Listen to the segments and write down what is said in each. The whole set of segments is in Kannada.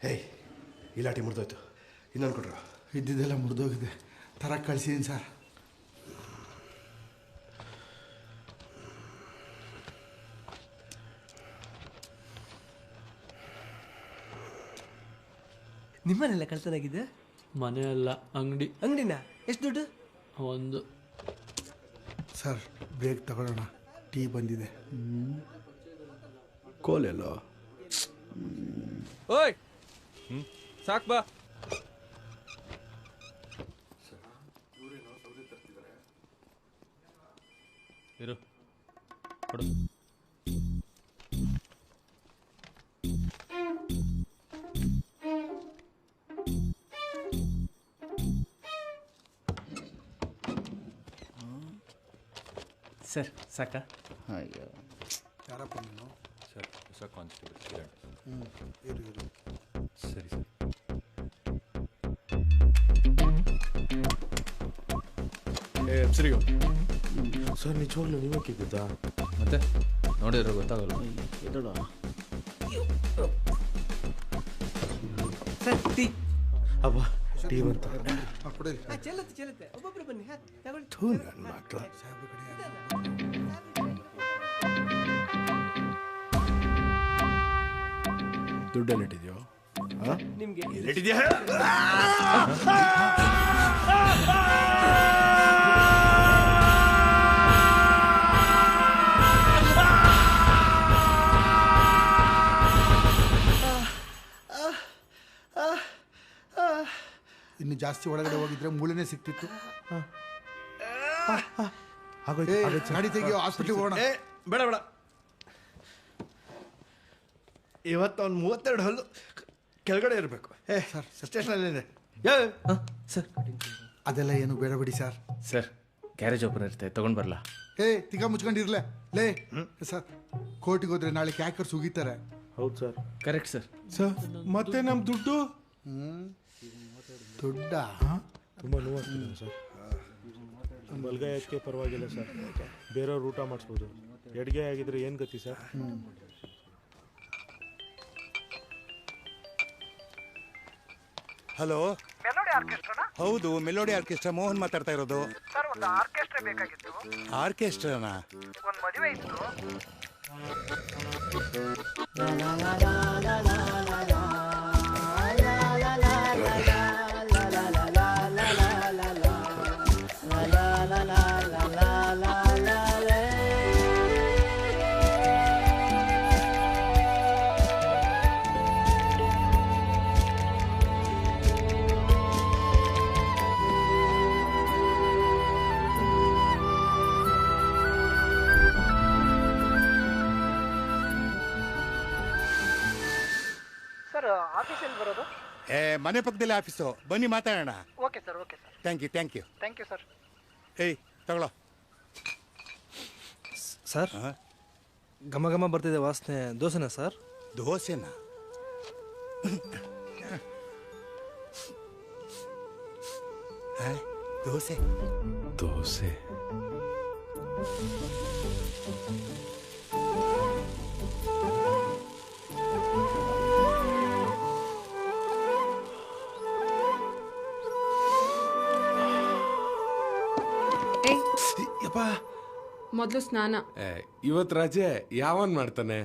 ಹೇಯ್, ಈ ಲಾಟಿ ಮುರಿದೋಯ್ತು, ಇನ್ನೊಂದು ಕೊಡ್ರ. ಇದ್ದಿದ್ದೆಲ್ಲ ಮುರಿದೋಗಿದೆ, ತರಕ್ಕೆ ಕಳಿಸಿದ್ದೀನಿ ಸರ್. ನಿಮ್ಮನೆಲ್ಲ ಕಳ್ತನಾಗಿದೆ? ಮನೆ ಅಲ್ಲ, ಅಂಗಡಿ. ಅಂಗಡಿನ? ಎಷ್ಟು ದುಡ್ಡು? ಒಂದು. ಸರ್ ಬೇಗ ತಗೊಳ್ಳೋಣ, ಟೀ ಬಂದಿದೆ. ಕೋಲೆಲ್ಲೋ? ಓಯ್, ಸಾಕು ಬಾ. ಇರು, ಕೊಡು. ಸರ್ ಸಾಕಾ? ಯಾರಪ್ಪ ನೀನು? ಸರ್ ಹೊಸ ಕಾನ್ಸ್ಟೇಬಲ್ ಕಿರಣ್. ಇರು ಇರು. ಸರಿ ಸರ್. ಸರಿಯೋ ಸರ್, ನಿಜವಾಗ್ಲೂ ನೀವೇ ಕಿದ್ದಿದ್ದಾ? ಮತ್ತೆ ನೋಡಿದ್ರೆ ಗೊತ್ತಾಗಲ್ಲ. Sir tea. ಅಬ್ಬಾ, ಟೀ ಬಂತ. ಕೊಡಿರಿ. ಚೆಲ್ಲತ್ತೆ ಒಬ್ಬೊಬ್ರು ಬನ್ನಿ. ತಗೊಳ್ಳಿ. ಥೂ, ನನ್ನ ಮಕ್ಕಳು. ಸಾಹೇಬ್ರ ಕಡೆ ದುಡ್ಡೆಲ್ಲಿಟ್ಟಿದ್ಯೋ? ನಿಮ್ಗೆ ಎಲ್ಲಿಟ್ಟಿದ್ಯಾ? ಇನ್ನು ಜಾಸ್ತಿ ಒಳಗಡೆ ಹೋಗಿದ್ರೆ ಮೂಳೆನೇ ಸಿಕ್ತಿತ್ತು. ಗಾಡಿ ತೆಗಿಯೋ, ಹಾಸ್ಪಿಟ್ಲಿಗೆ ಹೋಗೋಣ. ಬೇಡ ಬೇಡ, ಇವತ್ತು ಅವ್ನು 32 ಹಲ್ಲು ಕೆಳಗಡೆ ಇರಬೇಕು. ಸರ್ ಸ್ಟೇಷನಲ್ಲಿದೆ. ಸರ್ ಅದೆಲ್ಲ ಏನು ಬೇಡ ಬಿಡಿ ಸರ್. ಸರ್ ಗ್ಯಾರೇಜ್ ಓಪನ್ ಇರುತ್ತೆ, ತಗೊಂಡು ಬರಲ್ಲ? ತಿಗ ಮುಚ್ಕೊಂಡಿರ್ಲೆ ಲೇ. ಸರ್ ಕೋರ್ಟಿಗೆ ಹೋದ್ರೆ ನಾಳೆ ಕ್ಯಾಕರ್ಸ್ ಉಗಿತಾರೆ. ಹೌದು ಸರ್. Correct sir. ಸರ್ ಮತ್ತೆ ನಮ್ಮ ದುಡ್ಡು? ದುಡ್ಡ ತುಂಬ ನೋವಾಗ್ತಿದೆ ಸರ್. ಮಲ್ಗಾಯಕ್ಕೆ ಪರವಾಗಿಲ್ಲ ಸರ್, ಬೇರೆಯವ್ರು ಊಟ ಮಾಡಿಸ್ಬೋದು. ಎಡ್ಗೆ ಆಗಿದ್ರೆ ಏನು ಗತಿ ಸರ್? ಹಲೋ, ಮೆಲೋಡಿ ಹೌದು, ಮೆಲೋಡಿ ಆರ್ಕೆಸ್ಟ್ರಾ. ಮೋಹನ್ ಮಾತಾಡ್ತಾ ಇರೋದು. ಸರ್, ಒಂದು ಆರ್ಕೆಸ್ಟ್ರಾ ಬೇಕಾಗಿತ್ತು. ಆರ್ಕೆಸ್ಟ್ರಾನಾ? ಒಂದು ಮದುವೆ ಇತ್ತು. ಆಫೀಸಲ್ಲಿ ಬರೋದು? ಮನೆ ಪಕ್ಕದಲ್ಲಿ ಆಫೀಸು. ಬನ್ನಿ ಮಾತಾಡೋಣ. Okay sir, okay sir. Thank you thank you sir. ಏಯ್ ತಗೊಳ್ಳೋ. ಸರ್, ಘಮ ಘಮ ಬರ್ತಿದೆ ವಾಸನೆ. ದೋಸೆನಾ ಸರ್? ದೋಸೆನಾ? ದೋಸೆ ದೋಸೆ. ಮೊದಲು ಸ್ನಾನ. ಇವತ್ತು ರಜೆ ಯಾವನ್ ಮಾಡ್ತಾನೆ?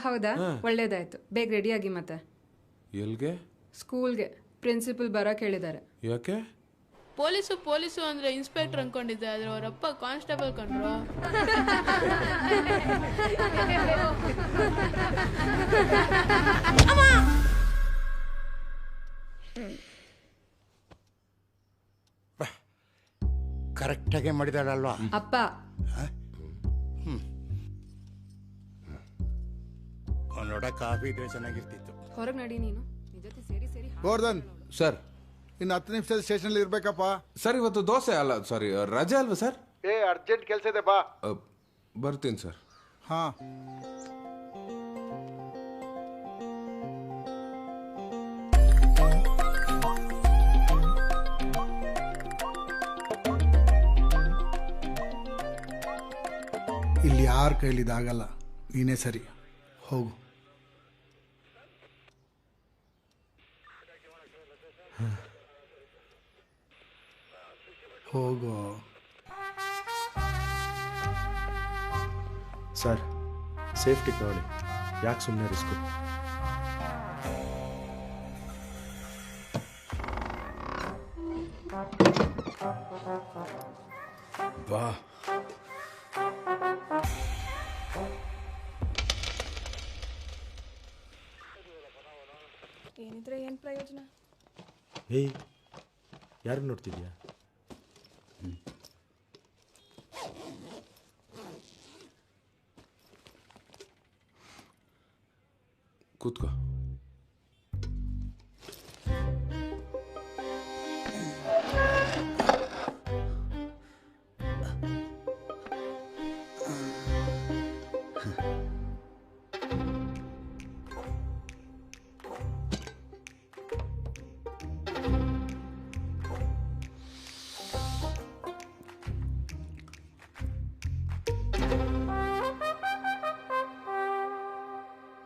ಹೌದಾ, ಒಳ್ಳೇದಾಯ್ತು. ಬೇಗ ರೆಡಿಯಾಗಿ. ಮತ್ತೆ ಎಲ್ಗೆ? ಸ್ಕೂಲ್ಗೆ. ಪ್ರಿನ್ಸಿಪಲ್ ಬರಕ್ ಹೇಳಿದ್ದಾರೆ. ಯಾಕೆ? ಪೊಲೀಸು ಅಂದ್ರೆ ಇನ್ಸ್ಪೆಕ್ಟರ್ ಅನ್ಕೊಂಡಿದ್ದೆ, ಆದ್ರೆ ಅವರಪ್ಪ ಕಾನ್ಸ್ಟೇಬಲ್ ಕಂಡ್ರು. ಕರೆಕ್ಟಾಗೆ ಮಾಡಿದಾಳಲ್ವಾ ಅಪ್ಪ? ನೋಡ, ಕಾಫಿ ಇದ್ರೆ ಚೆನ್ನಾಗಿರ್ತಿತ್ತು. ಹೊರಗೆ ನಡಿ ನೀನು. ನಿನ್ ಜೊತೆ ಸೇರಿ ಸೇರಿ ಗೋರ್ಧನ್ ಸರ್, ಇನ್ನು 10 ನಿಮಿಷದಲ್ಲಿ ಸ್ಟೇಷನಲ್ಲಿ ಇರ್ಬೇಕಪ್ಪ. ಸರ್ ಇವತ್ತು ದೋಸೆ ಅಲ್ಲ, ಸಾರಿ ರಜೆ ಅಲ್ವಾ ಸರ್? ಅರ್ಜೆಂಟ್ ಕೆಲಸ ಇದೆ, ಬಾ. ಬರ್ತೀನಿ ಸರ್. ಹಾ, ಇಲ್ಲಿ ಯಾರ ಕೈಲಿದಾಗಲ್ಲ. ನೀನೇ ಸರಿ, ಹೋಗು. ಹೋಗು. ಸರ್, ಸೇಫ್ಟಿ ತಗೊಳ್ಳಿ. ಯಾಕೆ ಸುಮ್ಮನೆ ರಿಸ್ಕು? ಬಾ. ಏನಿದ್ರೆ ಏನು ಪ್ರಯೋಜನ? ಏಯ್, ಯಾರು ನೋಡ್ತಿದ್ಯಾ? ಕೂತ್ಕೋ.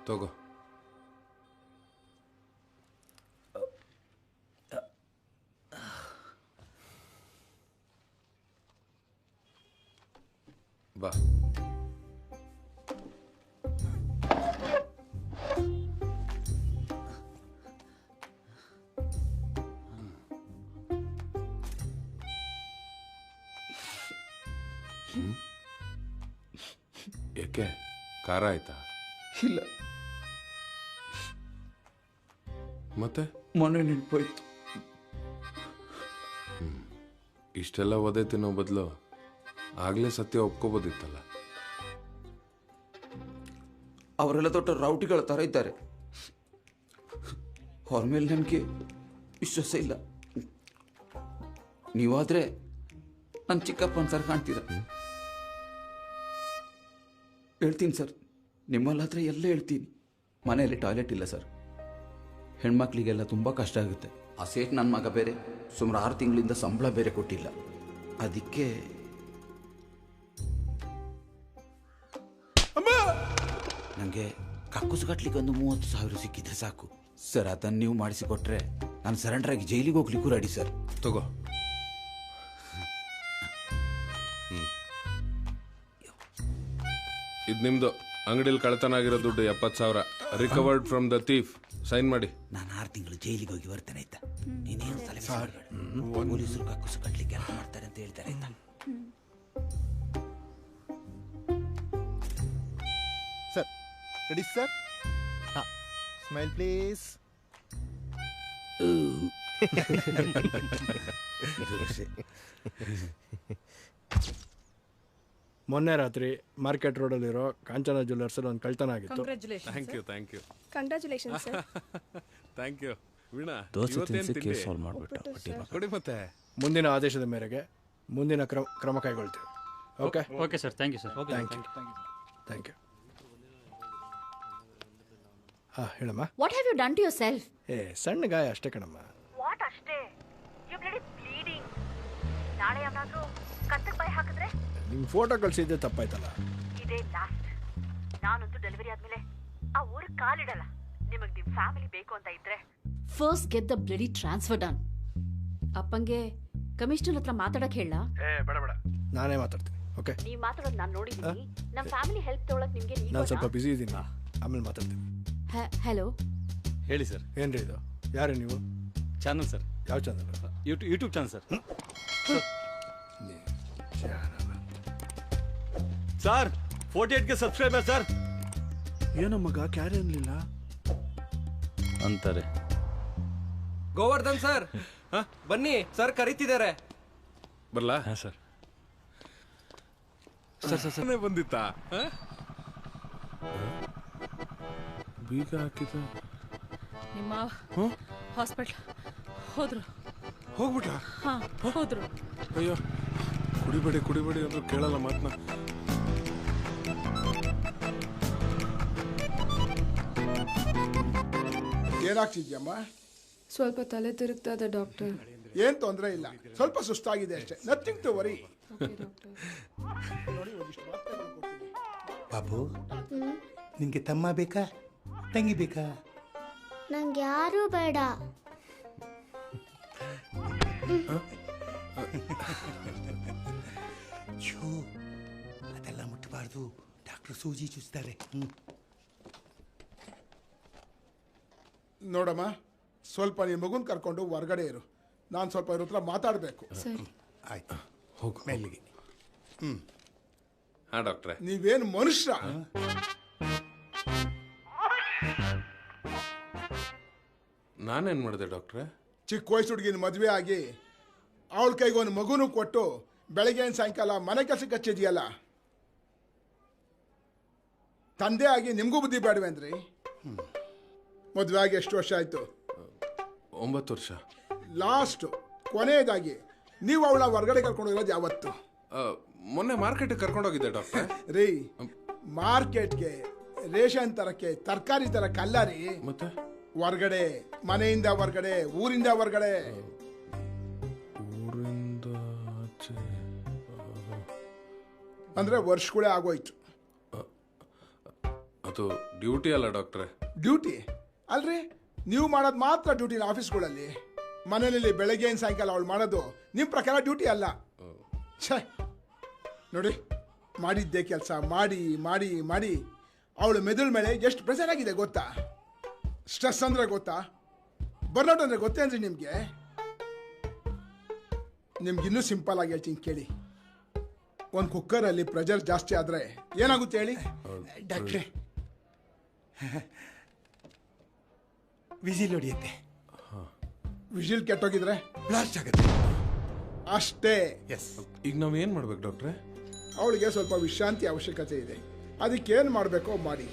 ತಗೋ. ಬಾ. ಯಾಕೆ, ಖಾರ ಆಯ್ತಾ? ಇಲ್ಲ, ಮತ್ತೆ ಮೊನ್ನೆ ನೆನ್ಪೋಯ್ತು. ಇಷ್ಟೆಲ್ಲ ಒದೆ ತಿನ್ನೋ ಬದಲು ಆಗ್ಲೇ ಸತ್ಯ ಒಪ್ಕೋಬೋದಿತ್ತಲ್ಲ. ಅವರೆಲ್ಲ ದೊಡ್ಡ ರೌಟಿಗಳ ಥರ ಇದ್ದಾರೆ. ಅವ್ರ ಮೇಲೆ ನನಗೆ ವಿಶ್ವಾಸ ಇಲ್ಲ. ನೀವಾದರೆ ನನ್ನ ಚಿಕ್ಕಪ್ಪನ ಸರ್ ಕಾಣ್ತೀರ. ಹೇಳ್ತೀನಿ ಸರ್, ನಿಮ್ಮಲ್ಲಾದರೆ ಎಲ್ಲ ಹೇಳ್ತೀನಿ. ಮನೆಯಲ್ಲಿ ಟಾಯ್ಲೆಟ್ ಇಲ್ಲ ಸರ್. ಹೆಣ್ಮಕ್ಳಿಗೆಲ್ಲ ತುಂಬ ಕಷ್ಟ ಆಗುತ್ತೆ. ಆ ಸೇಟ್ ನನ್ನ ಮಗ ಬೇರೆ ಸುಮಾರು 6 ತಿಂಗಳಿಂದ ಸಂಬಳ ಬೇರೆ ಕೊಟ್ಟಿಲ್ಲ. ಅದಕ್ಕೆ ನನಗೆ ಕಕ್ಕುಸು ಕಟ್ಲಿಕ್ಕೆ ಒಂದು 30,000 ಸಿಕ್ಕಿದ್ರೆ ಸಾಕು ಸರ್. ಅದನ್ನು ನೀವು ಮಾಡಿಸಿಕೊಟ್ರೆ ನಾನು ಸರೆಂಡರ್ ಆಗಿ ಜೈಲಿಗೆ ಹೋಗ್ಲಿಕ್ಕೂ ರೆಡಿ ಸರ್. ತಗೋ. ಇದು ನಿಮ್ದು. ಅಂಗಡಿಲಿ ಕಳ್ತನ ಆಗಿರೋ ದುಡ್ಡು 70,000 recovered from the thief. Sign ಮಾಡಿ. ನಾನು 6 ತಿಂಗಳು ಜೈಲಿಗೆ ಹೋಗಿ ಬರ್ತೇನೆ ಆಯ್ತಾ. ನೀನೇನು ತಲೆ ಪೊಲೀಸರು ಕಕ್ಕುಸು ಕಟ್ಲಿಕ್ಕೆ ಕೆಲಸ ಮಾಡ್ತಾರೆ ಅಂತ ಹೇಳ್ತಾರೆ ಆಯ್ತಾ. Sir ready sir? ಹಾಂ, ಸ್ಮೈಲ್ ಪ್ಲೀಸ್. ಮೊನ್ನೆ ರಾತ್ರಿ ಮಾರ್ಕೆಟ್ ರೋಡಲ್ಲಿರೋ ಕಾಂಚನ ಜ್ಯುವೆಲ್ಲರ್ಸಲ್ಲಿ ಒಂದು ಕಳ್ತನ ಆಗಿತ್ತು. Thank you thank you congratulation sir. Thank you. Veena, dosa ಇವತ್ತೇನ್ ತಿನ್ಸಿ ತಿಂಡಿ? ಕೇಸ್ ಸಾಲ್ವ್ ಮಾಡಿಬಿಟ್ಟ. ಕೊಡಿ ಮತ್ತೆ. ಮುಂದಿನ ಆದೇಶದ ಮೇರೆಗೆ ಮುಂದಿನ ಕ್ರಮ ಕೈಗೊಳ್ತೀವಿ. Okay okay sir, thank you sir. Thank you. ಹಾಂ ಹೇಳಮ್ಮ. What have you done to yourself? ಸಣ್ಣ ಗಾಯ ಅಷ್ಟೇ ಕಣಮ್ಮ. ವಾಟ್ ಅಷ್ಟೇ? You bloody bleeding. ನಾಳೆ ಯಾವಾದ್ರೂ ಕತ್ತಕ್ಕೆ ಬಾಯಿ ಹಾಕಿದ್ರೆ ನಿಮ್ಮ ಫೋಟೋ ಕಳಿಸಿದ್ದೆ ತಪ್ಪಾಯ್ತಲ್ಲ. ಇದೇ ಲಾಸ್ಟ್. ನಾನಂತೂ ಡೆಲಿವರಿ ಆದ್ಮೇಲೆ ಆ ಊರಿಗೆ ಕಾಲಿಡಲ್ಲ. ನಿಮಗೆ ನಿಮ್ಮ ಫ್ಯಾಮಿಲಿ ಬೇಕು ಅಂತ ಇದ್ರೆ first get the bloody transfer done. ಅಪ್ಪಂಗೆ ಕಮಿಷನರ್ ಹತ್ರ ಮಾತಾಡಕ್ ಹೇಳ. ಬೇಡ ಬೇಡ, ನಾನೇ ಮಾತಾಡ್ತೀನಿ. ಓಕೆ, ನೀವು ಮಾತಾಡೋದು ನಾನು ನೋಡಿದ್ದೀನಿ. ನಮ್ಮ ಫ್ಯಾಮಿಲಿ ಹೆಲ್ಪ್ ತೊಗೊಳಕ್ ನಿಮಗೆ ನಾನು ಸ್ವಲ್ಪ ಬ್ಯುಸಿ ಇದ್ದೀನಿ, ಆಮೇಲೆ ಮಾತಾಡ್ತೀನಿ. ಹಲೋ, ಹೇಳಿ ಸರ್. ಏನ್ರಿ ಇದು? ಯಾರು ನೀವು? Channel sir. ಯಾವ channel? YouTube channel sir. Sir 48ಗೆ ಸಬ್ಸ್ಕ್ರೈಬರ್ ಸರ್. ಏನೋ ಮಗ ಕ್ಯಾರಿ ಅನ್ಲಿಲ್ಲ ಅಂತಾರೆ. ಗೋವರ್ಧನ್ ಸರ್ ಬನ್ನಿ, ಸರ್ ಕರೀತಿದ್ದಾರೆ. ಬರ್ಲಾ? ಹಾಂ ಸರ್. ಸರ್ ಬಂದಿತ್ತಾ? ಬೀಗ ಹಾಕಿದ ನಿಮ್ಮ ಹಾಸ್ಪಿಟ್ಲ್ ಹೋದ್ರು. ಹೋಗ್ಬಿಟ್ಟ? ಹಾಂ ಹೋದ್ರು. ಅಯ್ಯೋ, ಕುಡಿಬೇಡಿ ಅಂದ್ರೆ ಕೇಳಲ್ಲ ಮಾತನ್ನ. ಏನಾಗ್ತಿದ್ಯಮ್ಮ? ಸ್ವಲ್ಪ ತಲೆ ತಿರುಗ್ತಾ ಇದೆ ಡಾಕ್ಟರ್. ಏನ್ ತೊಂದರೆ ಇಲ್ಲ, ಸ್ವಲ್ಪ ಸುಸ್ತಾಗಿದೆ ಅಷ್ಟೇ. Nothing to worry. ಬಾಬು, ನಿನ್ಗೆ ತಮ್ಮ ಬೇಕಾ ತಂಗಿ ಬೇಕಾ? ನಂಗೆ ಯಾರು ಬೇಡ. ಅದೆಲ್ಲ ಮುಟ್ಟಬಾರ್ದು, ಡಾಕ್ಟರ್ ಸೂಜಿ ಚುಚ್ತಾರೆ. ನೋಡಮ್ಮ, ಸ್ವಲ್ಪ ನಿನ್ನ ಮಗುನ್ ಕರ್ಕೊಂಡು ಹೊರಗಡೆ ಇರು. ನಾನು ಸ್ವಲ್ಪ ಇವ್ರ ಹತ್ರ ಮಾತಾಡಬೇಕು. ಆಯ್ತು, ಹೋಗು ಮೆಲ್ಲಿಗೆ. ಹಾ ಡಾಕ್ಟ್ರೆ. ನೀವೇನು ಮನುಷ್ಯ? ನಾನೇನ್ ಮಾಡಿದೆ ಡಾಕ್ಟ್ರೆ? ಚಿಕ್ಕ ವಯಸ್ಸು ಹುಡುಗಿನ ಮದುವೆ ಆಗಿ ಅವಳ ಕೈಗೆ ಒಂದು ಮಗುನೂ ಕೊಟ್ಟು ಬೆಳಗ್ಗೆ ಸಾಯಂಕಾಲ ಮನೆ ಕೆಲಸಕ್ಕೆ ಹಚ್ಚಿದ್ಯಲ್ಲ. ತಂದೆ ಆಗಿ ನಿಮಗೂ ಬುದ್ಧಿ ಬೇಡವೇನ್ರಿ? ಮದುವೆ ಆಗಿ ಎಷ್ಟು ವರ್ಷ ಆಯ್ತು? 9 ವರ್ಷ. ಲಾಸ್ಟ್ ಕೊನೆಯದಾಗಿ ನೀವು ಅವಳ ಹೊರಗಡೆ ಕರ್ಕೊಂಡು ಹೋಗೋದು ಯಾವತ್ತು? ಮೊನ್ನೆ ಮಾರ್ಕೆಟ್ಗೆ ಕರ್ಕೊಂಡೋಗಿದ್ದೆ ಡಾಕ್ಟ್ರೆ. ರೀ, ಮಾರ್ಕೆಟ್ಗೆ ರೇಷನ್ ತರಕ್ಕೆ ತರಕಾರಿ ತರಕ್ಕಲ್ಲ ರೀ. ಮತ್ತೆ ಹೊರಗಡೆ, ಮನೆಯಿಂದ ಹೊರಗಡೆ, ಊರಿಂದ ಹೊರಗಡೆ. ಊರಿಂದ ಆಚೆ ಅಂದ್ರೆ ವರ್ಷಗಳೇ ಆಗೋಯ್ತು. ಅದು ಡ್ಯೂಟಿ ಅಲ್ಲ ಡಾಕ್ಟ್ರೆ. ಡ್ಯೂಟಿ ಅಲ್ರಿ? ನೀವು ಮಾಡೋದು ಮಾತ್ರ ಡ್ಯೂಟಿನ ಆಫೀಸ್ಗಳಲ್ಲಿ. ಮನೆಯಲ್ಲಿ ಬೆಳಗ್ಗೆ ಸಾಯಂಕಾಲ ಅವಳು ಮಾಡೋದು ನಿಮ್ಮ ಪ್ರಕಾರ ಡ್ಯೂಟಿ ಅಲ್ಲ. ಛೇ, ನೋಡಿ, ಮಾಡಿದ್ದೆ ಕೆಲಸ ಮಾಡಿ ಮಾಡಿ ಮಾಡಿ ಅವಳು ಮೆದುಳ ಮೇಲೆ ಎಷ್ಟು ಪ್ರೆಷರ್ ಆಗಿದೆ ಗೊತ್ತಾ? ಸ್ಟ್ರೆಸ್ ಅಂದ್ರೆ ಗೊತ್ತಾ? ಬರ್ನೌಟ್ ಅಂದ್ರೆ ಗೊತ್ತೇನ್ರಿ ನಿಮಗೆ? ನಿಮ್ಗಿನ್ನೂ ಸಿಂಪಲ್ ಆಗಿ ಹೇಳ್ತೀನಿ ಕೇಳಿ. ಒಂದು ಕುಕ್ಕರಲ್ಲಿ ಪ್ರೆಷರ್ ಜಾಸ್ತಿ ಆದರೆ ಏನಾಗುತ್ತೆ ಹೇಳಿ? ಡಾಕ್ಟ್ರೆ, ವಿಸಿಲ್ ಹೊಡಿಯುತ್ತೆ. ವಿಜಿಲ್ ಕೆಟ್ಟೋಗಿದ್ರೆ ಬ್ಲಾಸ್ಟ್ ಆಗುತ್ತೆ ಅಷ್ಟೇ. ಎಸ್. ಈಗ ನಾವ್ ಏನ್ ಮಾಡ್ಬೇಕು ಡಾಕ್ಟ್ರೆ? ಅವಳಿಗೆ ಸ್ವಲ್ಪ ವಿಶ್ರಾಂತಿ ಅವಶ್ಯಕತೆ ಇದೆ. ಅದಕ್ಕೇನು ಮಾಡಬೇಕೋ ಮಾಡಿ.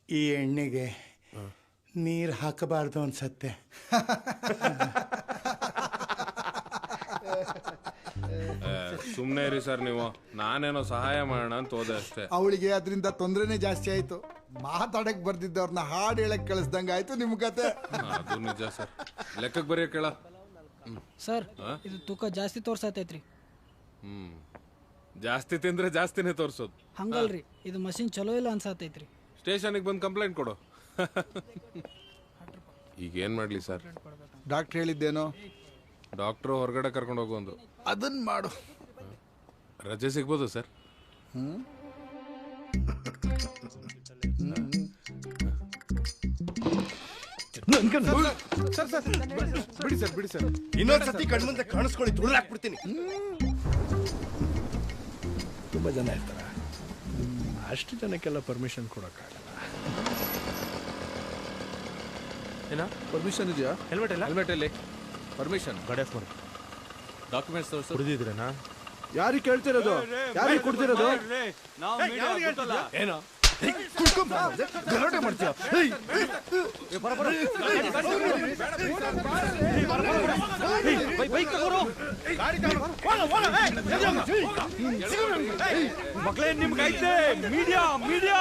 ಈ ಎಣ್ಣೆಗೆ ನೀರು ಹಾಕಬಾರ್ದು ಅನ್ಸತ್ತೆ. ಸುಮ್ಮನೆ ಇರಿ ಸರ್ ನೀವು. ನಾನೇನೋ ಸಹಾಯ ಮಾಡೋಣ ಅಂತ ಹೋದೆ ಅಷ್ಟೇ. ಅವಳಿಗೆ ಅದರಿಂದ ತೊಂದರೆನೇ ಜಾಸ್ತಿ ಆಯ್ತು. ಮಾತಾಡಕ್ ಬರ್ದಿದ್ದವ್ರನ್ನ ಹಾಡು ಹೇಳಕ್ ಕಳಿಸ್ದಂಗ ಆಯ್ತು ನಿಮ್ ಕತೆ. ಅದು ನಿಜ ಸರ್. ಲೆಕ್ಕಕ್ಕೆ ಬರೆಯೋ ಕೇಳ ಸರ್, ಇದು ತೂಕ ಜಾಸ್ತಿ ತೋರ್ಸತೈತ್ರಿ. ಜಾಸ್ತಿ ತಿಂದ್ರೆ ಜಾಸ್ತಿನೇ ತೋರ್ಸೋದು. ಹಂಗಲ್ರಿ, ಇದು ಮಷಿನ್ ಚಲೋ ಇಲ್ಲ ಅನ್ಸತೈತ್ರಿ. ಸ್ಟೇಷನ್ಗೆ ಬಂದು ಕಂಪ್ಲೇಂಟ್ ಕೊಡು. ಈಗ ಏನ್ ಮಾಡ್ಲಿ ಸರ್? ಡಾಕ್ಟರ್ ಹೇಳಿದ್ದೇನೋ? ಡಾಕ್ಟ್ರು ಹೊರಗಡೆ ಕರ್ಕೊಂಡು ಹೋಗುವಂದು. ಅದನ್ನ ಮಾಡು. ರಜೆ ಸಿಗ್ಬೋದು ಸರ್? ಬಿಡಿ ಸರ್, ಬಿಡಿ ಸರ್. ಇನ್ನೊಂದ್ಸತಿ ಕಣ್ಮುಂದೆ ಕಾಣಿಸ್ಕೊಳ್ಳಿ, ತುಳಿದು ಹಾಕ್ಬಿಡ್ತೀನಿ. ತುಂಬ ಜನ ಇರ್ತಾರೆ, ಅಷ್ಟು ಜನಕ್ಕೆಲ್ಲ ಪರ್ಮಿಷನ್ ಕೊಡೋಕ್ಕಾಗಲ್ಲ. ಏನ ಪರ್ಮಿಷನ್ ಇದೆಯಾ? ಹೆಲ್ಮೆಟ್ ಇಲ್ಲ? ಹೆಲ್ಮೆಟ್ ಇಲ್ಲಿ ಪರ್ಮಿಷನ್ ಗಾಡಿ ಆಫ್ ಮಾಡಿ. ಡಾಕ್ಯುಮೆಂಟ್ಸ್ ತೋರಿಸು. ಕುಡಿದಿದ್ರೇನಾ? ಯಾರಿಗೆ ಕೇಳ್ತಿರೋದು? ಯಾರಿಗೆ ಕೊಡ್ತಿರೋದು? ಏನೋ ಗಲಾಟೆ ಮಾಡ್ತೀಯ? ಮಕ್ಕಳೇ ನಿಮ್ಗೈತೆ ಮೀಡಿಯಾ ಮೀಡಿಯಾ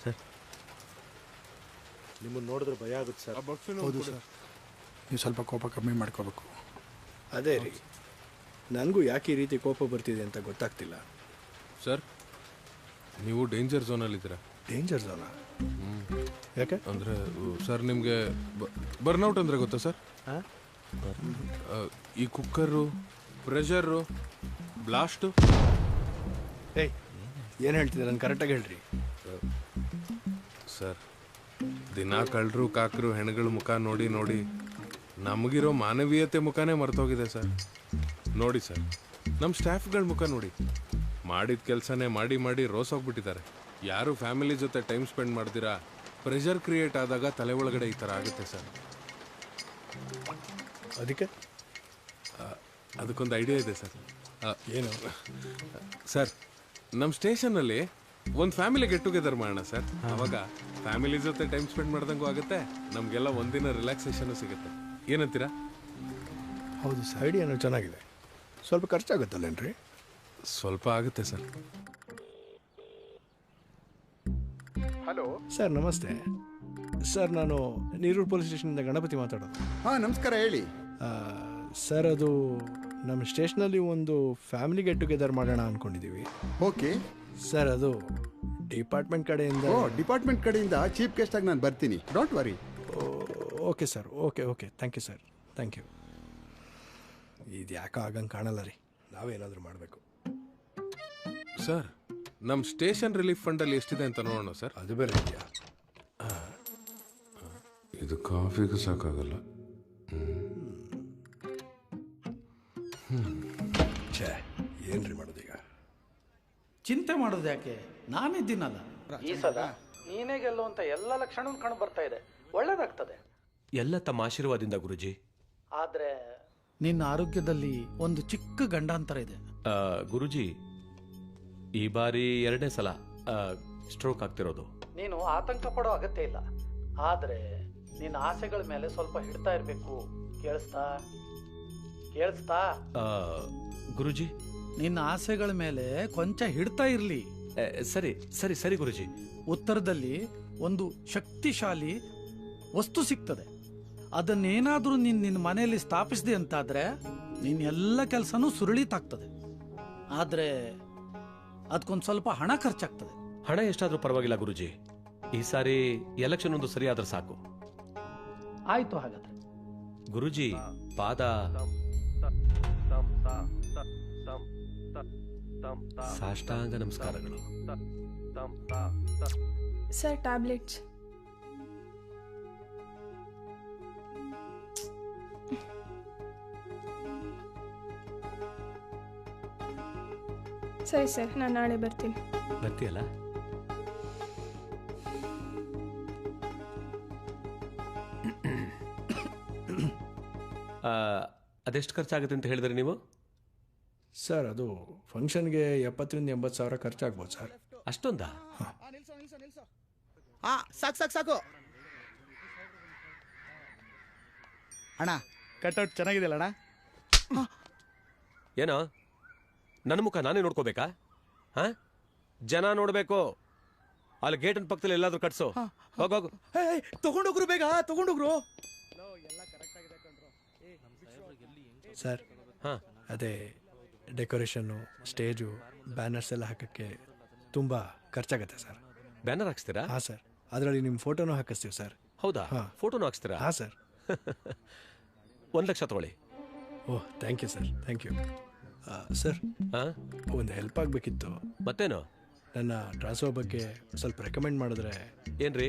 ಸರ್, ನಿಮ್ಮನ್ನು ನೋಡಿದ್ರೆ ಭಯ ಆಗುತ್ತೆ ಸರ್. ಹೌದು ಸರ್, ನೀವು ಸ್ವಲ್ಪ ಕೋಪ ಕಮ್ಮಿ ಮಾಡ್ಕೋಬೇಕು. ಅದೇ ರೀ, ನನಗೂ ಯಾಕೆ ಈ ರೀತಿ ಕೋಪ ಬರ್ತಿದೆ ಅಂತ ಗೊತ್ತಾಗ್ತಿಲ್ಲ. ಸರ್, ನೀವು ಡೇಂಜರ್ ಝೋನಲ್ಲಿದ್ದೀರಾ. Danger zona? ಯಾಕೆ ಅಂದರೆ ಸರ್, ನಿಮಗೆ ಬರ್ನೌಟ್ ಅಂದರೆ ಗೊತ್ತಾ ಸರ್? ಈ ಕುಕ್ಕರು, ಪ್ರೆಷರು, ಬ್ಲಾಸ್ಟು. ಏಯ್, ಏನು ಹೇಳ್ತಿದ್ದೆ? ನಾನು ಕರೆಕ್ಟಾಗಿ ಹೇಳ್ರಿ ಸರ್. ದಿನ ಕಳ್ಳರು ಕಾಕರು ಹೆಣ್ಗಳ ಮುಖ ನೋಡಿ ನೋಡಿ ನಮಗಿರೋ ಮಾನವೀಯತೆ ಮುಖನೇ ಮರ್ತೋಗಿದೆ ಸರ್. ನೋಡಿ ಸರ್, ನಮ್ಮ ಸ್ಟಾಫ್ಗಳ ಮುಖ ನೋಡಿ. ಮಾಡಿದ ಕೆಲಸನೇ ಮಾಡಿ ಮಾಡಿ ರೋಸೋಗ್ಬಿಟ್ಟಿದ್ದಾರೆ. ಯಾರು ಫ್ಯಾಮಿಲಿ ಜೊತೆ ಟೈಮ್ ಸ್ಪೆಂಡ್ ಮಾಡ್ತೀರಾ? ಪ್ರೆಷರ್ ಕ್ರಿಯೇಟ್ ಆದಾಗ ತಲೆ ಒಳಗಡೆ ಈ ಥರ ಆಗುತ್ತೆ ಸರ್. ಅದಕ್ಕೊಂದು ಐಡಿಯಾ ಇದೆ ಸರ್. ಏನು ಸರ್, ನಮ್ಮ ಸ್ಟೇಷನ್ನಲ್ಲಿ ಒಂದು ಫ್ಯಾಮಿಲಿ ಗೆಟ್ ಟುಗೆದರ್ ಮಾಡೋಣ ಸರ್. ಅವಾಗ ಫ್ಯಾಮಿಲಿ ಜೊತೆ ಟೈಮ್ ಸ್ಪೆಂಡ್ ಮಾಡ್ದಂಗೂ ಆಗುತ್ತೆ, ನಮಗೆಲ್ಲ ಒಂದಿನ ರಿಲ್ಯಾಕ್ಸೇಷನು ಸಿಗುತ್ತೆ. ಏನಂತೀರಾ? ಹೌದು ಸರ್, ಐಡಿಯಾನು ಚೆನ್ನಾಗಿದೆ. ಸ್ವಲ್ಪ ಖರ್ಚಾಗುತ್ತಲ್ಲೇನ್ರಿ? ಸ್ವಲ್ಪ ಆಗುತ್ತೆ ಸರ್. ಹಲೋ ಸರ್, ನಮಸ್ತೆ ಸರ್. ನಾನು ನೀರೂರು ಪೊಲೀಸ್ ಸ್ಟೇಷನಿಂದ ಗಣಪತಿ ಮಾತಾಡೋದು. ಹಾಂ, ನಮಸ್ಕಾರ, ಹೇಳಿ. ಸರ್, ಅದು ನಮ್ಮ ಸ್ಟೇಷನಲ್ಲಿ ಒಂದು ಫ್ಯಾಮಿಲಿ ಗೆಟ್ ಟುಗೆದರ್ ಮಾಡೋಣ ಅಂದ್ಕೊಂಡಿದ್ದೀವಿ. ಓಕೆ ಸರ್, ಅದು ಡಿಪಾರ್ಟ್ಮೆಂಟ್ ಕಡೆಯಿಂದ. ಡಿಪಾರ್ಟ್ಮೆಂಟ್ ಕಡೆಯಿಂದ ಚೀಫ್ ಗೆಸ್ಟಾಗಿ ನಾನು ಬರ್ತೀನಿ, don't worry. Okay sir, okay okay, thank you sir, thank you. ಇದು ಯಾಕೆ ಆಗಂಗೆ ಕಾಣಲ್ಲ ರೀ, ನಾವೇನಾದರೂ ಮಾಡಬೇಕು ಸರ್. ನಮ್ಮ ಸ್ಟೇಷನ್ ರಿಲೀಫ್ ಫಂಡಲ್ಲಿ ಎಷ್ಟಿದೆ ಅಂತ ನೋಡೋಣ ಸರ್. ಅದು ಬೇರೆ ಇದೆಯಾ? ಇದು ಕಾಫಿಗೂ ಸಾಕಾಗಲ್ಲ. ಛೇ, ಏನ್ರಿ ಮಾಡೋದೀಗ? ಚಿಂತೆ ಮಾಡೋದು ಯಾಕೆ? ನಾನಿದ್ದೀನಲ್ಲ. ಈ ಸಲ ನೀನೇ ಗೆಲ್ಲುವಂತ ಎಲ್ಲ ಲಕ್ಷಣ ಕಂಡು ಬರ್ತಾ ಇದೆ. ಒಳ್ಳೇದಾಗ್ತದೆ ಎಲ್ಲ ತಮ್ಮ ಆಶೀರ್ವಾದದಿಂದ ಗುರುಜಿ. ಆದ್ರೆ ನಿನ್ನ ಆರೋಗ್ಯದಲ್ಲಿ ಒಂದು ಚಿಕ್ಕ ಗಂಡಾಂತರ ಇದೆ. ಗುರುಜಿ, ಈ ಬಾರಿ 2ನೇ ಸಲ ಸ್ಟ್ರೋಕ್ ಆಗ್ತಿರೋದು. ನೀನು ಆತಂಕ ಪಡೋ ಅಗತ್ಯ ಇಲ್ಲ. ಆದ್ರೆ ನಿನ್ನ ಆಸೆಗಳ ಮೇಲೆ ಸ್ವಲ್ಪ ಹಿಡ್ತಾ ಇರ್ಬೇಕು. ಕೇಳಿಸ್ತಾ? ಗುರುಜಿ, ನಿನ್ನ ಆಸೆಗಳ ಮೇಲೆ ಕೊಂಚ ಹಿಡ್ತಾ ಇರ್ಲಿ. ಸರಿ ಸರಿ ಸರಿ ಗುರುಜಿ. ಉತ್ತರದಲ್ಲಿ ಒಂದು ಶಕ್ತಿಶಾಲಿ ವಸ್ತು ಸಿಗ್ತದೆ. ಅದನ್ನೇನಾದ್ರೂ ನೀನ್ ನಿನ್ನ ಮನೆಯಲ್ಲಿ ಸ್ಥಾಪಿಸಿದೆ ಅಂತಾದ್ರೆ ನೀನ್ ಎಲ್ಲ ಕೆಲಸನೂ ಸುರಳಿತಾಗ್ತದೆ. ಆದ್ರೆ ಅದಕ್ಕೊಂದು ಸ್ವಲ್ಪ ಹಣ ಖರ್ಚಾಗ್ತದೆ. ಹಣ ಎಷ್ಟಾದ್ರೂ ಪರವಾಗಿಲ್ಲ ಗುರುಜಿ. ಈ ಸಾರಿ ಎಲೆಕ್ಷನ್ ಒಂದು ಸರಿಯಾದ್ರೆ ಸಾಕು. ಆಯ್ತು, ಹಾಗಾದ್ರೆ ಗುರುಜಿ, ಪಾದ ಸಾಷ್ಟಾಂಗ ನಮಸ್ಕಾರಗಳು. Sir, tablets. ಸರಿ ಸರ್, ನಾನು ನಾಳೆ ಬರ್ತೀನಿ. ಬರ್ತೀಯಲ್ಲ? ಅದೆಷ್ಟು ಖರ್ಚಾಗುತ್ತೆ ಅಂತ ಹೇಳಿದ್ರಿ ನೀವು? ಸರ್, ಅದು ಫಂಕ್ಷನ್ಗೆ 70,000 to 80,000 ಖರ್ಚಾಗ್ಬೋದು ಸರ್. ಅಷ್ಟೊಂದಾ? ಸಾಕು ಸಾಕು ಸಾಕು. ಅಣ್ಣ ಕಟ್ಔಟ್ ಚೆನ್ನಾಗಿದೆಯಲ್ಲ ಅಣ್ಣ? ಏನೋ ನನ್ನ ಮುಖ ನಾನೇ ನೋಡ್ಕೋಬೇಕಾ? ಹಾ, ಜನ ನೋಡ್ಬೇಕು. ಅಲ್ಲಿ ಗೇಟನ್ ಪಕ್ಕದಲ್ಲಿ ಎಲ್ಲಾದ್ರೂ ಕಟ್ಸು. ಹೋಗೋಗು. ತಗೊಂಡೋಗ್ರು, ಬೇಗ ತಗೊಂಡೋಗ್ರು. ಸರ್, ಅದೇ ಡೆಕೋರೇಷನ್ನು, ಸ್ಟೇಜು, ಬ್ಯಾನರ್ಸ್ ಎಲ್ಲ ಹಾಕಕ್ಕೆ ತುಂಬ ಖರ್ಚಾಗತ್ತೆ ಸರ್. ಬ್ಯಾನರ್ ಹಾಕ್ಸ್ತೀರಾ? ಹಾಂ ಸರ್, ಅದರಲ್ಲಿ ನಿಮ್ಮ ಫೋಟೋನು ಹಾಕಿಸ್ತೀವಿ ಸರ್. ಹೌದಾ? ಫೋಟೋನು ಹಾಕ್ಸ್ತೀರಾ? ಹಾಂ ಸರ್. 1 ಲಕ್ಷ ತಗೊಳ್ಳಿ. Oh, thank you sir, thank you. Sir, ಒಂದು ಹೆಲ್ಪ್ ಆಗಬೇಕಿತ್ತು. ಮತ್ತೇನು? ನನ್ನ ಟ್ರಾನ್ಸ್ಫರ್ ಬಗ್ಗೆ ಸ್ವಲ್ಪ ರೆಕಮೆಂಡ್ ಮಾಡಿದ್ರೆ. ಏನ್ರಿ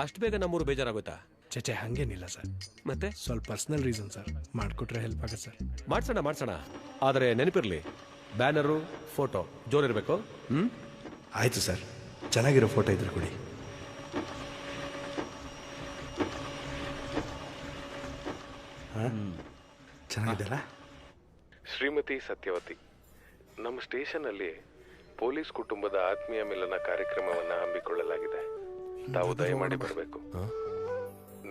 ಅಷ್ಟು ಬೇಗ ನಮ್ಮೂರು ಬೇಜಾರಾಗುತ್ತಾ? ಚೇಚೆ, ಹಾಗೇನಿಲ್ಲ ಸರ್. ಮತ್ತೆ ಸ್ವಲ್ಪ ಪರ್ಸ್ನಲ್ ರೀಸನ್ ಸರ್, ಮಾಡಿಕೊಟ್ರೆ ಹೆಲ್ಪ್ ಆಗುತ್ತೆ ಸರ್. ಮಾಡ್ಸೋಣ. ಆದರೆ ನೆನಪಿರಲಿ, ಬ್ಯಾನರು, ಫೋಟೋ ಜೋರಿರಬೇಕು. ಆಯಿತು ಸರ್, ಚೆನ್ನಾಗಿರೋ ಫೋಟೋ ಇದ್ರೆ ಕೊಡಿ. ಚೆನ್ನಾಗಿದ್ದಾರಾ? ಶ್ರೀಮತಿ ಸತ್ಯವತಿ, ನಮ್ಮ ಸ್ಟೇಷನ್ನಲ್ಲಿ ಪೊಲೀಸ್ ಕುಟುಂಬದ ಆತ್ಮೀಯ ಮಿಲನ ಕಾರ್ಯಕ್ರಮವನ್ನು ಹಮ್ಮಿಕೊಳ್ಳಲಾಗಿದೆ. ತಾವು ದಯಮಾಡಿ ಬರಬೇಕು.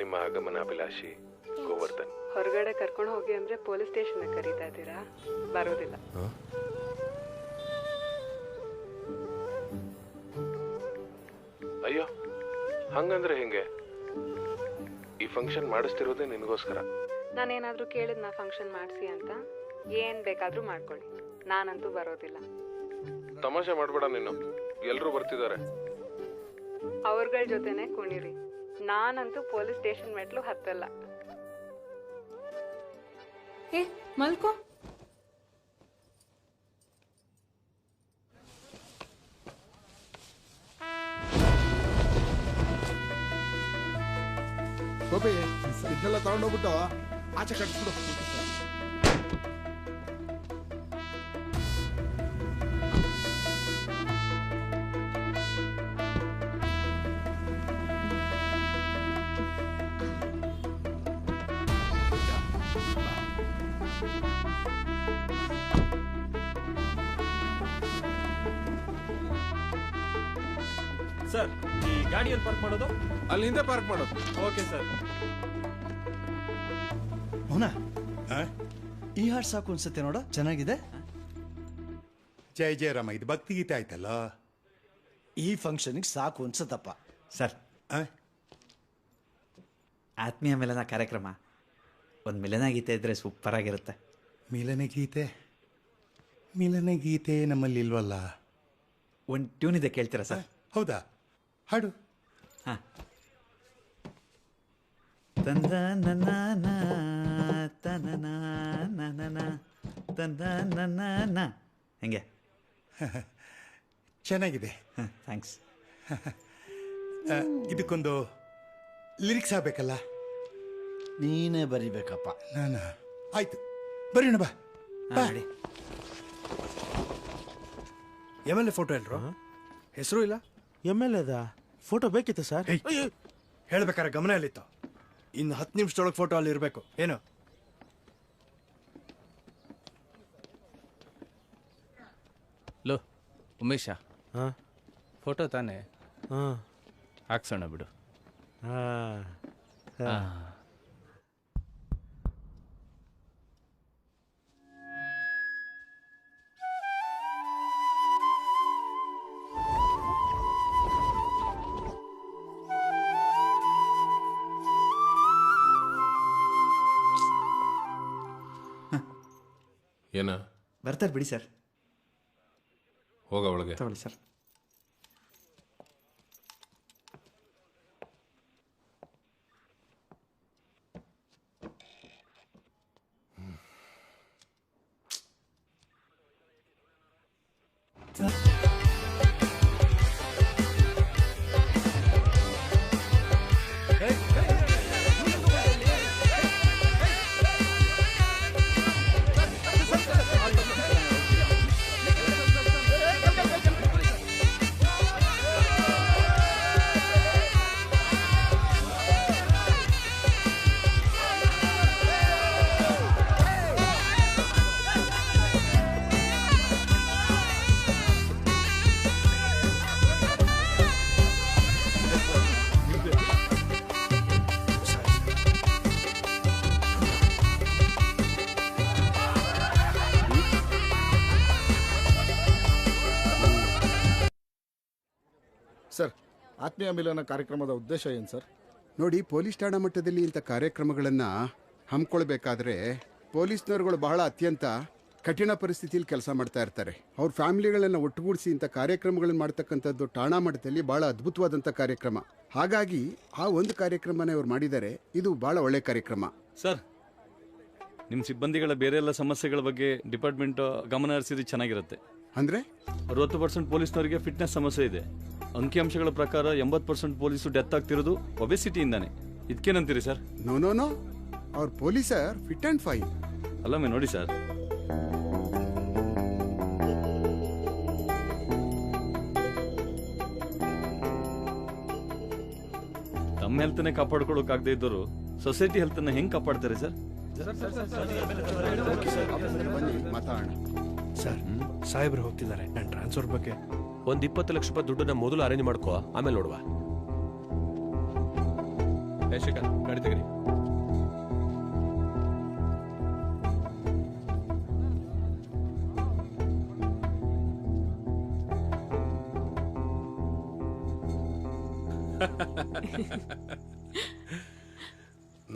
ನಿಮ್ಮ ಆಗಮನಾಭಿಲಾಷಿ ಗೋವರ್ಧನ್. ಹೊರಗಡೆ ಕರ್ಕೊಂಡು ಹೋಗಿ ಅಂದ್ರೆ ಪೊಲೀಸ್ ಸ್ಟೇಷನ್ ಕರೀತಾ ಇದ್ದೀರಾ? ಬರೋದಿಲ್ಲ. ಅಯ್ಯೋ, ಹಂಗಂದ್ರೆ ಹೆಂಗೆ? ಈ ಫಂಕ್ಷನ್ ಮಾಡಿಸ್ತಿರೋದೇ ನಿನಗೋಸ್ಕರ. ನಾನೇನಾದ್ರೂ ಕೇಳಿದ್ನ ಫಂಕ್ಷನ್ ಮಾಡಿಸಿ ಅಂತ? ಏನ್ ಬೇಕಾದ್ರೂ ಮಾಡ್ಕೊಳ್ಳಿ, ನಾನಂತೂ ಬರೋದಿಲ್ಲ. ತಮಾಷೆ ಮಾಡ್ಬೇಡ ನೀನು, ಎಲ್ರೂ ಬರ್ತಿದ್ದಾರೆ. ಅವ್ರಗಳ ಜೊತೆನೆ ಕುಣಿರಿ, ನಾನಂತೂ ಪೊಲೀಸ್ ಸ್ಟೇಷನ್ ಮೆಟ್ಲು ಹತ್ತಲ್ಲ. ಏ ಮಲ್ಕೋ. ಗೋಪಿ, ಇದನ್ನೆಲ್ಲ ತಗೊಂಡೋಗ್ಬಿಟ್ಟು ಆಚೆ ಕಟ್ಬಿಡು. ಸರ್, ಈ ಗಾಡಿಯನ್ನು ಪಾರ್ಕ್ ಮಾಡೋದು ಅಲ್ಲಿ ಹಿಂದೆ ಪಾರ್ಕ್ ಮಾಡೋದು. Okay sir. ಮೌನ, ಈ ಹಾಡು ಸಾಕು ಅನ್ಸುತ್ತೆ ನೋಡ, ಚೆನ್ನಾಗಿದೆ. ಜಯ ಜಯರಾಮ, ಇದು ಭಕ್ತಿಗೀತೆ ಆಯ್ತಲ್ಲ. ಈ ಫಂಕ್ಷನ್ಗೆ ಸಾಕು ಅನ್ಸುತ್ತಪ್ಪ. ಸರ್, ಆತ್ಮೀಯ ಮಿಲನ ಕಾರ್ಯಕ್ರಮ, ಒಂದು ಮಿಲನ ಗೀತೆ ಇದ್ರೆ ಸೂಪರ್ ಆಗಿರುತ್ತೆ. ಮಿಲನ ಗೀತೆ? ಮಿಲನ ಗೀತೆ ನಮ್ಮಲ್ಲಿ ಇಲ್ವಲ್ಲ. ಒಂದು ಟ್ಯೂನ್ ಇದೆ, ಕೇಳ್ತೀರಾ ಸರ್? ಹೌದಾ, ಹಾಡು. ಹಾಂ. ತಂದ ನನ್ನ ತನನ ನನ ತಂದ ನನ್ನ ಹೆಂಗೆ? ಚೆನ್ನಾಗಿದೆ. ಥ್ಯಾಂಕ್ಸ್. ಇದಕ್ಕೊಂದು ಲಿರಿಕ್ಸ್ ಆಗಬೇಕಲ್ಲ. ನೀನೇ ಬರಿಬೇಕಪ್ಪ. ನಾನು ಆಯ್ತು, ಬರೀಣ ಬಾ. ಮಾಡಿ. MLA ಫೋಟೋ ಎಲ್ರು? ಹೆಸರು ಇಲ್ಲ. MLAದ ಫೋಟೋ ಬೇಕಿತ್ತು ಸರ್. ಹೇಳ್ಬೇಕಾರೆ ಗಮನ ಎಲ್ಲಿತ್ತು? ಇನ್ನು 10 ನಿಮಿಷದೊಳಗೆ ಫೋಟೋ ಅಲ್ಲಿ ಇರಬೇಕು. ಏನು? ಲೋ ಉಮೇಶ, ಫೋಟೋ ತಾನೆ ಹಾಕ್ಸೋಣ ಬಿಡು. ಏನ ಬರ್ತಾರೆ ಬಿಡಿ ಸರ್. ಹೋಗ ಒಳಗೆ. ತಗೊಳ್ಳಿ ಸರ್. ಸರ್ ಆತ್ಮೀಯ ಮಿಲನ ಕಾರ್ಯಕ್ರಮದ ಉದ್ದೇಶ ಏನು ಸರ್? ನೋಡಿ, ಪೊಲೀಸ್ ಠಾಣಾ ಮಟ್ಟದಲ್ಲಿ ಇಂಥ ಕಾರ್ಯಕ್ರಮಗಳನ್ನು ಹಮ್ಮಿಕೊಳ್ಬೇಕಾದ್ರೆ ಪೊಲೀಸ್ನವರುಗಳು ಬಹಳ ಅತ್ಯಂತ ಕಠಿಣ ಪರಿಸ್ಥಿತಿಯಲ್ಲಿ ಕೆಲಸ ಮಾಡ್ತಾ ಇರ್ತಾರೆ. ಅವ್ರ ಫ್ಯಾಮಿಲಿಗಳನ್ನು ಒಟ್ಟುಗೂಡಿಸಿ ಇಂಥ ಕಾರ್ಯಕ್ರಮಗಳನ್ನು ಮಾಡ್ತಕ್ಕಂಥದ್ದು ಠಾಣಾ ಮಟ್ಟದಲ್ಲಿ ಭಾಳ ಅದ್ಭುತವಾದಂಥ ಕಾರ್ಯಕ್ರಮ. ಹಾಗಾಗಿ ಆ ಒಂದು ಕಾರ್ಯಕ್ರಮನೇ ಅವ್ರು ಮಾಡಿದ್ದಾರೆ. ಇದು ಭಾಳ ಒಳ್ಳೆ ಕಾರ್ಯಕ್ರಮ. ಸರ್, ನಿಮ್ಮ ಸಿಬ್ಬಂದಿಗಳ ಬೇರೆ ಎಲ್ಲ ಸಮಸ್ಯೆಗಳ ಬಗ್ಗೆ ಡಿಪಾರ್ಟ್ಮೆಂಟ್ ಗಮನ ಹರಿಸಿದ್ರೆ ಚೆನ್ನಾಗಿರುತ್ತೆ. ಅಂದರೆ 60% ಪೊಲೀಸ್ನವರಿಗೆ ಫಿಟ್ನೆಸ್ ಸಮಸ್ಯೆ ಇದೆ. ಅಂಕಿಅಂಶಗಳ ಪ್ರಕಾರ 80% ಪೊಲೀಸು ಡೆತ್ ಆಗ್ತಿರೋದು ಒಬೆಸಿಟಿಯಿಂದಾನೆ. ಇದಕ್ಕೇನಂತೀರಿ ಸರ್? ನೋ, ಅವ್ರ ಪೊಲೀಸರ್ ಫಿಟ್ ಆ್ಯಂಡ್ ಫೈನ್. ಅಲ್ಲಮ್ಮೆ ನೋಡಿ ಸರ್, ತಮ್ಮ ಹೆಲ್ತ್ನೇ ಕಾಪಾಡ್ಕೊಳ್ಳೋಕಾಗದೇ ಇದ್ದವರು ಸೊಸೈಟಿ ಹೆಲ್ತನ್ನ ಹೆಂಗ್ ಕಾಪಾಡ್ತಾರೆ ಸರ್? ಮಾತಾಡೋಣ ಸರ್. ಸಾಹೇಬ್ರು ಹೋಗ್ತಿದ್ದಾರೆ. ನನ್ನ ಟ್ರಾನ್ಸ್ಫರ್ ಬಗ್ಗೆ ಒಂದು 20 ಲಕ್ಷ ರೂಪಾಯಿ ದುಡ್ಡನ್ನ ಮೊದಲು ಅರೇಂಜ್ ಮಾಡ್ಕೋ, ಆಮೇಲೆ ನೋಡುವ. ಶ್ರೀಕಾಂತ್, ಗಾಡಿ ತೆಗೀರಿ.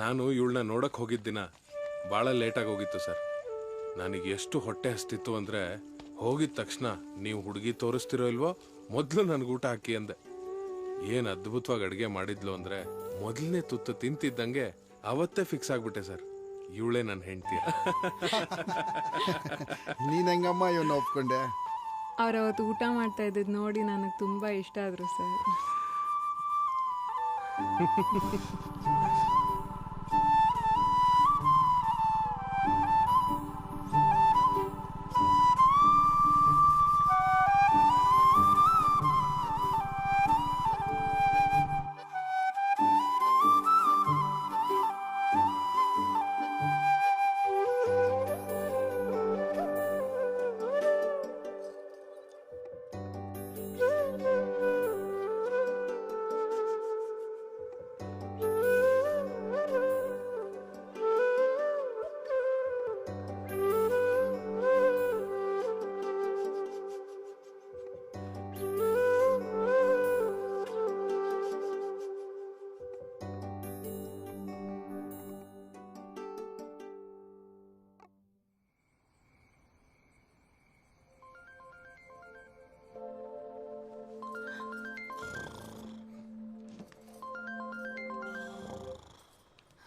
ನಾನು ಇವಳನ್ನ ನೋಡಕ್ ಹೋಗಿದ್ದ ದಿನ ಭಾಳ ಲೇಟಾಗಿ ಹೋಗಿತ್ತು ಸರ್. ನನಗೆ ಎಷ್ಟು ಹೊಟ್ಟೆ ಹಸ್ತಿತ್ತು ಅಂದರೆ ಹೋಗಿದ ತಕ್ಷಣ ನೀವು ಹುಡುಗಿ ತೋರಿಸ್ತಿರೋ ಇಲ್ವೋ ಮೊದಲು ನನಗೆ ಊಟ ಹಾಕಿ ಅಂದೆ. ಏನು ಅದ್ಭುತವಾಗಿ ಅಡುಗೆ ಮಾಡಿದ್ಲು ಅಂದರೆ ಮೊದಲನೇ ತುತ್ತು ತಿಂತಿದ್ದಂಗೆ ಅವತ್ತೇ ಫಿಕ್ಸ್ ಆಗ್ಬಿಟ್ಟೆ ಸರ್, ಇವಳೇ ನನ್ನ ಹೆಂಡ್ತಿ. ನೀನು ಹೆಂಗಮ್ಮ ಇವನ್ನ ಒಪ್ಕೊಂಡೆ? ಅವ್ರು ಅವತ್ತು ಊಟ ಮಾಡ್ತಾ ಇದ್ದಿದ್ದು ನೋಡಿ ನನಗೆ ತುಂಬ ಇಷ್ಟ ಆದರು ಸರ್.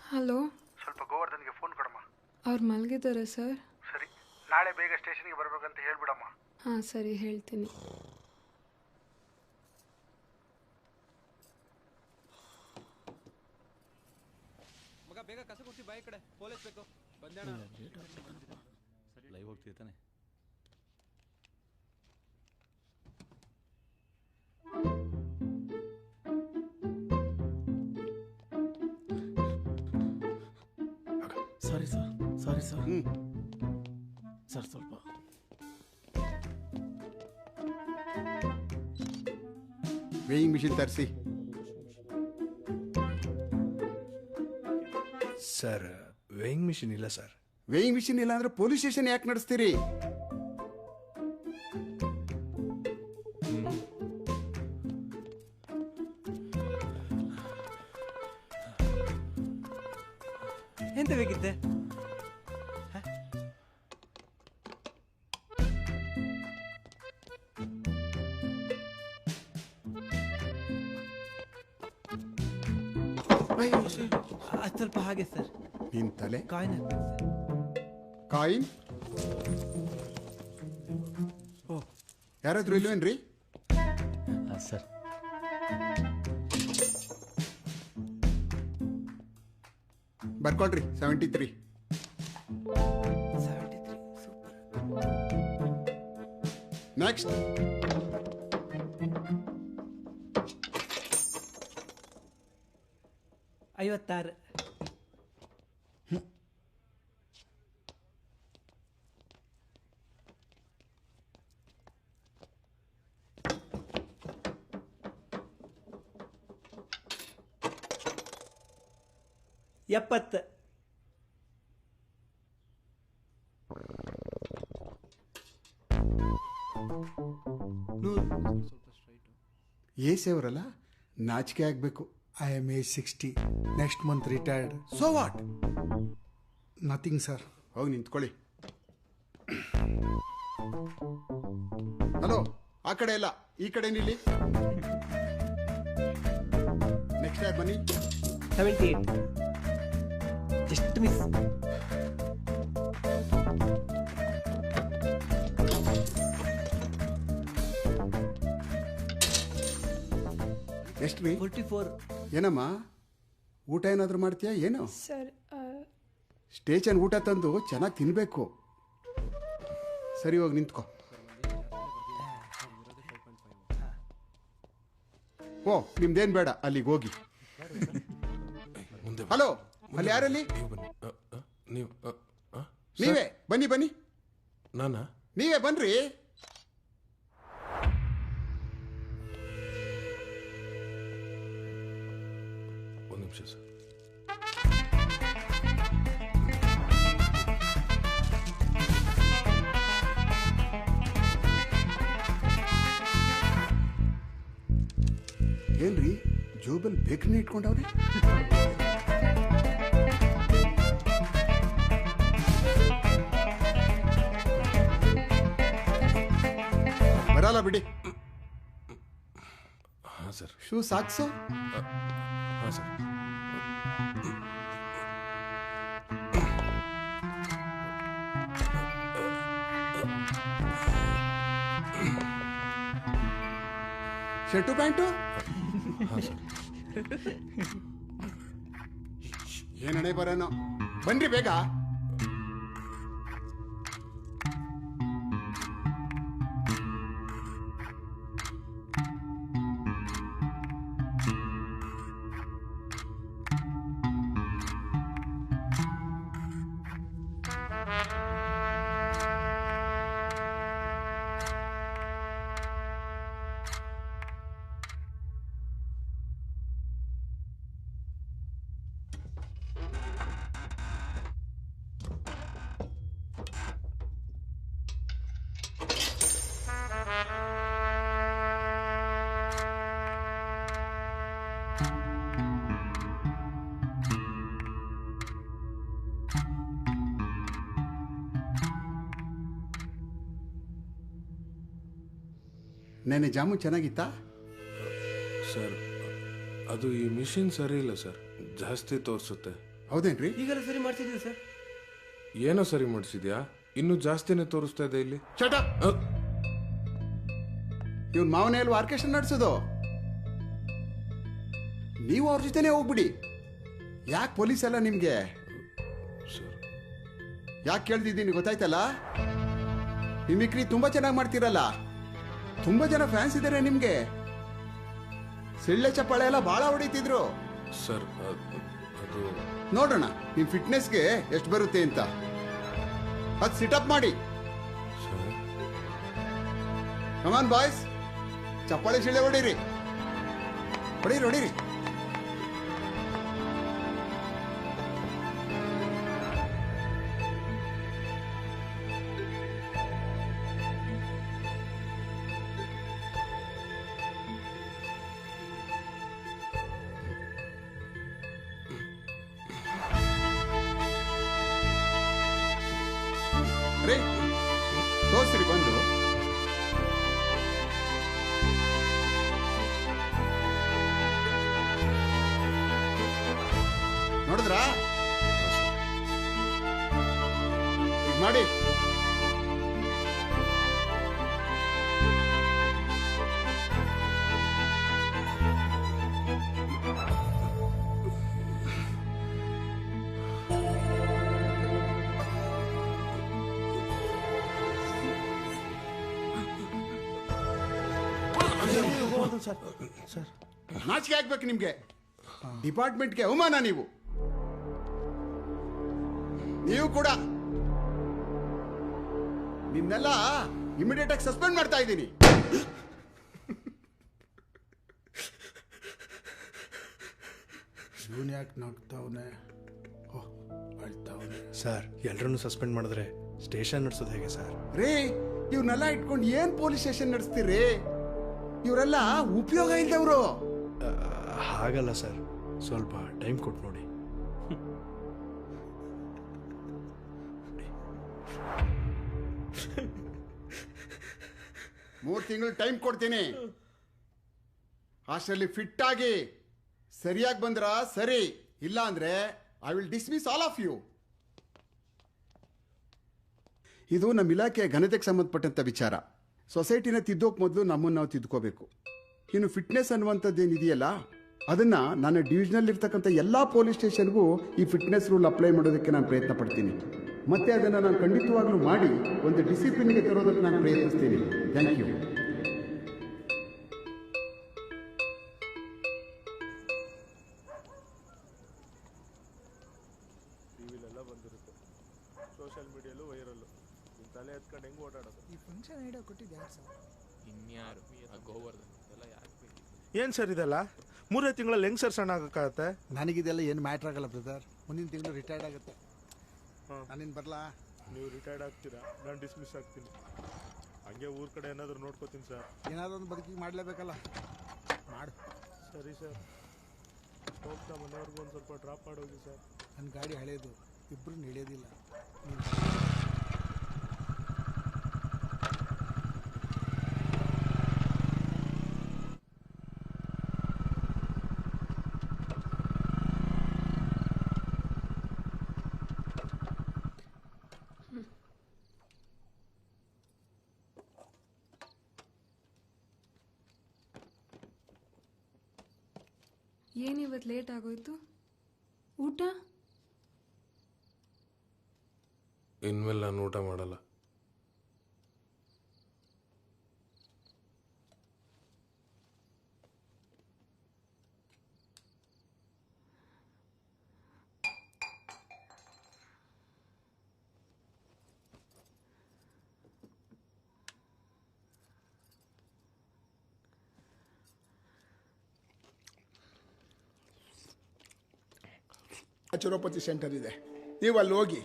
ಹಲೋ, ಸ್ವಲ್ಪ ಗೋವರ್ಧನ್ಗೆ ಫೋನ್ ಕೊಡಮ್ಮ. ಅವ್ರು ಮಲಗಿದ್ದಾರೆ ಸರ್. ಸರಿ, ನಾಳೆ ಬೇಗ ಸ್ಟೇಷನ್ಗೆ ಬರ್ಬೇಕಂತ ಹೇಳ್ಬಿಡಮ್ಮ. ಹಾಂ ಸರಿ, ಹೇಳ್ತೀನಿ. ಮಗ ಬೇಗ ಕಸ ಕೊಡ್ಸಿ, ಬಾಯಿ ಕಡೆ ಪೊಲೀಸ್ ಬೇಕು. ಬಂದೇಣ ಲೈವ್ ಹೋಗ್ತಿರ್ತಾನೆ. Sorry sir, sorry sir. Sir ಸ್ವಲ್ಪ ವೇಯಿಂಗ್ ಮಿಷಿನ್ ತರಿಸಿ. ಸರ್, ವೇಯಿಂಗ್ ಮಿಷಿನ್ ಇಲ್ಲ ಸರ್. ವೇಯಿಂಗ್ ಮಿಷಿನ್ ಇಲ್ಲ ಅಂದ್ರೆ ಪೊಲೀಸ್ ಸ್ಟೇಷನ್ ಯಾಕೆ ನಡೆಸ್ತೀರಿ? ಎಂತ ಬೇಕಿತ್ತೆ? ಅದು ಸ್ವಲ್ಪ ಹಾಗೆ ಸರ್. ನಿನ್ ತಲೆ ಕಾಯಿನ್ ಕಾಯಿನ್ ಯಾರಾದ್ರೂ ಇಲ್ವೇನ್ರಿ? ಸರ್, ಬರ್ಕೊಳ್ರಿ. 73. ನೆಕ್ಸ್ಟ್. ಐವತ್ತಾರು. ಎಪ್ಪತ್ತು. ಏಸೇವರಲ್ಲ, ನಾಚಿಕೆ ಆಗಬೇಕು. I am age 60. Next month retired. So what? Nothing sir. ಹೋಗಿ ನಿಂತ್ಕೊಳ್ಳಿ. ಹಲೋ, ಆ ಕಡೆ ಇಲ್ಲ, ಈ ಕಡೆ ನಿಲ್ಲಿ. ನೆಕ್ಸ್ಟ್ ಟೈಮ್ ಬನ್ನಿ. 78. Just miss. ಎಷ್ಟು ರೀ? 44. ಏನಮ್ಮ, ಊಟ ಏನಾದರೂ ಮಾಡ್ತೀಯಾ ಏನು? ಸರ್ ಸ್ಟೇಷನ್ ಊಟ ತಂದು ಚೆನ್ನಾಗಿ ತಿನ್ನಬೇಕು. ಸರಿ, ಹೋಗಿ ನಿಂತ್ಕೋ. ಓ, ನಿಮ್ದೇನು ಬೇಡ, ಅಲ್ಲಿಗೆ ಹೋಗಿ. ಹಲೋ, ಅಲ್ಲಿ ಯಾರಲ್ಲಿ? ನೀವು ನೀವೇ ಬನ್ನಿ ಬನ್ನಿ. ನಾನಾ? ನೀವೇ ಬನ್ರಿ. ಒಂದು ನಿಮಿಷ ಸರ್. ಏನ್ರಿ ಜೋಬಲ್ ಬೇಕನ್ನೇ ಇಟ್ಕೊಂಡವ್ರೆ? ಬರಲ್ಲ ಬಿಡಿ. ಹಾಂ ಸರ್. Shoe socks. ಹಾಂ ಸರ್. Shirt pant? ಹಾಂ ಸರ್. ಏನಣೆ ಬರೋನು, ಬನ್ರಿ ಬೇಗ. ನೆನೆ ಜಾಮೂನ್ ಚೆನ್ನಾಗಿತ್ತಾ? ಸರ್, ಅದು ಈ ಮಿಷಿನ್ ಸರಿ ಇಲ್ಲ ಸರ್, ಜಾಸ್ತಿ ತೋರಿಸುತ್ತೆ. ಹೌದೇನ್ರಿ? ಈಗೆಲ್ಲ ಸರಿ ಮಾಡ್ತಿದ್ದೀವಿ ಸರ್. ಏನೋ ಸರಿ ಮಾಡಿಸಿದ್ಯಾ? ಇನ್ನೂ ಜಾಸ್ತಿನೇ ತೋರಿಸ್ತಾ ಇದೆ ಇಲ್ಲಿ. ಇವನ್ ಮಾವನೇ ಅಲ್ವಾ ಆರ್ಕೆಸ್ಟ್ರಾ ನಡೆಸೋದು? ನೀವು ಅವ್ರ ಜೊತೆನೇ ಹೋಗ್ಬಿಡಿ. ಯಾಕೆ ಪೊಲೀಸ್ ಎಲ್ಲ ನಿಮ್ಗೆ? ಯಾಕೆ ಕೇಳ್ತಿದ್ದೀನಿ ಗೊತ್ತಾಯ್ತಲ್ಲ? ಮಿಮಿಕ್ರಿ ತುಂಬಾ ಚೆನ್ನಾಗಿ ಮಾಡ್ತೀರಲ್ಲ, ತುಂಬಾ ಜನ ಫ್ಯಾನ್ಸ್ ಇದ್ದಾರೆ ನಿಮ್ಗೆ. ಸಿಳ್ಳೆ ಚಪ್ಪಾಳೆ ಎಲ್ಲ ಬಹಳ ಹೊಡಿತಿದ್ರು ಸರ್. ಅದು ನೋಡೋಣ ನಿಮ್ ಫಿಟ್ನೆಸ್ಗೆ ಎಷ್ಟು ಬರುತ್ತೆ ಅಂತ. ಅದು ಸಿಟಪ್ ಮಾಡಿ. ಕಮಾನ್ ಬಾಯ್ಸ್, ಚಪ್ಪಾಳೆ ಸಿಳ್ಳೆ ಹೊಡೀರಿ, ಹೊಡೀರಿ ಹೊಡೀರಿ. ತೋರ್ಸ್ರಿ ಬಂದು. ನೋಡಿದ್ರಾ? ಈಗ ಮಾಡಿ. ನಾಚಿಕೆ ಆಗ್ಬೇಕು ನಿಮ್ಗೆ. ಡಿಪಾರ್ಟ್ಮೆಂಟ್ಗೆ ಅವಮಾನ. ನೀವು ಕೂಡ. ನಿಮ್ನೆಲ್ಲ ಇಮಿಡಿಯೇಟ್ ಆಗಿ ಸಸ್ಪೆಂಡ್ ಮಾಡ್ತಾ ಇದ್ದೀನಿ. ಇವನ್ ಯಾಕೆ ನಗ್ತಾವನೆ? ಅಳ್ತಾವನೆ. ಸರ್, ಎಲ್ರನ್ನೂ ಸಸ್ಪೆಂಡ್ ಮಾಡಿದ್ರೆ ಸ್ಟೇಷನ್ ನಡೆಸೋದು ಹೇಗೆ ಸರ್? ರೇ, ಇವ್ನೆಲ್ಲ ಇಟ್ಕೊಂಡು ಏನ್ ಪೊಲೀಸ್ ಸ್ಟೇಷನ್ ನಡೆಸ್ತೀರಿ? ಇವರೆಲ್ಲ ಉಪಯೋಗ ಇಲ್ದವರು. ಹಾಗಲ್ಲ ಸರ್, ಸ್ವಲ್ಪ ಟೈಮ್ ಕೊಟ್ಟು ನೋಡಿ. ಮೂರು ತಿಂಗಳು ಟೈಮ್ ಕೊಡ್ತೀನಿ. ಅಷ್ಟರಲ್ಲಿ ಫಿಟ್ ಆಗಿ ಸರಿಯಾಗಿ ಬಂದ್ರ ಸರಿ, ಇಲ್ಲ ಅಂದ್ರೆ I will dismiss all of you. ಇದು ನಮ್ಮ ಇಲಾಖೆಯ ಘನತೆಗೆ ಸಂಬಂಧಪಟ್ಟಂಥ ವಿಚಾರ. ಸೊಸೈಟಿನ ತಿದ್ದೋಕ್ ಮೊದಲು ನಮ್ಮನ್ನು ನಾವು ತಿದ್ಕೋಬೇಕು. ಇನ್ನು ಫಿಟ್ನೆಸ್ ಅನ್ನುವಂಥದ್ದು ಏನಿದೆಯಲ್ಲ, ಅದನ್ನು ನಾನು ಡಿವಿಷನಲ್ಲಿ ಇರ್ತಕ್ಕಂಥ ಎಲ್ಲ ಪೊಲೀಸ್ ಸ್ಟೇಷನ್ಗೂ ಈ ಫಿಟ್ನೆಸ್ ರೂಲ್ ಅಪ್ಲೈ ಮಾಡೋದಕ್ಕೆ ನಾನು ಪ್ರಯತ್ನ ಪಡ್ತೀನಿ. ಮತ್ತೆ ಅದನ್ನು ನಾನು ಖಂಡಿತವಾಗ್ಲೂ ಮಾಡಿ ಒಂದು ಡಿಸಿಪ್ಲಿನ್ಗೆ ತರೋದಕ್ಕೆ ನಾನು ಪ್ರಯತ್ನಿಸ್ತೀನಿ. Thank you. ಟಿವಿಲೆಲ್ಲ ಬಂದಿರುತ್ತೆ, ಸೋಷಿಯಲ್ ಮೀಡಿಯಲ್ಲೂ ವೈರಲ್ಲು. ನಿಮ್ಮ ತಲೆ ಎತ್ಕೊಂಡು ಹೆಂಗೆ ಓಡಾಡೋದು? ಈ ಫಂಕ್ಷನ್ ಐಡಿಯಾ ಕೊಟ್ಟಿದ್ದು ಯಾರು ಸರ್? ಇನ್ಯಾರು ಗೋವರ್ಧನ್ ಎಲ್ಲ ಯಾಕೆ ಬೇಕು? ಏನು ಸರ್ ಇದೆಲ್ಲ? 3 ತಿಂಗಳಲ್ಲಿ ಹೆಂಗೆ ಸರ್ ಸಣ್ಣ ಆಗೋಕ್ಕಾಗತ್ತೆ? ನನಗಿದೆಲ್ಲ ಏನು ಮ್ಯಾಟ್ರ್ ಆಗಲ್ಲ ಬ್ರದರ್. ಮುಂದಿನ ತಿಂಗಳು ರಿಟೈರ್ಡ್ ಆಗುತ್ತೆ. ನಾನಿನ್ನು ಬರಲಾ? ನೀವು ರಿಟೈರ್ಡ್ ಆಗ್ತೀರಾ, ನಾನು ಡಿಸ್ಮಿಸ್ ಆಗ್ತೀನಿ. ಹಂಗೆ ಊರ ಕಡೆ ಏನಾದರೂ ನೋಡ್ಕೋತೀನಿ ಸರ್. ಏನಾದರೂ ಒಂದು ಬದುಕಿಗೆ ಮಾಡಲೇಬೇಕಲ್ಲ, ಮಾಡು. ಸರಿ ಸರ್, ಹೋಗ್ತಾ ಮನೆಯವ್ರಿಗೂ ಒಂದು ಸ್ವಲ್ಪ ಡ್ರಾಪ್ ಮಾಡೋಗಿ ಸರ್. ನನ್ನ ಗಾಡಿ ಹಳೇದು, ಇಬ್ಬರು ನಡೆಯೋದಿಲ್ಲ. ಏನಿವತ್ತು ಲೇಟ್ ಆಗೋಯ್ತು? ಊಟ ಇನ್ಮೇಲೆ ನಾನು ಊಟ ಮಾಡಲ್ಲ. ಅಚುರೋಪತಿ ಸೆಂಟರ್ ಇದೆ, ನೀವು ಅಲ್ಲಿ ಹೋಗಿ.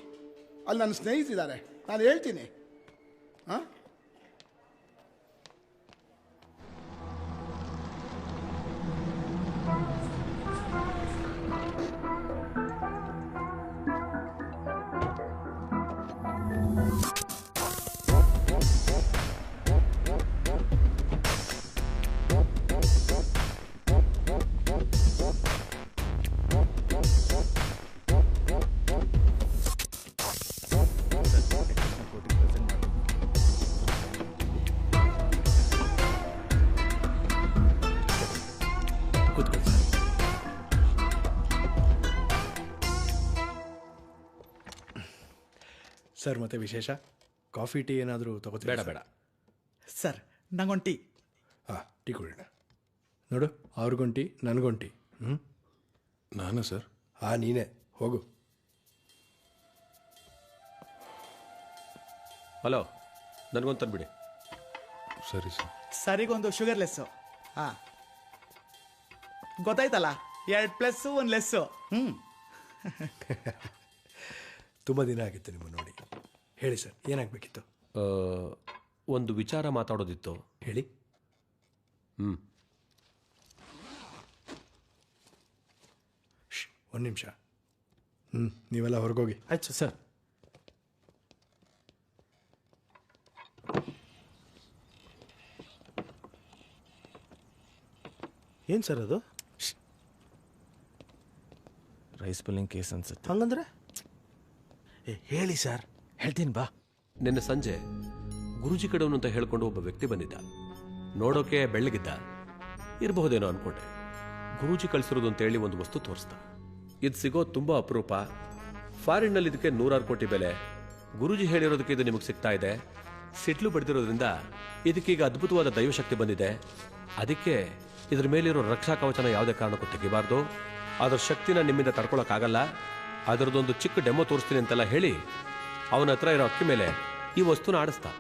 ಅಲ್ಲಿ ನನ್ನ ಸ್ನೇಹಿತರಿದ್ದಾರೆ, ನಾನು ಹೇಳ್ತೀನಿ. ಹಾಂ, ಸರ್ ಮತ್ತೆ ವಿಶೇಷ? ಕಾಫಿ ಟೀ ಏನಾದರೂ ತಗೋತೀವಿ? ಬೇಡ ಬೇಡ ಸರ್, ನಂಗೊಂದು ಟೀ. ಹಾಂ, ಟೀ ಕುಡಿಯೋಣ. ನೋಡು, ಅವ್ರಿಗೊಂದು ಟೀ, ನನಗೊಂದು ಟೀ. ನಾನು ಸರ್? ಹಾಂ, ನೀನೇ ಹೋಗು. ಹಲೋ, ನನಗೊಂದು ತಂದ್ಬಿಡಿ. ಸರಿ ಸರ್. ಸರಿಗೊಂದು ಶುಗರ್ಲೆಸ್ಸು. ಹಾಂ, ಗೊತ್ತಾಯ್ತಲ್ಲ, 2 + 1 ಲೆಸ್ಸು. ತುಂಬ ದಿನ ಆಗಿತ್ತು ನಿಮ್ಮ ನೋಡಿ. ಹೇಳಿ ಸರ್, ಏನಾಗಬೇಕಿತ್ತು? ಒಂದು ವಿಚಾರ ಮಾತಾಡೋದಿತ್ತು. ಹೇಳಿ. ಒಂದು ನಿಮಿಷ. ನೀವೆಲ್ಲ ಹೊರಗೋಗಿ. ಆಯ್ತು ಸರ್. ಏನು ಸರ್ ಅದು? ರೈಸ್ ಪುಲ್ಲಿಂಗ್ ಕೇಸ್ ಅನ್ಸುತ್ತೆ. ಹಂಗಂದ್ರೆ ಹೇಳಿ ಸರ್. ಹೇಳ್ತೀನಿ ಬಾ. ನಿನ್ನೆ ಸಂಜೆ ಗುರುಜಿ ಕಡೆಯವನು ಅಂತ ಹೇಳ್ಕೊಂಡು ಒಬ್ಬ ವ್ಯಕ್ತಿ ಬಂದಿದ್ದ. ನೋಡೋಕೆ ಬೆಳ್ಳಗಿದ್ದ, ಇರಬಹುದೇನೋ ಅನ್ಕೊಂಡೆ. ಗುರೂಜಿ ಕಳಿಸಿರೋದು ಅಂತೇಳಿ ಒಂದು ವಸ್ತು ತೋರಿಸ್ದ. ಇದು ಸಿಗೋದು ತುಂಬಾ ಅಪರೂಪ. ಫಾರಿನ್ನಲ್ಲಿ ಇದಕ್ಕೆ 100 ಕೋಟಿ ಬೆಲೆ. ಗುರೂಜಿ ಹೇಳಿರೋದಕ್ಕೆ ಇದು ನಿಮಗೆ ಸಿಗ್ತಾ ಇದೆ. ಸಿಟ್ಲು ಬಡ್ದಿರೋದ್ರಿಂದ ಇದಕ್ಕೀಗ ಅದ್ಭುತವಾದ ದೈವಶಕ್ತಿ ಬಂದಿದೆ. ಅದಕ್ಕೆ ಇದ್ರ ಮೇಲಿರೋ ರಕ್ಷಾ ಕವಚನ ಯಾವುದೇ ಕಾರಣಕ್ಕೂ ತೆಗಿಬಾರ್ದು. ಅದರ ಶಕ್ತಿನ ನಿಮ್ಮಿಂದ ತಡ್ಕೊಳಕ್ಕಾಗಲ್ಲ. ಅದರದೊಂದು ಚಿಕ್ಕ ಡೆಮೋ ತೋರಿಸ್ತೀನಿ ಅಂತೆಲ್ಲ ಹೇಳಿ ಅವನ ಹತ್ರ ಇರೋ ಅಕ್ಕಿ ಮೇಲೆ ಈ ವಸ್ತುನ ಆಡಿಸ್ತಾ.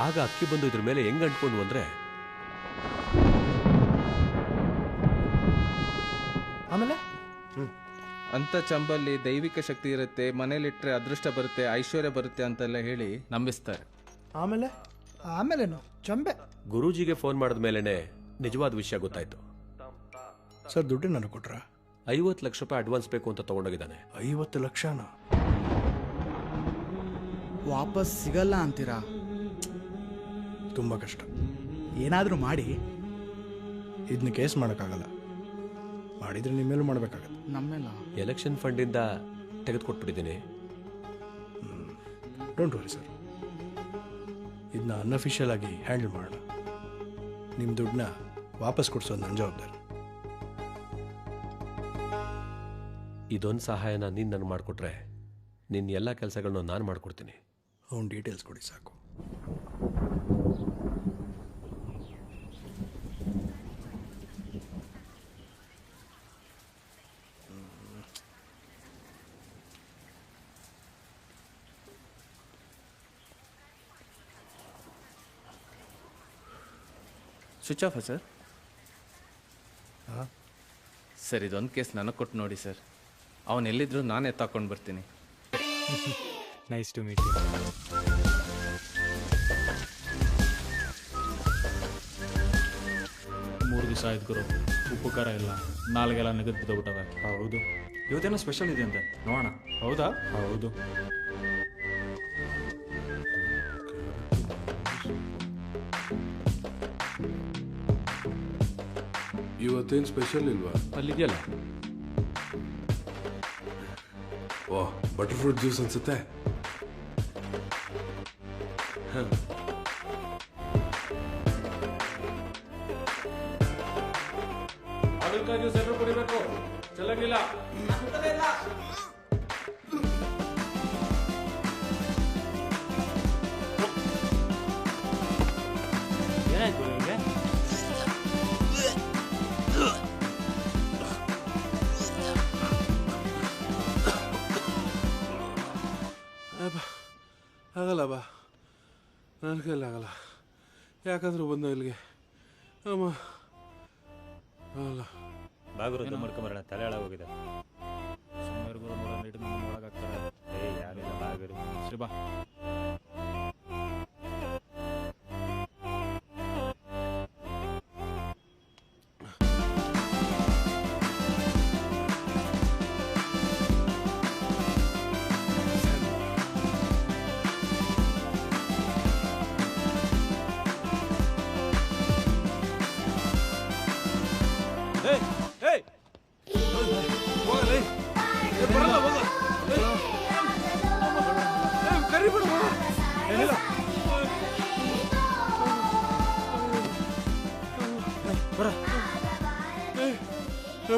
ಆಗ ಅಕ್ಕಿ ಬಂದು ಇದ್ರ ಮೇಲೆ ಹೆಂಗ್ ಅಂಟ್ಕೊಂಡು ಅಂದ್ರೆ, ಆಮೇಲೆ ಅಂತ ಚಂಬಲ್ಲಿ ದೈವಿಕ ಶಕ್ತಿ ಇರುತ್ತೆ, ಮನೇಲಿಟ್ರೆ ಅದೃಷ್ಟ ಬರುತ್ತೆ, ಐಶ್ವರ್ಯ ಬರುತ್ತೆ ಅಂತೆಲ್ಲ ಹೇಳಿ ನಂಬಿಸ್ತಾರೆ. ಆಮೇಲೆ ಆಮೇಲೇನು ಚಂಬೆ. ಗುರೂಜಿಗೆ ಫೋನ್ ಮಾಡಿದ ಮೇಲೆನೆ ನಿಜವಾದ ವಿಷಯ ಗೊತ್ತಾಯ್ತು. ಸರ್ ದುಡ್ಡು ನನಗೆ ಕೊಟ್ರ? 50 ಲಕ್ಷ ರೂಪಾಯಿ ಅಡ್ವಾನ್ಸ್ ಬೇಕು ಅಂತ ತಗೊಂಡೋಗಿದ್ದಾನೆ. 50 ಲಕ್ಷನ ವಾಪಸ್ ಸಿಗಲ್ಲ ಅಂತೀರಾ? ತುಂಬ ಕಷ್ಟ. ಏನಾದರೂ ಮಾಡಿ. ಇದನ್ನ ಕೇಸ್ ಮಾಡೋಕ್ಕಾಗಲ್ಲ, ಮಾಡಿದ್ರೆ ನಿಮ್ಮ ಮೇಲೂ ಮಾಡಬೇಕಾಗತ್ತೆ. ನಮ್ಮೆಲ್ಲ ಎಲೆಕ್ಷನ್ ಫಂಡಿಂದ ತೆಗೆದುಕೊಟ್ಬಿಟ್ಟಿದ್ದೀನಿ. ಡೋಂಟ್ ವರಿ ಸರ್, ಇದನ್ನ ಅನ್ಅಫಿಷಿಯಲ್ ಆಗಿ ಹ್ಯಾಂಡಲ್ ಮಾಡೋಣ. ನಿಮ್ಮ ದುಡ್ಡನ್ನ ವಾಪಸ್ ಕೊಡಿಸೋದು ನನ್ನ ಜವಾಬ್ದಾರಿ. ಇದೊಂದು ಸಹಾಯನ ನೀನು ನನಗೆ ಮಾಡಿಕೊಟ್ರೆ ನಿನ್ನ ಎಲ್ಲ ಕೆಲಸಗಳನ್ನ ನಾನು ಮಾಡಿಕೊಡ್ತೀನಿ. ಅವ್ನು ಡೀಟೇಲ್ಸ್ ಕೊಡಿ ಸಾಕು. ಸ್ವಿಚ್ ಆಫಾ ಸರ್? ಹಾಂ ಸರ್, ಇದೊಂದು ಕೇಸ್ ನನಗೆ ಕೊಟ್ಟು ನೋಡಿ ಸರ್. ಅವನು ಎಲ್ಲಿದ್ರು ನಾನು ಎತ್ತಾಕೊಂಡು ಬರ್ತೀನಿ. Nice to meet you. 3 ದಿವಸ ಆಯ್ತು ಗುರು, ಉಪ್ಪು ಖಾರ ಇಲ್ಲ, ನಾಲ್ಗೆಲ್ಲ ನೆಗದು ಬಿದ್ದೋಗ್ಬಿಟ್ಟವೆ. ಹೌದು, ಇವತ್ತೇನೋ ಸ್ಪೆಷಲ್ ಇದೆ ಅಂತೆ, ನೋಡೋಣ. ಹೌದಾ? ಹೌದು. ಇವತ್ತೇನು ಸ್ಪೆಷಲ್ ಇಲ್ವಾ? ಅಲ್ಲಿದೆಯಲ್ಲ. ಓಹ್, ಬಟರ್ ಫ್ರೂಟ್ ಜ್ಯೂಸ್ ಅನ್ಸುತ್ತೆ. ಹಾಗಲಕಾಯಿ ಜ್ಯೂಸ್ ಎಲ್ಲರೂ ಕುಡಿಬೇಕು, ಚೆಲ್ಲಂಗಿಲ್ಲ. ಏನಾಯ್ತು ನಿಮಗೆ? ಆಗಲ್ಲ ಬಾ, ನನ್ನ ಕೈಲಿ ಆಗಲ್ಲ. ಯಾಕಂದ್ರೆ ಬಂದ ಇಲ್ಲಿಗೆ ಅಮ್ಮ ಅಲ್ಲ. ಬಾಗುರು ಮಾಡ್ಕೊಂಬರೋಣ, ತಲೆ ಹಾಳಾಗೋಗಿದೆ. ಸುಮ್ಮನೆ ಗುರು ನೋಡೋಣ, ಇಟ್ಟು ನಮ್ಮ ಒಳಗಾಗ್ತಾರೆ. ಯಾರಿಲ್ಲ ಬಾಗುರು. ಸರಿ ಬಾ.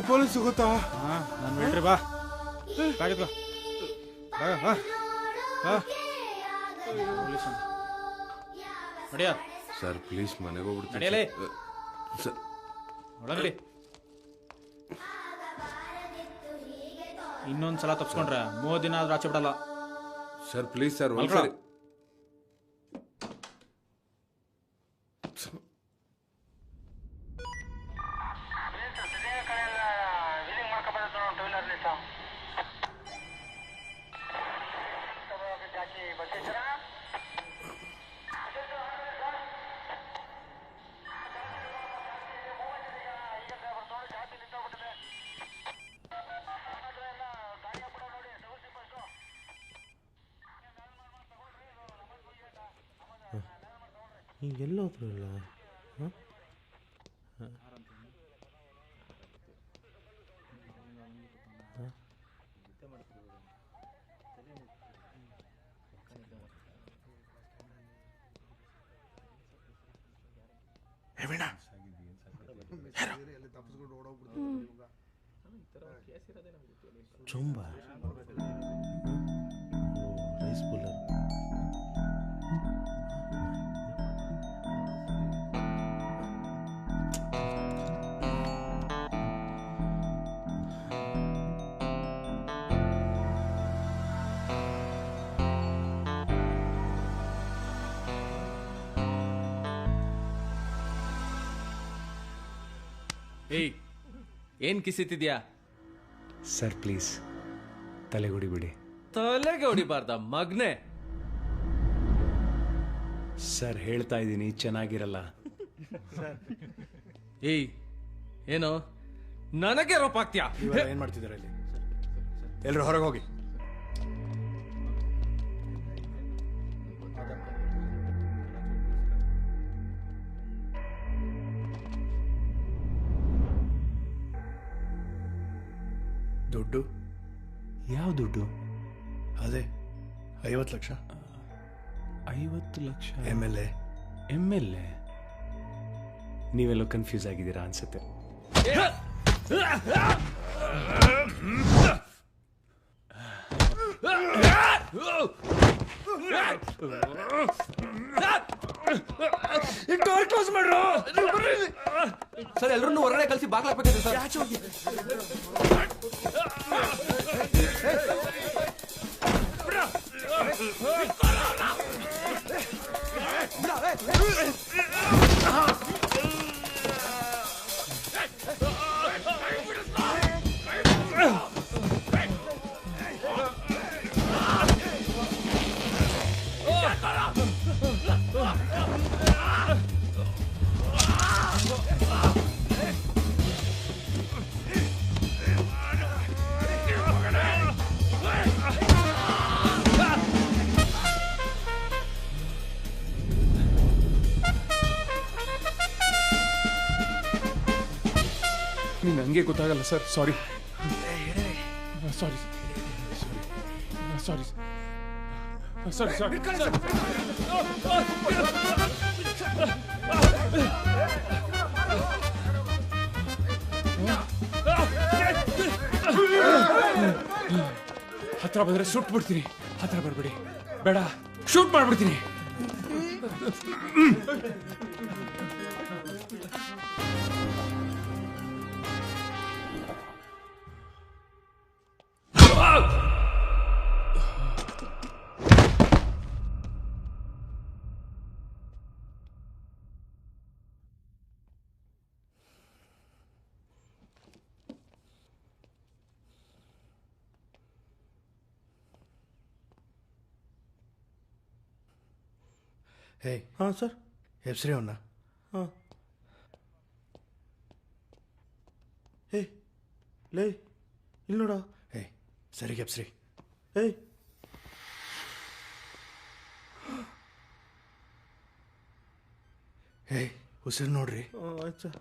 ಪೊಲೀಸ್ ಗೊತ್ತಾ? ನಾನು ಬಿಡ್ರಿ, ಬಾ ಕಾಗಿದ್ಕೋ. ನಡಿಯ ಸರ್ ಪ್ಲೀಸ್, ಮನೆಗೆ ಹೋಗ್ಬಿಡ್ತೀನಿ. ನಡೆಯಲೇ ಸರ್ ಒಳಗಡಿ. ಇನ್ನೊಂದು ಸಲ ತಪ್ಸ್ಕೊಂಡ್ರೆ 3 ದಿನ ಆದ್ರೂ ಆಚೆ ಬಿಡಲ್ಲ. ಸರ್ ಪ್ಲೀಸ್ ಸರ್, ಮಲ್ಕೊಳ್ಳೋ. ಎಲ್ಲೋದ್ರು ಇಲ್ಲ. ಚುಂಬ ರೈಸ್ ಪುಲ್ಲರ್. ಏಯ್, ಏನ್ ಕಿಸಿತಿದ್ಯಾ? ಸರ್ ಪ್ಲೀಸ್ ತಲೆಗೆ ಹೊಡಿಬಿಡಿ. ತಲೆಗೆ ಹೊಡಿಬಾರ್ದ ಮಗ್ನೆ? ಸರ್ ಹೇಳ್ತಾ ಇದ್ದೀನಿ ಚೆನ್ನಾಗಿರಲ್ಲ. ಏಯ್ ಏನೋ ನನಗೆ ರೋಪ್ ಹಾಕ್ತೀಯಾ? ಏನು ಮಾಡ್ತಿದ್ದಾರೆ ಇಲ್ಲಿ? ಎಲ್ಲರೂ ಹೊರಗೆ ಹೋಗಿ. ದುಡ್ಡು? ಯಾವ ದುಡ್ಡು? ಅದೇ 50 ಲಕ್ಷ. 50 ಲಕ್ಷ? MLA. ನೀವೆಲ್ಲೋ ಕನ್ಫ್ಯೂಸ್ ಆಗಿದ್ದೀರಾ ಅನ್ಸುತ್ತೆ. ಕ್ಲೋಸ್ ಮಾಡ್ರು ಸರ್. ಎಲ್ಲರನ್ನೂ ಹೊರಗಡೆ ಕಳಿಸಿ ಬಾಗ್ಲಾಕ್ಬೇಕಿದೆ ಸರ್. ನಿಂಗೆ ಹಂಗೆ ಗೊತ್ತಾಗಲ್ಲ ಸರ್. ಸಾರಿ ಸಾರಿ ಸಾರಿ ಸಾರಿ ಸಾರಿ ಹತ್ರ ಬಂದ್ರೆ ಸುಟ್ ಬಿಡ್ತೀನಿ. ಹತ್ರ ಬರ್ಬಿಡಿ. ಬೇಡ, ಶೂಟ್ ಮಾಡ್ಬಿಡ್ತೀನಿ. ಹಾಂ ಸರ್. ಹೆಬ್ಸ್ರಿ ಅವನ್ನ. ಹಾಂ. ಲೇ ಇಲ್ಲಿ ನೋಡ. ಸರಿ ಹೆಬ್ಸ್ರಿ. ಉಸಿರು ನೋಡ್ರಿ. ಆಯ್ತು ಸರ್.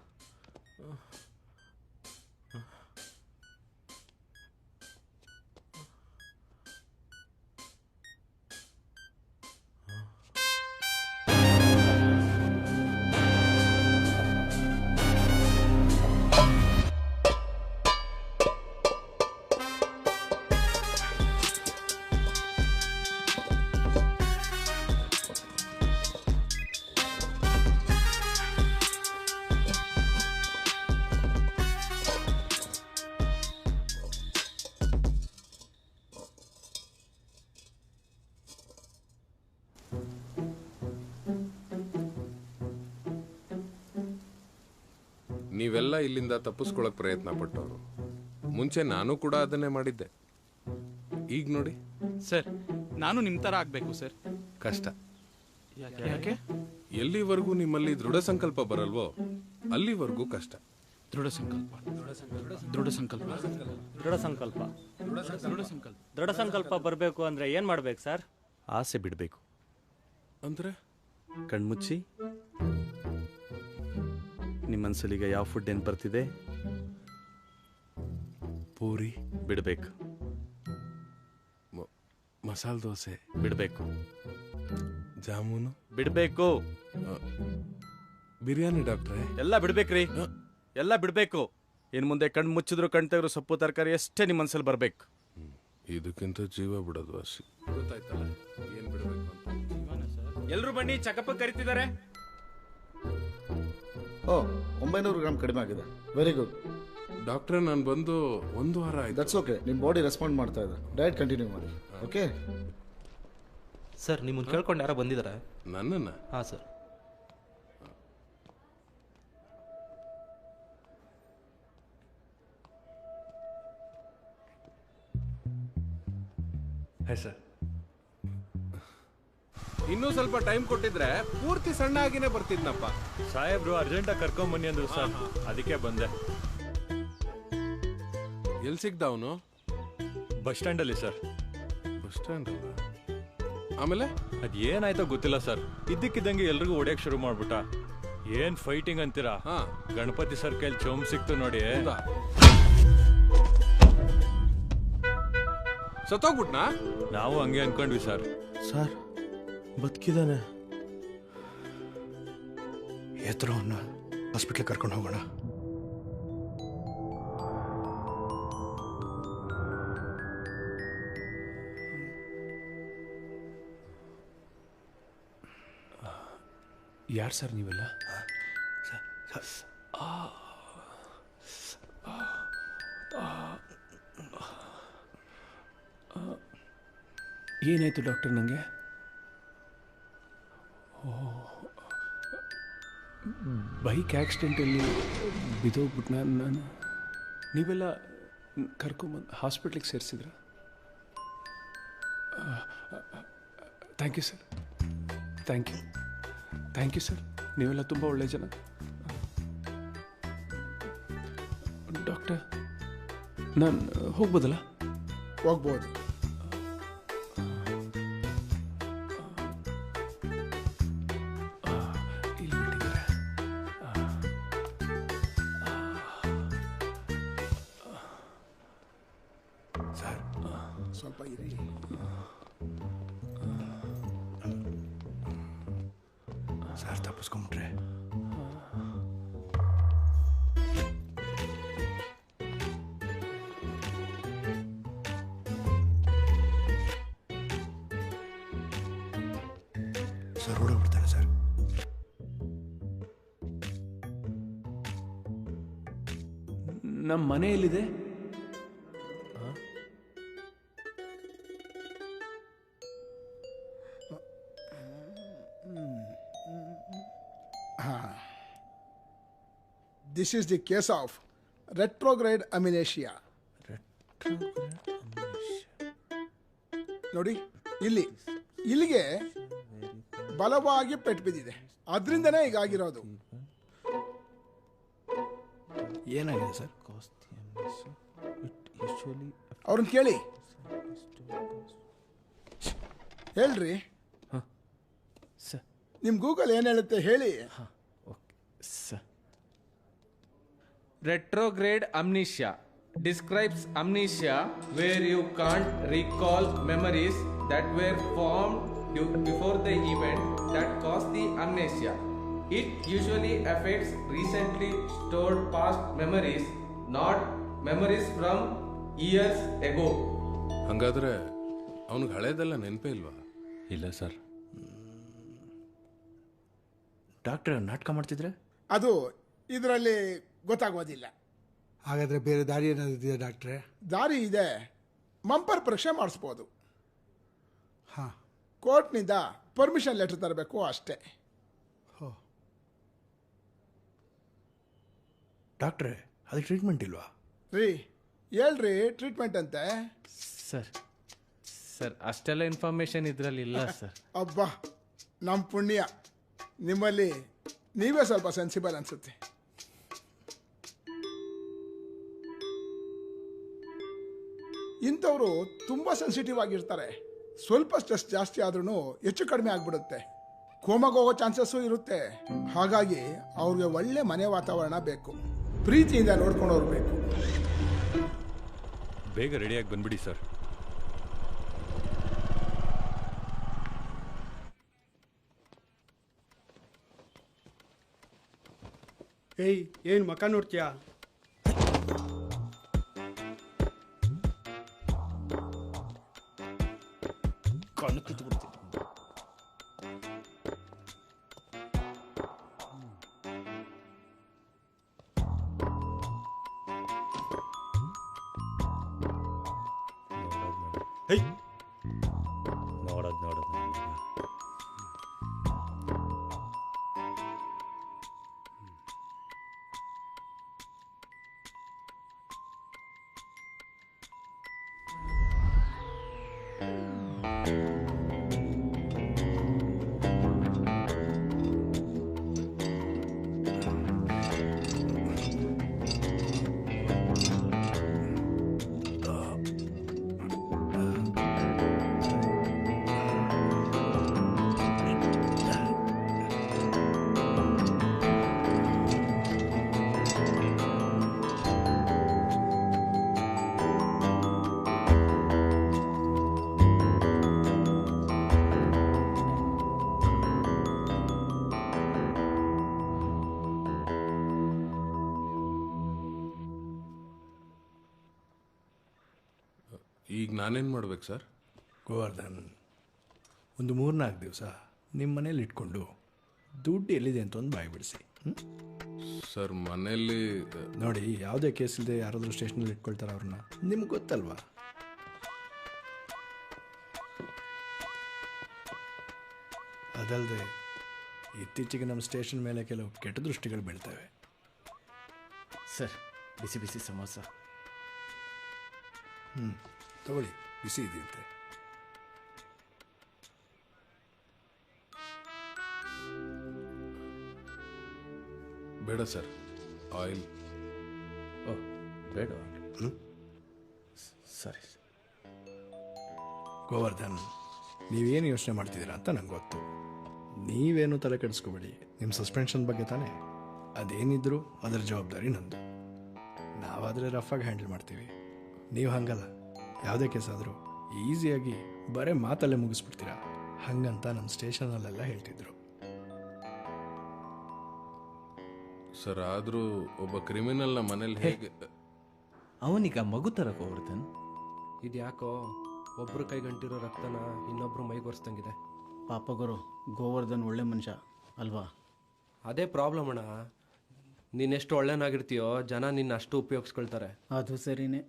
ನೀವೆಲ್ಲ ಇಲ್ಲಿಂದ ತಪ್ಪಿಸ್ಕೊಳಕ್ ಪ್ರಯತ್ನ ಪಟ್ಟವರು. ಮುಂಚೆ ನಾನು ಕೂಡ ಅದನ್ನೇ ಮಾಡಿದ್ದೆ. ಈಗ ನೋಡಿ ಸರ್, ನಾನು ನಿಮ್ಮ ಥರ ಆಗಬೇಕು ಸರ್. ಕಷ್ಟ. ಯಾಕೆ? ಎಲ್ಲಿವರೆಗೂ ನಿಮ್ಮಲ್ಲಿ ದೃಢ ಸಂಕಲ್ಪ ಬರಲ್ವೋ ಅಲ್ಲಿವರೆಗೂ ಕಷ್ಟ. ದೃಢ ಸಂಕಲ್ಪ, ದೃಢ ಸಂಕಲ್ಪ, ದೃಢ ಸಂಕಲ್ಪ, ದೃಢ ಸಂಕಲ್ಪ ಬರಬೇಕು ಅಂದ್ರೆ ಏನ್ ಮಾಡ್ಬೇಕು ಸರ್? ಆಸೆ ಬಿಡಬೇಕು. ಅಂದ್ರೆ ಕಣ್ಮುಚ್ಚಿ ನಿಮ್ಮ ಮನಸ್ಸಲ್ಲಿಗ ಯಾವ ಫುಡ್ ಏನು ಬರ್ತಿದೆ? ಪೂರಿ ಬಿಡಬೇಕು. ಮಸಾಲೆ ದೋಸೆ ಬಿಡಬೇಕು. ಜಾಮೂನು ಬಿಡಬೇಕು. ಬಿರಿಯಾನಿ ಡಾಕ್ಟ್ರೆ ಎಲ್ಲ ಬಿಡ್ಬೇಕ್ರಿ, ಎಲ್ಲ ಬಿಡಬೇಕು. ಇನ್ನು ಮುಂದೆ ಕಣ್ಣು ಮುಚ್ಚಿದ್ರು ಕಣ್ ತೆಗೆದ್ರು ಸೊಪ್ಪು ತರಕಾರಿ ಅಷ್ಟೇ ನಿಮ್ಮ ಮನಸ್ಸಲ್ಲಿ ಬರಬೇಕು. ಇದಕ್ಕಿಂತ ಜೀವ ಬಿಡೋದು ವಾಸಿ. ಗೊತ್ತಾಯ್ತಲ್ಲ ಏನು ಬಿಡಬೇಕು ಅಂತ. ಎಲ್ಲರೂ ಬನ್ನಿ, ಚೆಕಪ್ ಕರಿತಿದ್ದಾರೆ. 900 ಗ್ರಾಮ್ ಕಡಿಮೆ ಆಗಿದೆ. ವೆರಿ ಗುಡ್ ಡಾಕ್ಟ್ರೆ. ನಾನು ಬಂದು 1 ವಾರ ಆಯ್ತು. That's okay. ನಿಮ್ಮ ಬಾಡಿ ರೆಸ್ಪಾಂಡ್ ಮಾಡ್ತಾ ಇದೆ. ಡಯಟ್ ಕಂಟಿನ್ಯೂ ಮಾಡಿ. ಓಕೆ ಸರ್, ನಿಮ್ಮನ್ನು ಕೇಳ್ಕೊಂಡು ಯಾರೋ ಬಂದಿದ್ದಾರೆ? ನನ್ನನ್ನು? ಹಾಂ ಸರ್. Hi sir. ಇನ್ನೂ ಸ್ವಲ್ಪ ಟೈಮ್ ಕೊಟ್ಟಿದ್ರೆ ಪೂರ್ತಿ ಸಣ್ಣ ಆಗಿನೇ ಬರ್ತಿದ್ನಪ್ಪ. ಸಾಹೇಬ್ರು ಅರ್ಜೆಂಟಾಗಿ ಕರ್ಕೊಂಬನ್ನಿ ಅಂದ್ರು ಸರ್, ಅದಕ್ಕೆ ಬಂದೆ. ಎಲ್ಲಿ ಸಿಗ್ದ ಅವನು? ಬಸ್ ಸ್ಟ್ಯಾಂಡಲ್ಲಿ ಸರ್. ಬಸ್ ಸ್ಟ್ಯಾಂಡ್ ಆಮೇಲೆ ಅದೇನಾಯ್ತೋ ಗೊತ್ತಿಲ್ಲ ಸರ್, ಇದ್ದಕ್ಕಿದ್ದಂಗೆ ಎಲ್ರಿಗೂ ಹೊಡೆಯಕ್ ಶುರು ಮಾಡ್ಬಿಟ್ಟ. ಏನ್ ಫೈಟಿಂಗ್ ಅಂತೀರಾ? ಗಣಪತಿ ಸರ್ ಕೈಲಿ ಚೋಮ್ ಸಿಕ್ತು ನೋಡಿ. ಸತ್ತೋಗ್ಬಿಟ್ನಾ? ನಾವು ಹಂಗೆ ಅನ್ಕೊಂಡ್ವಿ ಸರ್. ಸರ್ ಬದುಕಿದಾನೆ. ಎತ್ತರ ಅವನ್ನ ಹಾಸ್ಪಿಟ್ಲಿಗೆ ಕರ್ಕೊಂಡು ಹೋಗೋಣ. ಯಾರು ಸರ್ ನೀವೆಲ್ಲ? ಏನಾಯ್ತು ಡಾಕ್ಟರ್ ನನಗೆ? ಬೈಕ್ ಆಕ್ಸಿಡೆಂಟಲ್ಲಿ ಬಿದ್ದೋಗ್ಬಿಟ್ಟು ನಾನು ನೀವೆಲ್ಲ ಕರ್ಕೊಂಬಂದು ಹಾಸ್ಪಿಟ್ಲಿಗೆ ಸೇರಿಸಿದ್ರ? Thank you sir, thank you, thank you sir. ನೀವೆಲ್ಲ ತುಂಬ ಒಳ್ಳೆ ಜನ. ಡಾಕ್ಟರ್ ನಾನು ಹೋಗ್ಬೋದಲ್ಲ? ಹೋಗ್ಬೋದು. ಸರ್ ಸ್ವಲ್ಪ ಇರಿ. ಸರ್ ತಪ್ಪಿಸ್ಕೊಂಬಿಟ್ರೆ ಸರ್ ಓಡೋಗ್ಬಿಡ್ತಾನೆ ಸರ್. ನಮ್ಮ ಮನೆಯಲ್ಲಿದೆ. This is the case of retrograde amnesia. ನೋಡಿ ಇಲ್ಲಿಗೆ ಬಲವಾಗಿ ಪೆಟ್ಟು ಬಿದ್ದಿದೆ, ಅದರಿಂದನೇ ಹೀಗಾಗಿರೋದು. ಏನಾಗಿದೆ ಸರ್? ಅವ್ರನ್ನ ಕೇಳಿ. ಹೇಳ್ರಿ, ನಿಮ್ ಗೂಗಲ್ ಏನ್ ಹೇಳುತ್ತೆ ಹೇಳಿ. Retrograde amnesia describes amnesia where you can't recall memories that were formed before the event that caused the amnesia. It usually affects recently stored past memories, not memories from years ago. ಹಂಗಾದ್ರೆ ಅವನಿಗೆ ಹಳೇದೆಲ್ಲ ನೆನಪೇ ಇಲ್ವಾ? ಇಲ್ಲ ಸರ್. ಡಾಕ್ಟರ್ ನಾಟಕ ಮಾಡ್ತಿದ್ರೆ ಅದು ಇದರಲ್ಲಿ ಗೊತ್ತಾಗೋದಿಲ್ಲ. ಹಾಗಾದ್ರೆ ಬೇರೆ ದಾರಿ ಏನಾದ್ರು ಇದೆಯಾ ಡಾಕ್ಟ್ರೆ? ದಾರಿ ಇದೆ, ಮಂಪರ್ ಪರೀಕ್ಷೆ ಮಾಡಿಸ್ಬೋದು. ಹಾಂ, ಕೋರ್ಟ್ನಿಂದ ಪರ್ಮಿಷನ್ ಲೆಟರ್ ತರಬೇಕು ಅಷ್ಟೇ. ಡಾಕ್ಟ್ರೆ ಅದಕ್ಕೆ ಟ್ರೀಟ್ಮೆಂಟ್ ಇಲ್ವಾ? ರೀ ಹೇಳ್ರಿ, ಟ್ರೀಟ್ಮೆಂಟ್ ಅಂತೆ. ಸರ್ ಅಷ್ಟೆಲ್ಲ ಇನ್ಫಾರ್ಮೇಶನ್ ಇದರಲ್ಲಿ ಇಲ್ಲ ಸರ್. ಅಬ್ಬಾ, ನಮ್ಮ ಪುಣ್ಯ, ನಿಮ್ಮಲ್ಲಿ ನೀವೇ ಸ್ವಲ್ಪ ಸೆನ್ಸಿಬಲ್ ಅನ್ಸುತ್ತೆ. ಇಂಥವರು ತುಂಬ ಸೆನ್ಸಿಟಿವ್ ಆಗಿರ್ತಾರೆ. ಸ್ವಲ್ಪ ಸ್ಟ್ರೆಸ್ ಜಾಸ್ತಿ ಆದ್ರೂ ಹೆಚ್ಚು ಕಡಿಮೆ ಆಗ್ಬಿಡುತ್ತೆ, ಕೋಮಾಗೋಗೋ ಹೋಗೋ ಚಾನ್ಸಸ್ಸು ಇರುತ್ತೆ. ಹಾಗಾಗಿ ಅವ್ರಿಗೆ ಒಳ್ಳೆ ಮನೆ ವಾತಾವರಣ ಬೇಕು, ಪ್ರೀತಿಯಿಂದ ನೋಡ್ಕೊಂಡವ್ರು ಬೇಕು. ಬೇಗ ರೆಡಿಯಾಗಿ ಬಂದ್ಬಿಡಿ ಸರ್. ಏಯ್, ಏನು ಮಕ ನೋಡ್ತೀಯಾ? ಕಣ್ಣು ಕಿತ್ತು ಬಿಡ್ತೀನಿ. ನೋಡೋದು ಈಗ ನಾನೇನು ಮಾಡ್ಬೇಕು ಸರ್? ಗೋವರ್ಧನ್, ಒಂದು 3-4 ದಿವಸ ನಿಮ್ಮ ಮನೇಲಿ ಇಟ್ಕೊಂಡು ದುಡ್ಡು ಎಲ್ಲಿದೆ ಅಂತ ಒಂದು ಬಾಯಿ ಬಿಡಿಸಿ. ಸರ್ ಮನೆಯಲ್ಲಿ ನೋಡಿ, ಯಾವುದೇ ಕೇಸ್ ಇಲ್ಲದೆ ಯಾರಾದರೂ ಸ್ಟೇಷನಲ್ಲಿ ಇಟ್ಕೊಳ್ತಾರೆ ಅವ್ರನ್ನ, ನಿಮ್ಗೆ ಗೊತ್ತಲ್ವಾ? ಅದಲ್ಲದೆ ಇತ್ತೀಚೆಗೆ ನಮ್ಮ ಸ್ಟೇಷನ್ ಮೇಲೆ ಕೆಲವು ಕೆಟ್ಟ ದೃಷ್ಟಿಗಳು ಬೀಳ್ತವೆ. ಸರ್, ಬಿಸಿ ಬಿಸಿ ಸಮೋಸ. ತಗೊಳ್ಳಿ, ಬಿಸಿ ಇದೆಯಂತೆ. ಬೇಡ ಸರ್, ಆಯಿಲ್. ಓ ಬೇಡ. ಸರಿ. ಗೋವರ್ಧನ್, ನೀವೇನು ಯೋಚನೆ ಮಾಡ್ತಿದ್ದೀರಾ ಅಂತ ನಂಗೆ ಗೊತ್ತು. ನೀವೇನು ತಲೆ ಕೆಡಿಸ್ಕೋಬೇಡಿ. ನಿಮ್ಮ ಸಸ್ಪೆನ್ಷನ್ ಬಗ್ಗೆ ತಾನೇ, ಅದೇನಿದ್ರು ಅದರ ಜವಾಬ್ದಾರಿ ನಂದು. ನಾವಾದರೆ ರಫಾಗಿ ಹ್ಯಾಂಡಲ್ ಮಾಡ್ತೀವಿ. ನೀವು ಹಂಗಲ್ಲ, ಯಾವುದೇ ಕೇಸ್ ಆದರೂ ಈಸಿಯಾಗಿ ಬರೀ ಮಾತಲ್ಲೇ ಮುಗಿಸ್ಬಿಡ್ತೀರಾ. ಹಂಗಂತ ನಮ್ಮ ಸ್ಟೇಷನಲ್ಲೆಲ್ಲ ಹೇಳ್ತಿದ್ರು. ಸರ್ ಆದರೂ ಒಬ್ಬ ಕ್ರಿಮಿನಲ್ನ ಮನೇಲಿ ಹೇಗೆ? ಅವನೀಗ ಮಗು ಥರ ಗೋವರ್ಧನ್. ಇದ್ಯಾಕೋ ಒಬ್ಬರು ಕೈಗಂಟಿರೋ ರಕ್ತನ ಇನ್ನೊಬ್ರು ಮೈಗೊರೆಸ್ದಂಗಿದೆ. ಪಾಪ ಗುರು, ಗೋವರ್ಧನ್ ಒಳ್ಳೆ ಮನುಷ್ಯ ಅಲ್ವಾ? ಅದೇ ಪ್ರಾಬ್ಲಮ್ ಅಣ್ಣ. ನೀನೆಷ್ಟು ಒಳ್ಳೆನಾಗಿರ್ತೀಯೋ ಜನ ನಿನ್ನ ಅಷ್ಟು ಉಪಯೋಗಿಸ್ಕೊಳ್ತಾರೆ. ಅದು ಸರಿನೇ.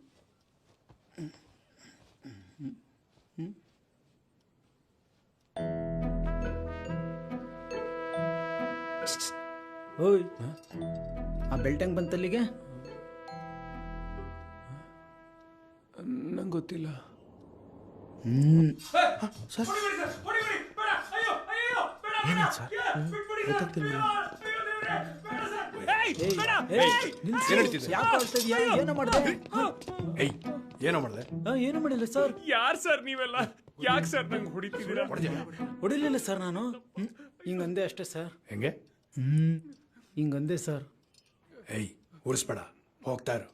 ಓಯ್, ಆ ಬೆಲ್ಟ್ ಹೆಂಗೆ ಬಂತಲ್ಲಿಗೆ? ನಂಗೆ ಗೊತ್ತಿಲ್ಲ. ಏನೋ ಮಾಡಿದೆ? ಏನು ಮಾಡಿಲ್ಲ ಸರ್. ಯಾರು ಸರ್ ನೀವೆಲ್ಲ? ಯಾಕೆ ಸರ್ ನಂಗೆ ಹೊಡಿತಿದ್ದೀರಾ? ಹೊಡಿಲಿಲ್ಲ ಸರ್, ನಾನು ಹಿಂಗಂದೆ ಅಷ್ಟೇ ಸರ್. ಹೆಂಗೆ? ಹಿಂಗಂದೆ ಸರ್. ಏಯ್, ಉಳಿಸ್ಬೇಡ, ಹೋಗ್ತಾ ಇರು.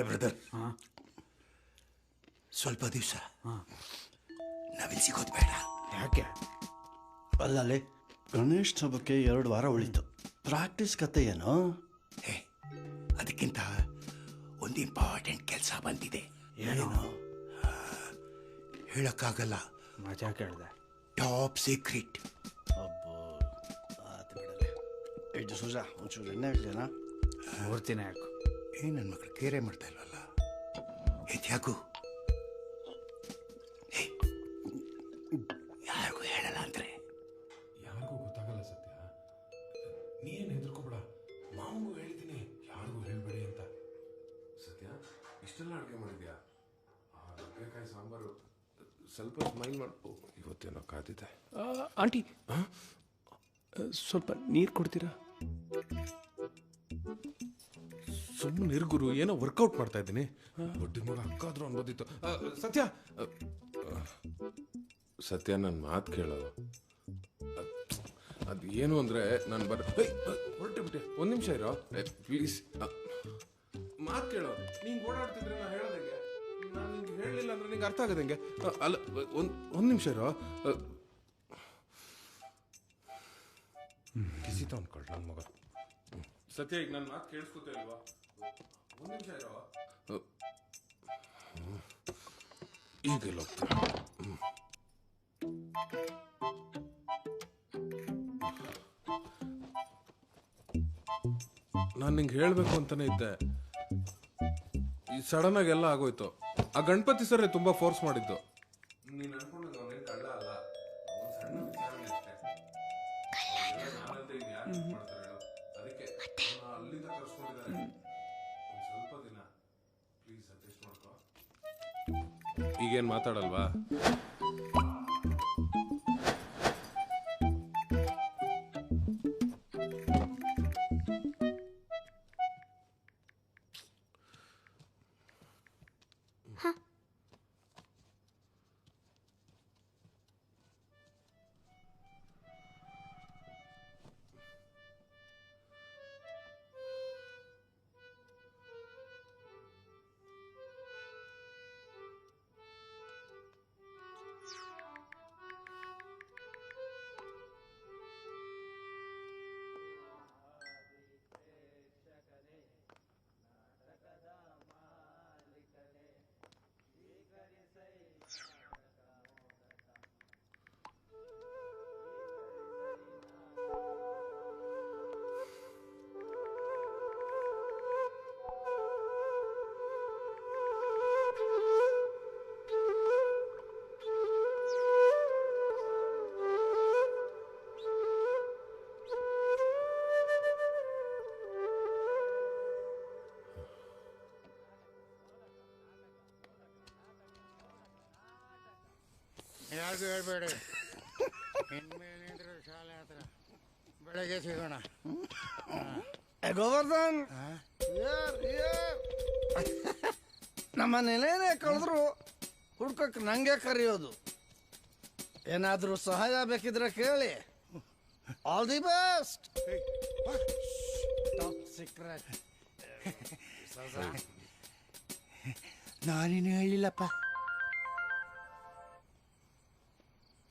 ಬ್ರದರ್, ಸ್ವಲ್ಪ ದಿವಸ ನಾವಿಲ್ಲಿ ಸಿಗೋದು ಬೇಡ. ಯಾಕೆ? ಅಲ್ಲಲ್ಲಿ ಗಣೇಶ್ ಹಬ್ಬಕ್ಕೆ 2 ವಾರ ಉಳಿತು. ಪ್ರಾಕ್ಟೀಸ್ ಕತೆ ಏನು? ಅದಕ್ಕಿಂತ ಒಂದು ಇಂಪಾರ್ಟೆಂಟ್ ಕೆಲಸ ಬಂದಿದೆ. ಏನು? ಹೇಳಕ್ಕಾಗಲ್ಲ. ಮಜಾ ಕೇಳಿದೆ. Top secret. ಅಬ್ಬೋ, ಆತ ಬಿಡಲೆ. ಇದು ಸುಜಾ, ಒಂಚೂರು ಎಣ್ಣೆ ಹಾಕ್ಲೇನಾ? ಮೂರ್ತಿನ ಯಾಕು? ನನ್ನ ಮಕ್ಕಳು ಕೇರೆ ಮಾಡ್ತಾ ಇಲ್ವಲ್ಲ. ಯಾಕು ಯಾರಿಗೂ ಹೇಳಲ್ಲ ಅಂದ್ರೆ? ಯಾರಿಗೂ ಗೊತ್ತಾಗಲ್ಲ ಸತ್ಯ. ನೀನು ಹೆದರ್ಕೋಬೇಡ. ಮಾವಂಗೂ ಹೇಳಿದ್ದೀನಿ ಯಾರಿಗೂ ಹೇಳ್ಬೇಡಿ ಅಂತ. ಸತ್ಯ, ಇಷ್ಟೆಲ್ಲ ಅಡುಗೆ ಮಾಡಿದ್ಯಾ? ನುಗ್ಗೆಕಾಯಿ ಸಾಂಬಾರು ಸ್ವಲ್ಪ ಸ್ಮೈಲ್ ಮಾಡು. ಇವತ್ತೇನೋ ಕಾದಿದೆ. ಆಂಟಿ, ಸ್ವಲ್ಪ ನೀರು ಕೊಡ್ತೀರಾ? ಸುಮ್ಮನೆ ಇರ್ಗುರು, ಏನೋ ವರ್ಕೌಟ್ ಮಾಡ್ತಾ ಇದ್ದೀನಿ. ದೊಡ್ಡ ಮಗ ಅಕ್ಕಾದ್ರೂ ಅನ್ಬೋದಿತ್ತು. ಸತ್ಯ ಸತ್ಯ, ನನ್ನ ಮಾತು ಕೇಳೋ. ಅದು ಏನು ಅಂದರೆ ನಾನು ಹೊರಟೆ ಬಿಟ್ಟೆ. 1 ನಿಮಿಷ ಇರೋ ಪ್ಲೀಸ್. ಮಾತು ಕೇಳೋ. ನೀನು ಓಡಾಡ್ತಿದ್ರೆ ನಾನು ಹೇಳೋದಂಗೆ. ನಾನು ನಿಂಗೆ ಹೇಳಲಿಲ್ಲ ಅಂದ್ರೆ ನಿಂಗೆ ಅರ್ಥ ಆಗೋದಂಗೆ. ಅಲ್ಲ, ಒಂದು ನಿಮಿಷ ಇರೋ. ಕಿಸಿತ ಅನ್ಕೊಳ್ಳ ನನ್ನ ಮಗ. ಸತ್ಯ, ಈಗ ನನ್ನ ಮಾತು ಕೇಳಿಸ್ಕೊತಾ ಇಲ್ವಾ? 1 ನಿಮಿಷ ಇರೋ. ಈಗೆಲ್ಲ ನಾನು ನಿಂಗೆ ಹೇಳಬೇಕು ಅಂತಾನೆ ಇದ್ದೆ. ಈ ಸಡನ್ ಆಗಿ ಎಲ್ಲ ಆಗೋಯ್ತು. ಆ ಗಣಪತಿ ಸರ್ ತುಂಬಾ ಫೋರ್ಸ್ ಮಾಡಿದ್ದು. ನೀನ್ ಅನ್ಕೊಂಡಿದ್ದು ಅವನೇನ್ ಕಳ್ಳ ಅಲ್ಲ, ಅವ್ನ್ ಸಣ್ಣ ವಿಚಾರಣೆ ಅಷ್ಟೇ. ಅದಕ್ಕೆ ಅಲ್ಲಿಂದ ಕರ್ಸ್ಕೊಂಡಿದ್ದಾರೆ. ಒಂದ್ ಸ್ವಲ್ಪ ದಿನ ಪ್ಲೀಸ್ ಅಡ್ಜಸ್ಟ್ ಮಾಡ್ಕೋ. ಈಗೇನ್ ಮಾತಾಡಲ್ವಾ? ಯಾರಿಗೂ ಹೇಳ್ಬೇಡಿ, ಇನ್ಮೇಲಿಂದ್ರೆ ಶಾಲೆ ಹತ್ರ ಬೆಳಗ್ಗೆ ಸಿಗೋಣ. ಗೋವರ್ಧನ್, ನಮ್ಮ ನೆಲೆನೇ ಕಳೆದ್ರು ಹುಡ್ಕಕ್ಕೆ ನಂಗೆ ಕರೆಯೋದು. ಏನಾದರೂ ಸಹಾಯ ಬೇಕಿದ್ರೆ ಕೇಳಿ. All the best. Top secret. ನಾನೇನು ಹೇಳಿಲ್ಲಪ್ಪ.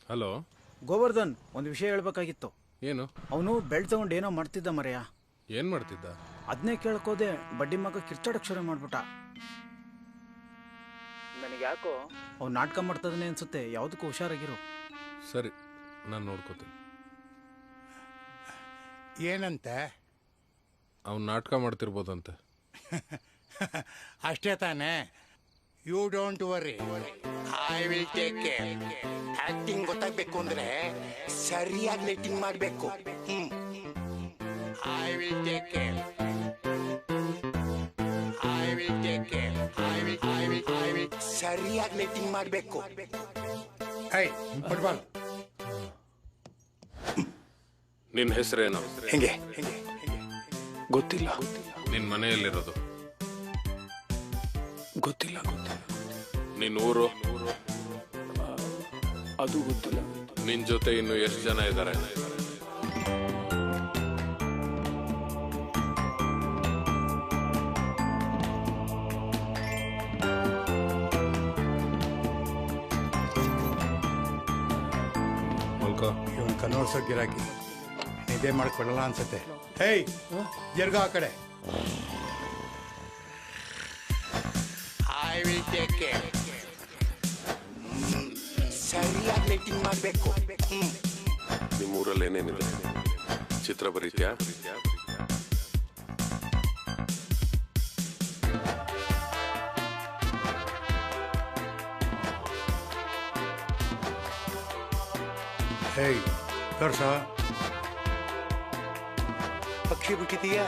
ಹಲೋ ಗೋವರ್ಧನ್, ಒಂದು ವಿಷಯ ಹೇಳ್ಬೇಕಾಗಿತ್ತು. ಏನು? ಅವನು ಬೆಳ್ ತಗೊಂಡು ಏನೋ ಮಾಡ್ತಿದ್ದ ಮರೆಯ. ಏನ್ ಮಾಡ್ತಿದ್ದ? ಅದನ್ನೇ ಕೇಳ್ಕೋದೆ ಬಡ್ಡಿ ಮಗ ಕಿರ್ಚಾಡಕ್ ಶುರು ಮಾಡ್ಬಿಟ್ಟ. ನನಗೆ ಯಾಕೋ ಅವ್ನು ನಾಟಕ ಮಾಡ್ತದನೆ ಅನ್ಸುತ್ತೆ. ಯಾವುದಕ್ಕೂ ಹುಷಾರಾಗಿರು. ಸರಿ, ನಾನು ನೋಡ್ಕೋತೀನಿ. ಏನಂತೆ? ಅವ್ನು ನಾಟಕ ಮಾಡ್ತಿರ್ಬೋದಂತೆ. ಅಷ್ಟೇ ತಾನೇ. You don't worry, I will take care. Acting ಗೊತ್ತಾಗಬೇಕು ಅಂದ್ರೆ ಸರಿಯಾಗಿ ಲೇಟಿಂಗ್ ಮಾಡಬೇಕು. I will take care. I will take care. I will ಸರಿಯಾಗಿ ಲೇಟಿಂಗ್ ಮಾಡಬೇಕು. ಫುಟ್ಬಾಲ್. ನಿನ್ನ ಹೆಸರೇನು? ಹೆಂಗೆ? ಗೊತ್ತಿಲ್ಲ. ನಿನ್ನ ಮನೆಯಲ್ಲಿರೋದು? ಗೊತ್ತಿಲ್ಲ. ನಿನ್ನ ಊರು? ಅದು ಗೊತ್ತಿಲ್ಲ. ನಿನ್ ಜೊತೆ ಇನ್ನು ಎಷ್ಟು ಜನ ಇದ್ದಾರೆ? ಇವನ್ ಕನ್ನೋರ್ಸೋ ಗಿರಾಕಿ ನಿದ್ದೆ ಮಾಡ್ಕೊಳ್ಳಲ್ಲ ಅನ್ಸುತ್ತೆ. ಹೇಯ್, ಜರ್ಗ ಆ ಕಡೆ. I will take care. ಸರಿಯಾಗಿ ಲೈಟಿಂಗ್ ಮಾಡಬೇಕು. ನಿಮ್ಮ ಊರಲ್ಲಿ ಏನೇನಿದೆ? ಚಿತ್ರ ಬರೀತ್ಯಾ? ಹೇಯ್, ತೋರ್ಸ. ಪಕ್ಷಿ ಬಿಟ್ಟಿದೀಯಾ?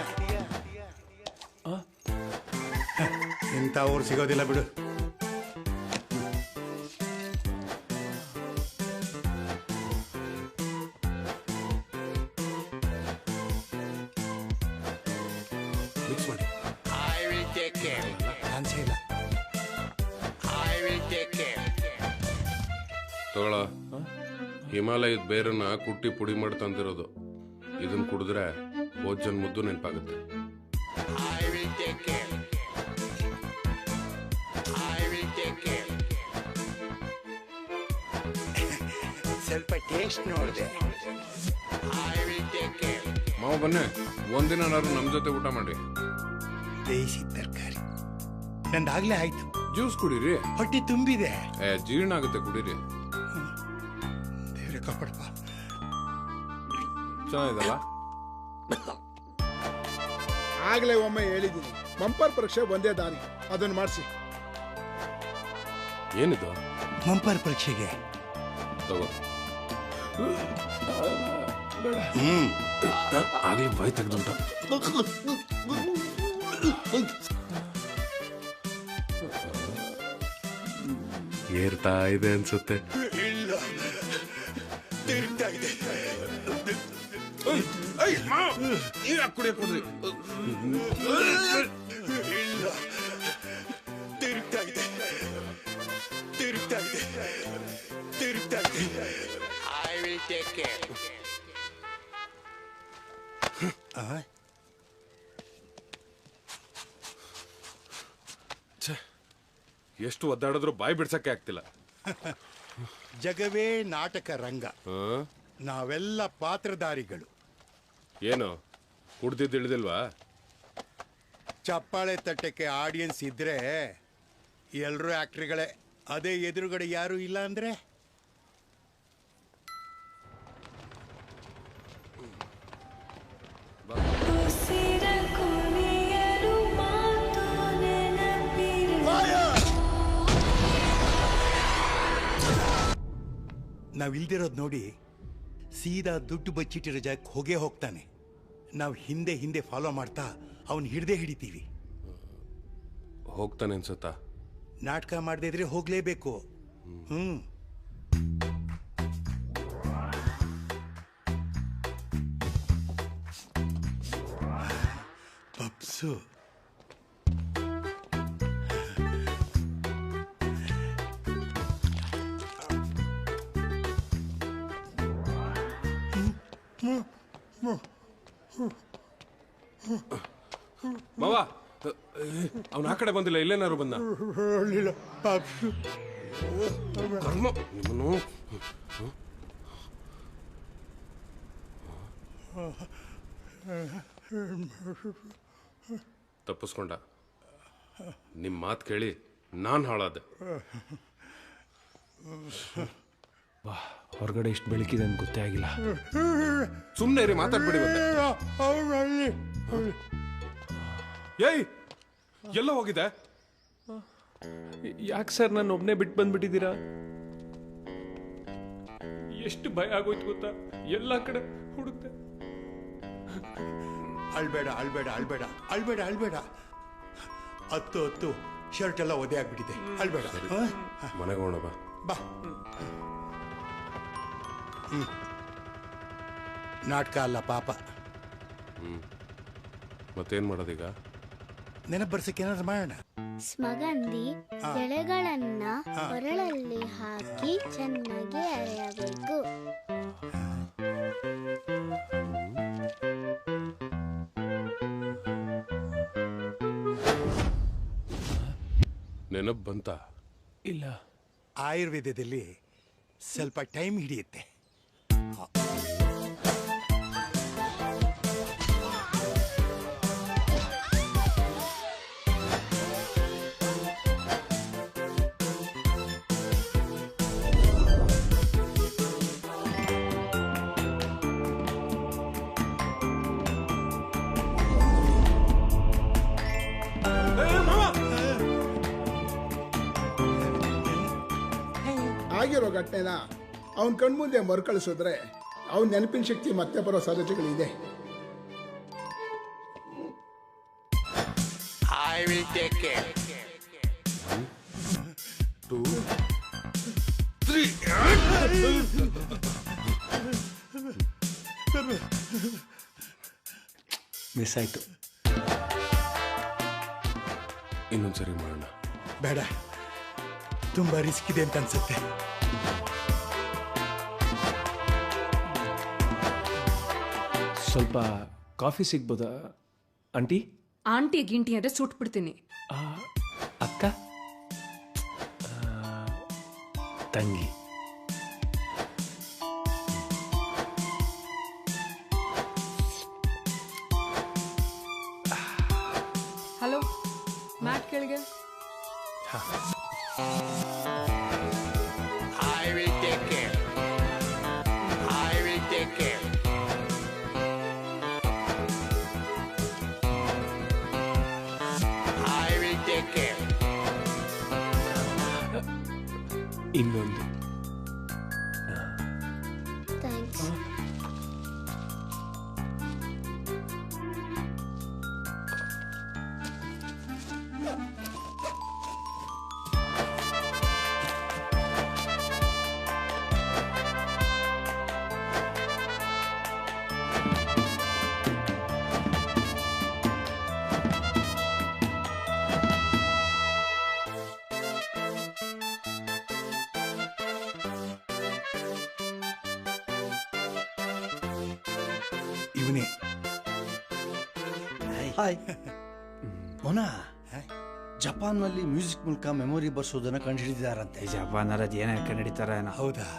ಇಂಥ ಊರು ಸಿಗೋದಿಲ್ಲ ಬಿಡು. ಮಿಕ್ಸ್ ಮಾಡಿ. I will take care. ಚಾನ್ಸೇ ಇಲ್ಲ. I will take care. ತಗೊಳ. ಹಿಮಾಲಯದ ಬೇರನ್ನ ಕುಟ್ಟಿ ಪುಡಿ ಮಾಡಿ ತಂದಿರೋದು. ಇದನ್ನ ಕುಡಿದ್ರೆ ಹೋದ್ ಜನ್ಮದ್ದು ನೆನಪಾಗುತ್ತೆ. I will take care. I will take care. ಸ್ವಲ್ಪ ಟೇಸ್ಟ್ ನೋಡಿದೆ. I will take care. ಮಾವ ಬನ್ನಿ, ಒಂದಿನಾರು ನಮ್ಮ ಜೊತೆ ಊಟ ಮಾಡಿ. ದೇಸಿ ತರಕಾರಿ ನಂದಾಗ್ಲೇ ಆಯ್ತು. ಜ್ಯೂಸ್ ಕುಡೀರಿ. ಹೊಟ್ಟೆ ತುಂಬಿದೆ. ಜೀರ್ಣ ಆಗುತ್ತೆ, ಕುಡೀರಿ. ದೇವ್ರೆ ಕಾಪಾಡಪ್ಪ. ಚೆನ್ನಾಗಿದಲ್ಲ? ಆಗ್ಲೇ ಒಮ್ಮೆ ಹೇಳಿದ್ದೀನಿ, ಬಂಪರ್ ಪರೀಕ್ಷೆ ಒಂದೇ ದಾರಿ, ಅದನ್ನು ಮಾಡಿಸಿ. ಏನಿದು? ಮಂಪರ್ ಪರೀಕ್ಷೆಗೆ. ತಗೋ. ಆಗ್ಲೇ ಬಾಯ್ ತೆಗ್ದುಂಟ. ಏರ್ತಾ ಇದೆ ಅನ್ಸುತ್ತೆ. ಇಲ್ಲ, ತಿರುಗ್ತಾ ಇದೆ. ಕುಡಿಯಕ್ ಹೋದ್ರಿ? ಇಲ್ಲ, ತಿರುಗ್ತಾ ಇದೆ, ತಿರುಗ್ತಾ ಇದೆ, ತಿರುಗ್ತಾ ಇದೆ. I will take care. ಎಷ್ಟು ಒದ್ದಾಡಿದ್ರು ಬಾಯಿ ಬಿಡ್ಸಕ್ಕೆ ಆಗ್ತಿಲ್ಲ. ಜಗವೇ ನಾಟಕ ರಂಗ, ನಾವೆಲ್ಲ ಪಾತ್ರಧಾರಿಗಳು. ಏನು ಕುಡ್ದಿದ್ದು ಇಳಿದಿಲ್ವಾ? ಚಪ್ಪಾಳೆ ತಟ್ಟಕ್ಕೆ ಆಡಿಯನ್ಸ್ ಇದ್ರೆ ಎಲ್ಲರೂ ಆಕ್ಟ್ರಿಗಳೇ. ಅದೇ ಎದುರುಗಡೆ ಯಾರು ಇಲ್ಲ ಅಂದ್ರೆ ನಾವಿಲ್ದಿರೋದು ನೋಡಿ ಸೀದಾ ದುಡ್ಡು ಬಚ್ಚಿಟ್ಟಿರೋ ಜಾಗಕ್ಕೆ ಹೋಗೇ ಹೋಗ್ತಾನೆ. ನಾವು ಹಿಂದೆ ಹಿಂದೆ ಫಾಲೋ ಮಾಡ್ತಾ ಅವನು ಹಿಡ್ದೇ ಹಿಡಿತೀವಿ. ಹೋಗ್ತಾನೆ ಅನ್ಸುತ್ತಾ? ನಾಟಕ ಮಾಡದೇ ಇದ್ರೆ ಹೋಗ್ಲೇಬೇಕು. ಪಪ್ಸು ಮಾವ, ಅವನ ಆ ಕಡೆ ಬಂದಿಲ್ಲ, ಇಲ್ಲೇನಾರು ಬಂದ? ಕರ್ಮ ನಿಮ್ಮನ್ನು. ತಪ್ಪಿಸ್ಕೊಂಡ. ನಿಮ್ಮ ಮಾತು ಕೇಳಿ ನಾನು ಹಾಳಾದೆ. ಹೊರಗಡೆ ಇಷ್ಟು ಬೆಳಕಿದೆ ಅಂತ ಗೊತ್ತೇ ಆಗಿಲ್ಲ. ಸುಮ್ಮನೆ ಇರಿ, ಮಾತಾಡ್ಬೇಡಿ. ಮತ್ತೆ ಏಯ್, ಎಲ್ಲ ಹೋಗಿದೆ? ಯಾಕೆ ಸರ್ ನಾನು ಒಬ್ಬನೇ ಬಿಟ್ಟು ಬಂದ್ಬಿಟ್ಟಿದ್ದೀರಾ? ಎಷ್ಟು ಭಯ ಆಗೋಯ್ತು ಗೊತ್ತಾ? ಎಲ್ಲ ಕಡೆ ಹುಡುಕ್ತೆ. ಅಳ್ಬೇಡ ಅಳ್ಬೇಡ ಅಳ್ಬೇಡ ಅಳ್ಬೇಡ ಅಳ್ಬೇಡ. ಹತ್ತು ಹತ್ತು ಶರ್ಟ್ ಎಲ್ಲ ಒದೆ ಆಗ್ಬಿಟ್ಟಿದೆ. ಅಳ್ಬೇಡ. ಮನೆಗೆ ಹೋಗೋಣ ಬಾ. ಬಾ. ನಾಟಕ ಅಲ್ಲ ಪಾಪ. ಮತ್ತೇನ್ ಮಾಡೋದೀಗ? ನೆನಪು ಬರ್ಸಕ್ಕೆ ಏನಾದ್ರು ಮಾಡೋಣ. ಸ್ಮಗಂದಿ ಎಳೆಗಳನ್ನ ಕೊರಳಲ್ಲಿ ಹಾಕಿ ಚೆನ್ನಾಗಿ ಅರೆಯಬೇಕು. ನೆನಪು ಬಂತ? ಇಲ್ಲ. ಆಯುರ್ವೇದದಲ್ಲಿ ಸ್ವಲ್ಪ ಟೈಮ್ ಹಿಡಿಯುತ್ತೆ. ಆಗಿರೋ ಘಟನೆನ ಅವನ ಕಣ್ಮುಂದೆ ಮರುಕಳಿಸಿದ್ರೆ ಅವನ ನೆನಪಿನ ಶಕ್ತಿ ಮತ್ತೆ ಬರೋ ಸಾಧ್ಯತೆಗಳಿದೆ. I will take care. 2, 3. Miss ಆಯ್ತು. ಇನ್ನೊಂದ್ಸರಿ ಮಾಡೋಣ. ಬೇಡ, ತುಂಬಾ ರಿಸ್ಕ್ ಇದೆ ಅಂತ ಅನ್ಸುತ್ತೆ. ಸ್ವಲ್ಪ ಕಾಫಿ ಸಿಗ್ಬೋದಾ ಆಂಟಿ? ಆಂಟಿ ಗಿಂಟಿ ಅಂದ್ರೆ ಸುಟ್ಬಿಡ್ತೀನಿ. ಅಕ್ಕ, ತಂಗಿ. ಹಲೋ, ಮ್ಯಾಟ್ ಕೆಳಗೆ. I will take care. I will take care. I will take care. ಇನ್ನೊಂದು. ಥ್ಯಾಂಕ್ಸ್. ಇವನೇ ಹಾಯ್ ಮೋನಾ, ಜಪಾನ್ನಲ್ಲಿ ಮ್ಯೂಸಿಕ್ ಮೂಲಕ ಮೆಮೊರಿ ಬರ್ಸೋದನ್ನ ಕಂಡುಹಿಡಿದಿದ್ದಾರಂತೆ. ಜಪಾನಲ್ಲಿ ಅದು ಏನೇ ಕಂಡುಹಿಡಿತಾರ? ಹೌದಾ?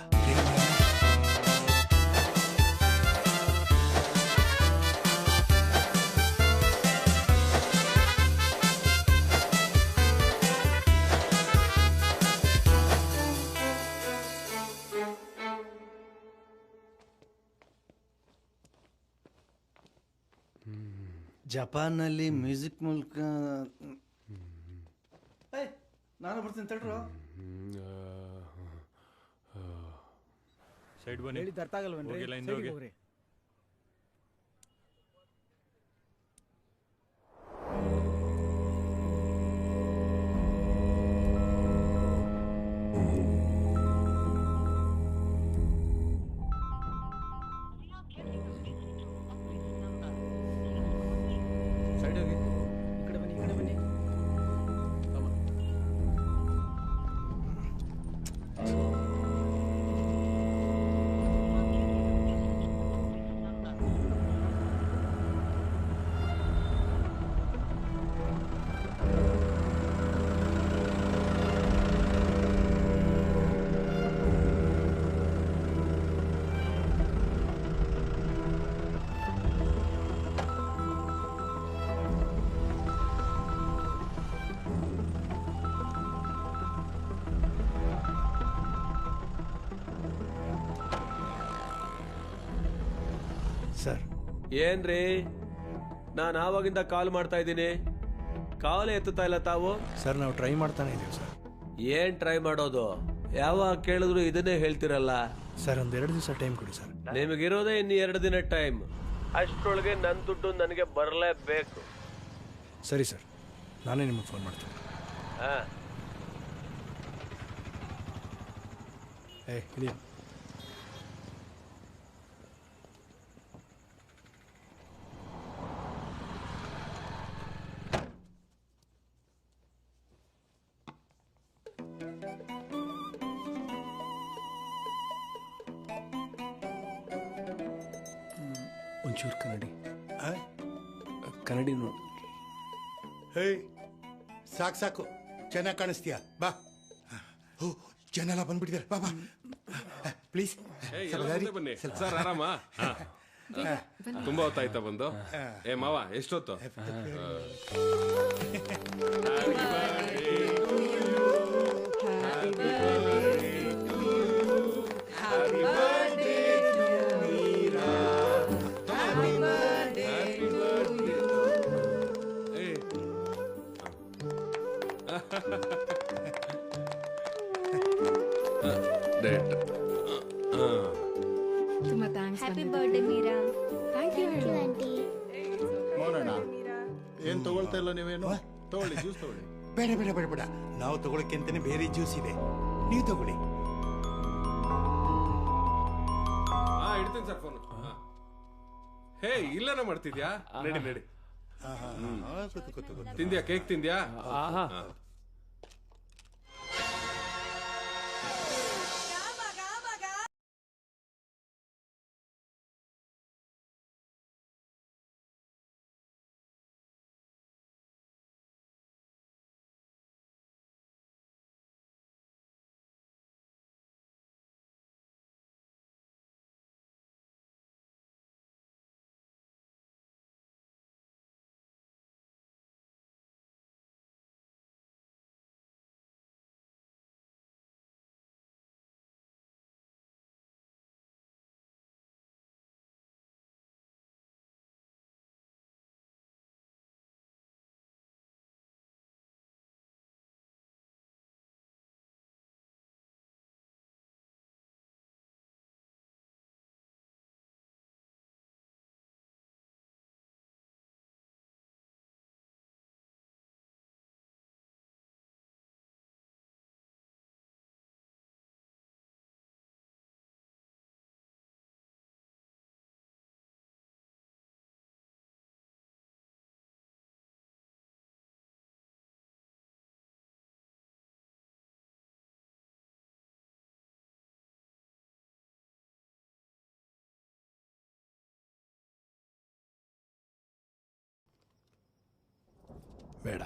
ಜಪಾನ್ನಲ್ಲಿ ಮ್ಯೂಸಿಕ್ ಮೂಲಕ ನಾನು ಬರ್ತೀನಿ ತಡ್ರು. ಸೈಡ್ ಬನ್ನಿ. ಹೇಳಿದ್ದು ಅರ್ಥ ಆಗಲ್ವೇನ್ರಿ? ಹೋಗಿ ಲೈನ್ ಸೈಡಿಗೆ ಹೋಗಿ. ಹೋಗ್ರಿ. ಸೈಡ್ ಹೋಗಿ. ಈ ಕಡೆ ಬನ್ನಿ, ಈ ಕಡೆ ಬನ್ನಿ. ಸರ್ ಏನ್ರಿ, ನಾನು ಆವಾಗಿಂದ ಕಾಲ್ ಮಾಡ್ತಾ ಇದ್ದೀನಿ, ಕಾಲೇ ಎತ್ತುತ್ತಾ ಇಲ್ಲ ತಾವು. ಸರ್ ನಾವು ಟ್ರೈ ಮಾಡ್ತಾನೆ ಇದೀವಿ ಸರ್. ಏನ್ ಟ್ರೈ ಮಾಡೋದು? ಯಾವಾಗ ಕೇಳಿದ್ರು ಇದನ್ನೇ ಹೇಳ್ತಿರಲ್ಲ. ಸರ್ ಒಂದು 2 ದಿವಸ ಟೈಮ್ ಕೊಡಿ ಸರ್. ನಿಮಗಿರೋದೇ ಇನ್ನು 2 ದಿನ ಟೈಮ್. ಅಷ್ಟರೊಳಗೆ ನನ್ನ ದುಡ್ಡು ನನಗೆ ಬರಲೇಬೇಕು. ಸರಿ ಸರ್, ನಾನೇ ನಿಮಗೆ ಫೋನ್ ಮಾಡ್ತೀನಿ. ಇಡಿ. ಒಂಚೂರು ಕನ್ನಡಿ ನೋಡಿ. ಹೇ ಸಾಕು ಸಾಕು, ಚೆನ್ನಾಗಿ ಕಾಣಿಸ್ತೀಯ. ಬಾ. ಓ, ಜನ ಎಲ್ಲ ಬಂದ್ಬಿಟ್ಟಿದ್ದಾರೆ. ಬಾ ಬಾ ಪ್ಲೀಸ್. ಬನ್ನಿ ಸರ್. ಆರಾಮ? ತುಂಬಾ ಹೊತ್ತಾಯ್ತಾ ಬಂದು? ಏ ಮಾವ, ಎಷ್ಟೊತ್ತು? ತುಂಬಾ thanks. Happy birthday Meera. Thank you aunty. ನೋಡೋಣ ಏನ್ ತಗೊಳ್ತಾ ಇಲ್ಲ ನೀವೇನು? ತಗೊಳ್ಳಿ, ಜ್ಯೂಸ್ ತಗೊಳ್ಳಿ. ಬೇಡ ಬೇಡ ಬೇಡ ಬೇಡ, ನಾವು ತಗೊಳಕ್ಕೆ ಅಂತಾನೆ ಬೇರೆ ಜ್ಯೂಸ್ ಇದೆ, ನೀವು ತಗೊಳ್ಳಿ. ಇಡ್ತೀನಿ ಸರ್ ಫೋನ್. ಹೇ, ಇಲ್ಲನ ಮಾಡ್ತಿದ್ಯಾ? ನಡಿ ನಡಿ. ತಿಂದ್ಯಾ? ಕೇಕ್ ತಿಂದ್ಯಾ? ಬೇಡ.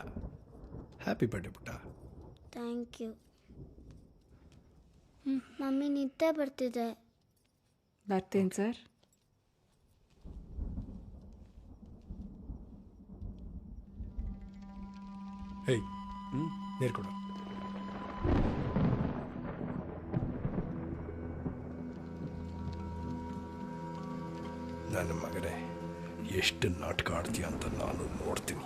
ಹ್ಯಾಪಿ ಬರ್ಡೇ ಪುಟ್ಟ. Thank you. ಮಮ್ಮಿ ನಿದ್ದೆ ಬರ್ತಿದೆ. ಬರ್ತೀನಿ ಸರ್. ಹೇಯ್ ನೀರು ಕೊಡು. ನನ್ನ ಮಗನೇ, ಎಷ್ಟು ನಾಟಕ ಆಡ್ತೀಯ ಅಂತ ನಾನು ನೋಡ್ತೀನಿ.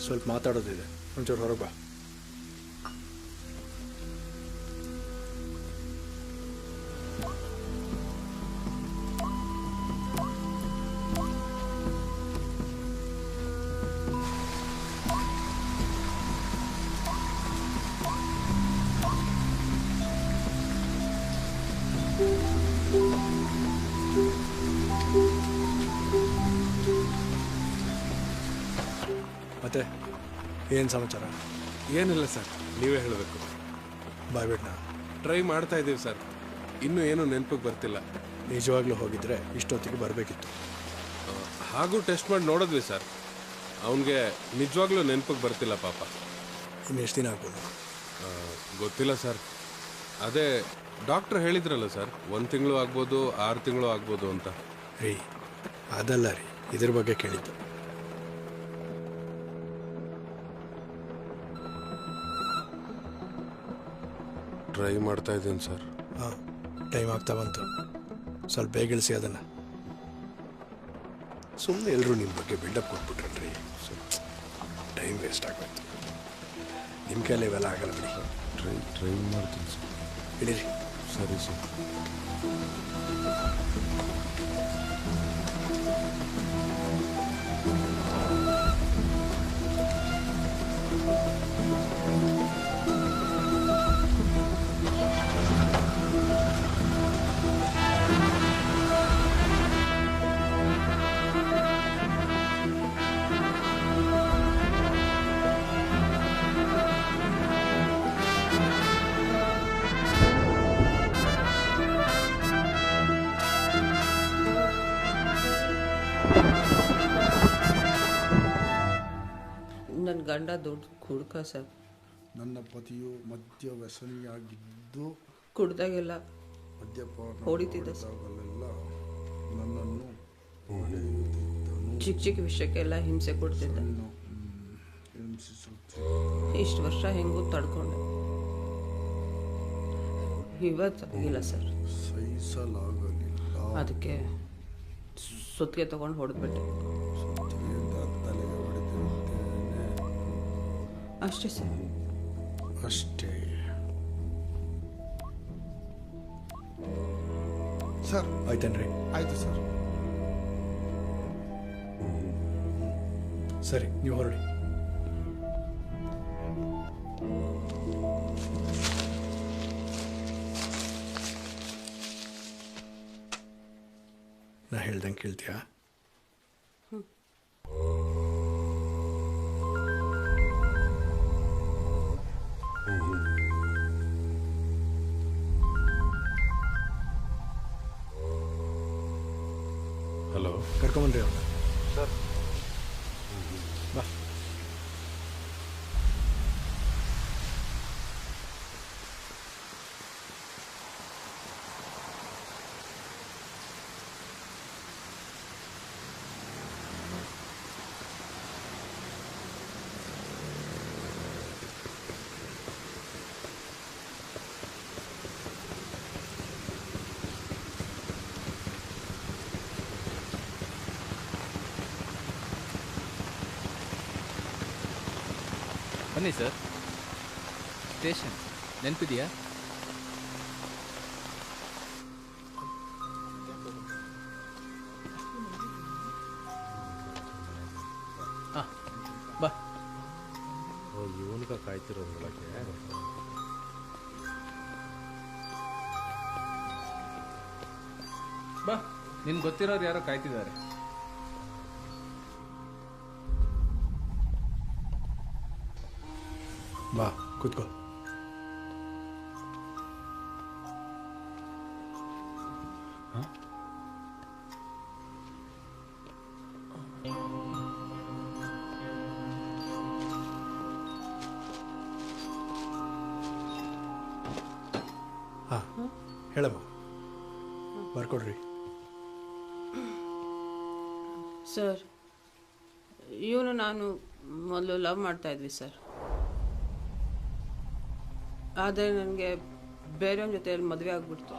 ಸ್ವಲ್ಪ ಮಾತಾಡೋದಿದೆ, ಒಂಚೂರು ಹೊರಗೆ ಬಾ. ಮತ್ತೆ ಏನು ಸಮಾಚಾರ? ಏನಿಲ್ಲ ಸರ್, ನೀವೇ ಹೇಳಬೇಕು. ಬಾಯ್ಬಿಟ್ನಾ? ಟ್ರೈ ಮಾಡ್ತಾ ಇದ್ದೀವಿ ಸರ್, ಇನ್ನೂ ಏನೂ ನೆನಪಿಗೆ ಬರ್ತಿಲ್ಲ. ನಿಜವಾಗ್ಲೂ ಹೋಗಿದ್ರೆ ಇಷ್ಟೊತ್ತಿಗೆ ಬರಬೇಕಿತ್ತು. ಹಾಗೂ ಟೆಸ್ಟ್ ಮಾಡಿ ನೋಡಿದ್ವಿ ಸರ್, ಅವನಿಗೆ ನಿಜವಾಗ್ಲೂ ನೆನಪಿಗೆ ಬರ್ತಿಲ್ಲ ಪಾಪ. ಇನ್ನು ಎಷ್ಟು ದಿನ ಆಗ್ಬೋದು? ಗೊತ್ತಿಲ್ಲ ಸರ್. ಅದೇ ಡಾಕ್ಟ್ರ್ ಹೇಳಿದ್ರಲ್ಲ ಸರ್, 1 ತಿಂಗಳು ಆಗ್ಬೋದು, 6 ತಿಂಗಳು ಆಗ್ಬೋದು ಅಂತ. ರೀ ಅದಲ್ಲ ರೀ, ಇದ್ರ ಬಗ್ಗೆ ಕೇಳಿದ್ದು. ಟ್ರೈ ಮಾಡ್ತಾ ಇದ್ದೀನಿ ಸರ್. ಹಾಂ, ಟೈಮ್ ಆಗ್ತಾ ಬಂತು. ಸ್ವಲ್ಪ ಬೇಗ ಇಳಿಸಿ ಅದನ್ನು. ಸುಮ್ಮನೆ ಎಲ್ಲರೂ ನಿಮ್ಮ ಬಗ್ಗೆ ಬಿಲ್ಡಪ್ ಕೊಟ್ಬಿಟ್ರಲ್ರಿ, ಟೈಮ್ ವೇಸ್ಟ್ ಆಗೋಯ್ತು. ನಿಮ್ಮ ಕೈಯಲ್ಲಿ ಇವೆಲ್ಲ ಆಗಲ್ಲ ಬಿಡಿ. ಟ್ರೈ ಮಾಡ್ತೀನಿ ಸರ್. ಇಡೀರಿ. ಸರಿ ಸರ್. ನನ್ನ ಗಂಡ ದೊಡ್ಡ ಕುಡ್ಕ ಸರ್. ನನ್ನ ಪತಿಯು ಮದ್ಯ ವ್ಯಸನಿಯಾಗಿದ್ದು ಕುಡ್ದಾಗೆಲ್ಲ ಮದ್ಯಪಾನ ಹೊಡಿತಿದ್ದ ಸರ್. ನನ್ನನ್ನು ಚಿಕ್ಕ ಚಿಕ್ಕ ವಿಷಯಕ್ಕೆಲ್ಲ ಹಿಂಸೆ ಕೊಡ್ತಿದ್ದ. ಇಷ್ಟು ವರ್ಷ ಹೆಂಗೂ ತಡ್ಕೊಂಡೆ. ಇವತ್ತಾಗಿಲ್ಲ ಸರ್. ಸಹಿಸಲಾಗಲಿಲ್ಲ. ಅದಕ್ಕೆ ಸುತ್ತಿಗೆ ತಗೊಂಡು ಹೊಡೆದ್ಬಿಟ್ಟೆ. ಅಷ್ಟೇ ಸರ್. ಅಷ್ಟೇ ಸರ್. ಆಯ್ತೇನ್ರಿ? ಆಯ್ತು ಸರ್. ಸರಿ, ನೀವು ಹೊರಡಿ. ನಾ ಹೇಳ್ದಂಗೆ ಕೇಳ್ತೀಯಾ? ಹಲೋ, ಕರ್ಕೊಂಬನ್ರಿ ಅವ್ರನ್ನ. ಸರ್ ಬಾ. ಬನ್ನಿ ಸರ್. ಸ್ಟೇಷನ್ ನೆನಪಿದೆಯಾ? ಹಾಂ ಬಾ. ಇವನ್ಗ ಕಾಯ್ತಿರೋದ್ರೊಳಗೆ ಬಾ. ನಿನ್ಗೆ ಗೊತ್ತಿರೋರು ಯಾರೋ ಕಾಯ್ತಿದ್ದಾರೆ. ಬಾ ಕೂತ್ಕೋ. ಹಾಂ ಹೇಳಮ್ಮ ಬರ್ಕೊಡ್ರಿ. ಸರ್, ಇವನು ನಾನು ಮೊದಲು ಲವ್ ಮಾಡ್ತಾ ಇದ್ವಿ ಸರ್. ಆದರೆ ನನಗೆ ಬೇರೆಯವ್ರ ಜೊತೆಯಲ್ಲಿ ಮದುವೆ ಆಗ್ಬಿಡ್ತು.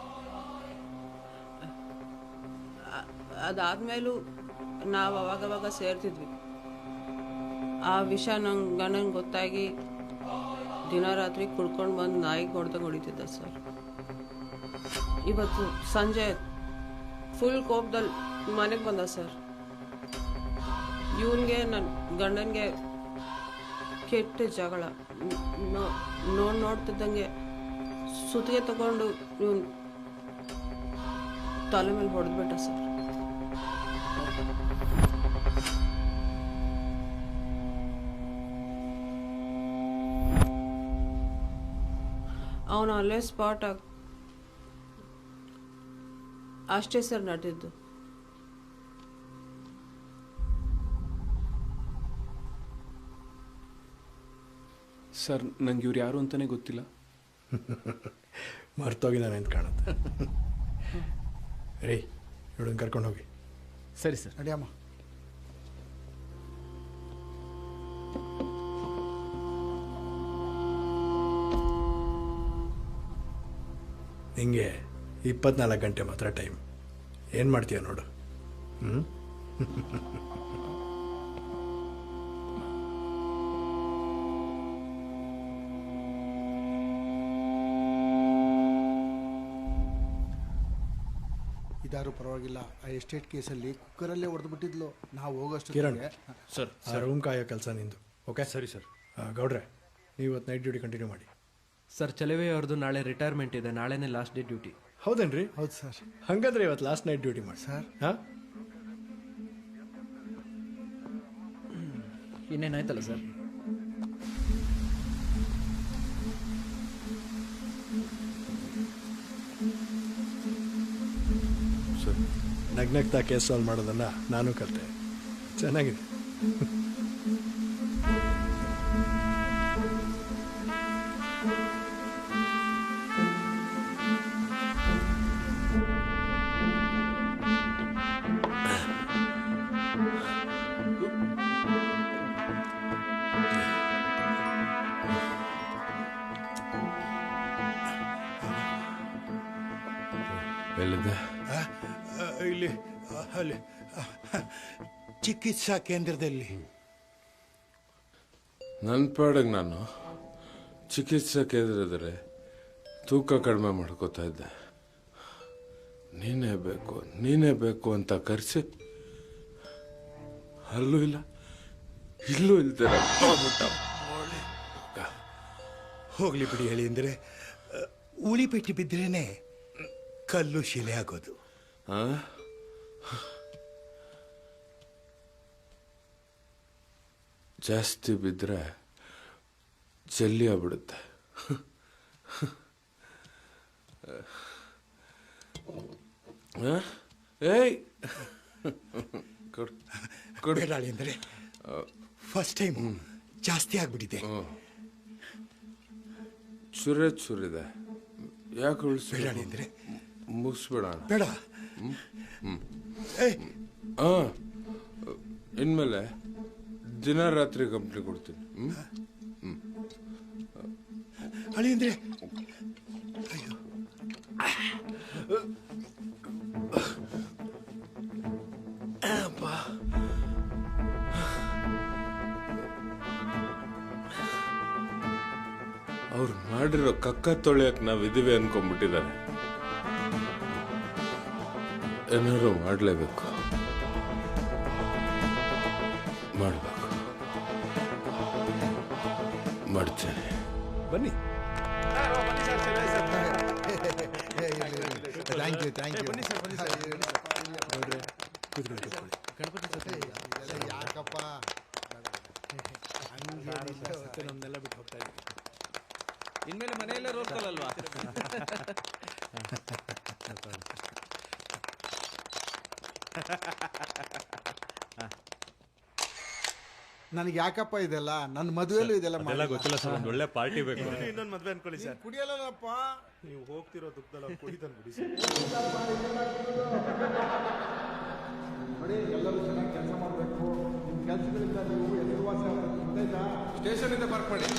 ಅದಾದಮೇಲೂ ನಾವು ಅವಾಗವಾಗ ಸೇರ್ತಿದ್ವಿ. ಆ ವಿಷಯ ನಂಗೆ ಗಂಡಂಗೆ ಗೊತ್ತಾಗಿ ದಿನ ರಾತ್ರಿ ಕುಡ್ಕೊಂಡು ಬಂದು ನಾಯಿಗೆ ಹೊಡೆದಂಗೆ ಹೊಡಿತಿದ್ದ ಸರ್. ಇವತ್ತು ಸಂಜೆ ಫುಲ್ ಕೋಪದಲ್ಲಿ ಮನೆಗೆ ಬಂದ ಸರ್. ಇವನಿಗೆ ನನ್ನ ಗಂಡನಿಗೆ ಕೆಟ್ಟ ಜಗಳ. ನೋಡ್ತಿದ್ದಂಗೆ ಸುತ್ತಿಗೆ ತಗೊಂಡು ಇವನು ತಲೆ ಮೇಲೆ ಹೊಡೆದ್ಬಿಟ್ಟ ಸರ್. ಅವನು ಅಲ್ಲೇ ಸ್ಪಾಟ್ ಅಷ್ಟೇ ಸರ್ ನಡೆದಿದ್ದು. ಸರ್, ನಂಗೆ ಇವ್ರು ಯಾರು ಅಂತಾನೆ ಗೊತ್ತಿಲ್ಲ. ಮರ್ತೋಗಿದ್ದಾನೆ ಅಂತ ಕಾಣುತ್ತೆ. ರೀ, ಇವಳನ್ನ ಕರ್ಕೊಂಡು ಹೋಗಿ. ಸರಿ ಸರ್. ನಡಿಯಮ್ಮ. ನಿಂಗೆ 24 ಗಂಟೆ ಮಾತ್ರ ಟೈಮ್. ಏನು ಮಾಡ್ತೀಯ ನೋಡು. ಇದಾರು ಪರವಾಗಿಲ್ಲ. ಆ ಎಸ್ಟೇಟ್ ಕೇಸಲ್ಲಿ ಕುಕ್ಕರಲ್ಲೇ ಹೊಡೆದು ಬಿಟ್ಟಿದ್ಲು. ನಾವು ಹೋಗೋಷ್ಟು ಕಿರಣ್ ಸರ್, ರೂಮ್ ಕಾಯೋ ಕೆಲಸ ನಿಂದು. ಓಕೆ ಸರಿ ಸರ್. ಗೌಡ್ರೆ, ನೀವು ಇವತ್ತು ನೈಟ್ ಡ್ಯೂಟಿ ಕಂಟಿನ್ಯೂ ಮಾಡಿ. ಸರ್, ಚಲವೆ ಅವ್ರದ್ದು ನಾಳೆ ರಿಟೈರ್ಮೆಂಟ್ ಇದೆ. ನಾಳೆನೇ ಲಾಸ್ಟ್ ಡೇ ಡ್ಯೂಟಿ. ಹೌದೇನ್ರಿ? ಹೌದು ಸರ್. ಹಾಗಾದ್ರೆ ಇವತ್ತು ಲಾಸ್ಟ್ ನೈಟ್ ಡ್ಯೂಟಿ ಮಾಡಿ ಸರ್. ಹಾಂ, ಇನ್ನೇನಾಯ್ತಲ್ಲ ಸರ್? ನಗ್ನಗ್ತಾ ಕೇಸ್ ಸಾಲ್ವ್ ಮಾಡೋದನ್ನು ನಾನು ಕಲಿತೆ. ಚೆನ್ನಾಗಿದೆ. ಎಲ್ಲಿದೆ? ಇಲ್ಲಿ ಅಲ್ಲಿ ಚಿಕಿತ್ಸಾ ಕೇಂದ್ರದಲ್ಲಿ. ನನ್ನ ಪಾಡಿಗೆ ನಾನು ಚಿಕಿತ್ಸಾ ಕೇಂದ್ರದಲ್ಲಿ ತೂಕ ಕಡಿಮೆ ಮಾಡ್ಕೋತಾ ಇದ್ದೆ. ನೀನೇ ಬೇಕು ಅಂತ ಕರೆಸಿ ಅಲ್ಲೂ ಇಲ್ಲ ಇಲ್ಲೂ ಇಲ್ದಿರ ಹೋಗ್ಲಿ ಬಿಡಿ. ಹೇಳಿ ಅಂದರೆ ಉಳಿ ಪೆಟ್ಟಿ ಬಿದ್ರೇನೆ ಕಲ್ಲು ಶಿಲೆ ಆಗೋದು. ಜಾಸ್ತಿ ಬಿದ್ದರೆ ಜಲ್ಲಿ ಆಗ್ಬಿಡುತ್ತೆ. ಏಯ್ ಬೇಡಾಳಿ ಅಂದರೆ ಫಸ್ಟ್ ಟೈಮ್ ಜಾಸ್ತಿ ಆಗ್ಬಿಟ್ಟಿದೆ. ಚುರಿದೆ. ಯಾಕೆ ಉಳಿಸಿ? ಬೇಡಾಳಿ ಅಂದರೆ ಮುಗಿಸ್ಬೇಡ. ಬೇಡ. ಇನ್ಮೇಲೆ ದಿನ ರಾತ್ರಿ ಕಂಪ್ನಿ ಕೊಡ್ತೀನಿ. ಅಳಿ ಅಂದರೆ ಅವ್ರು ಮಾಡಿರೋ ಕಕ್ಕ ತೊಳೆಯಕ್ಕೆ ನಾವಿದ್ದೀವಿ ಅನ್ಕೊಂಡ್ಬಿಟ್ಟಿದ್ದಾರೆ. ಏನಾದ್ರು ಮಾಡಲೇಬೇಕು, ಮಾಡಬೇಕು, ಮಾಡ್ತೇನೆ. ಬನ್ನಿ. Thank you, thank you. ಬನ್ನಿ ಸರ್, ಬನ್ನಿ ಸರ್. ಯಾಕಪ್ಪ ನಮ್ನೆಲ್ಲ ಬಿಟ್ಟು ಹೋಗ್ತಾ ಇದ್ದೀವಿ. ಇನ್ಮೇಲೆ ಮನೆಯಲ್ಲೇ ರೋಲ್ ಕಾಲ್ ಅಲ್ವಾ? ನನಗೆ ಯಾಕಪ್ಪ ಇದೆಲ್ಲ ನನ್ನ ಮದುವೆಲ್ಲೂ ಇದೆಲ್ಲ ಅದೆಲ್ಲ ಮಾಡಿಲ್ಲ. ಗೊತ್ತಿಲ್ಲ ಸರ್ ಒಂದು ಒಳ್ಳೆ ಪಾರ್ಟಿ ಬೇಕು ಇನ್ನೊಂದು ಮದ್ವೆ ಅನ್ಕೊಳ್ಳಿ ಸರ್. ಕುಡಿಯಲ್ಲಪ್ಪ. ನೀವು ಹೋಗ್ತಿರೋ ದುಃಖದಲ್ಲಿ ಕುಡಿತಾನೆ ಬಿಡಿ ಸರ್. ನೋಡಿ ಎಲ್ಲರೂ ಚೆನ್ನಾಗಿ ಕೆಲಸ ಮಾಡಬೇಕು. ನಿಮ್ಮ ಕೆಲಸಗಳಿಂದ ನೀವು ಹೆಸರುವಾಸಿ ಆಗಬೇಕು. ಗೊತ್ತಾಯ್ತಾ? ಸ್ಟೇಷನ್ ಇಂದ ಪಾರ್ಕ್ ಮಾಡಿ.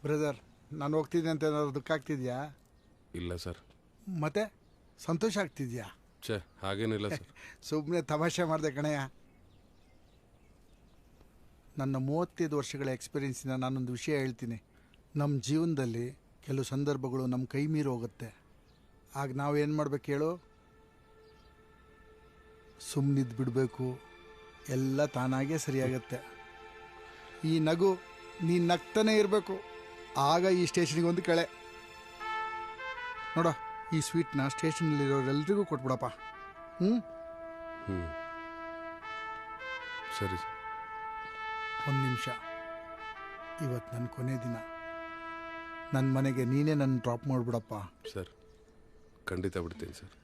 ಬ್ರದರ್, ನಾನು ಹೋಗ್ತಿದ್ದೆ ಅಂತ ಏನಾದ್ರು ದುಃಖ ಆಗ್ತಿದ್ಯಾ? ಇಲ್ಲ ಸರ್. ಮತ್ತೆ ಸಂತೋಷ ಆಗ್ತಿದ್ಯಾ? ಛೇ, ಹಾಗೇನಿಲ್ಲ ಸರ್. ಸುಮ್ಮನೆ ತಮಾಷೆ ಮಾಡಿದೆ ಕಣಯ್ಯ. ನನ್ನ 35 ವರ್ಷಗಳ ಎಕ್ಸ್ಪೀರಿಯನ್ಸಿನ ನಾನೊಂದು ವಿಷಯ ಹೇಳ್ತೀನಿ. ನಮ್ಮ ಜೀವನದಲ್ಲಿ ಕೆಲವು ಸಂದರ್ಭಗಳು ನಮ್ಮ ಕೈ ಮೀರಿ ಹೋಗುತ್ತೆ. ಆಗ ನಾವೇನು ಮಾಡ್ಬೇಕು ಹೇಳು? ಸುಮ್ಮನಿದ್ದು ಬಿಡಬೇಕು. ಎಲ್ಲ ತಾನಾಗೇ ಸರಿಯಾಗತ್ತೆ. ಈ ನಗು ನೀನು ನಗ್ತಾನೆ ಇರಬೇಕು. ಆಗ ಈ ಸ್ಟೇಷನಿಗೆ ಒಂದು ಕಳೆ ನೋಡ. ಈ ಸ್ವೀಟ್ನ ಸ್ಟೇಷನಲ್ಲಿರೋರೆಲ್ರಿಗೂ ಕೊಟ್ಬಿಡಪ್ಪ. ಹ್ಞೂ ಸರಿ. ಒಂದು ನಿಮಿಷ. ಇವತ್ತು ನನ್ನ ಕೊನೆ ದಿನ. ನನ್ನ ಮನೆಗೆ ನೀನೇ ನನ್ನ ಡ್ರಾಪ್ ಮಾಡಿಬಿಡಪ್ಪ. ಸರ್, ಖಂಡಿತ ಬಿಡ್ತೀನಿ sir.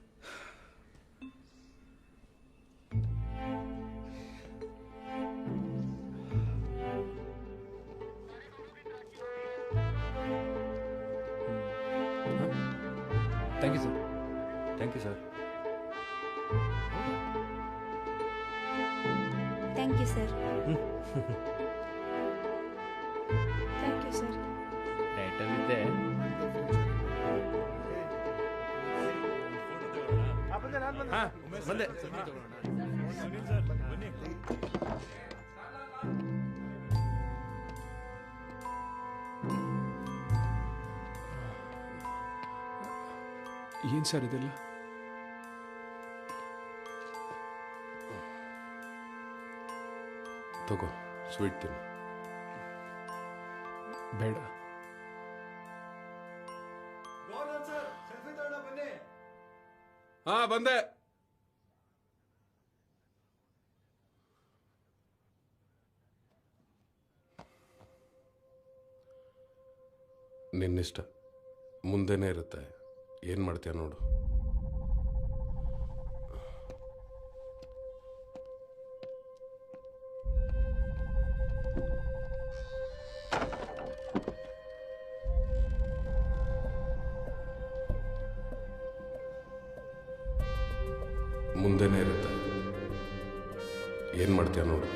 Thank you sir. Thank you sir. Thank you sir. Thank you sir. ಡೈಟಲ್ಲಿದ್ದೆ. ಬಂದೆ. ಏನ್ ಸರ್ ಇದೆಲ್ಲ? ತಗೋ, ಸ್ವೀಟ್ ತಿನ್ನು. ಬೇಡ. ಹಾ, ಬಂದೆ. ನಿನ್ನಿಷ್ಟ. ಮುಂದೆನೇ ಇರುತ್ತೆ. ಏನು ಮಾಡ್ತೀಯ ನೋಡು. ಮುಂದೆನೇ ಇರುತ್ತೆ. ಏನು ಮಾಡ್ತೀಯ ನೋಡು.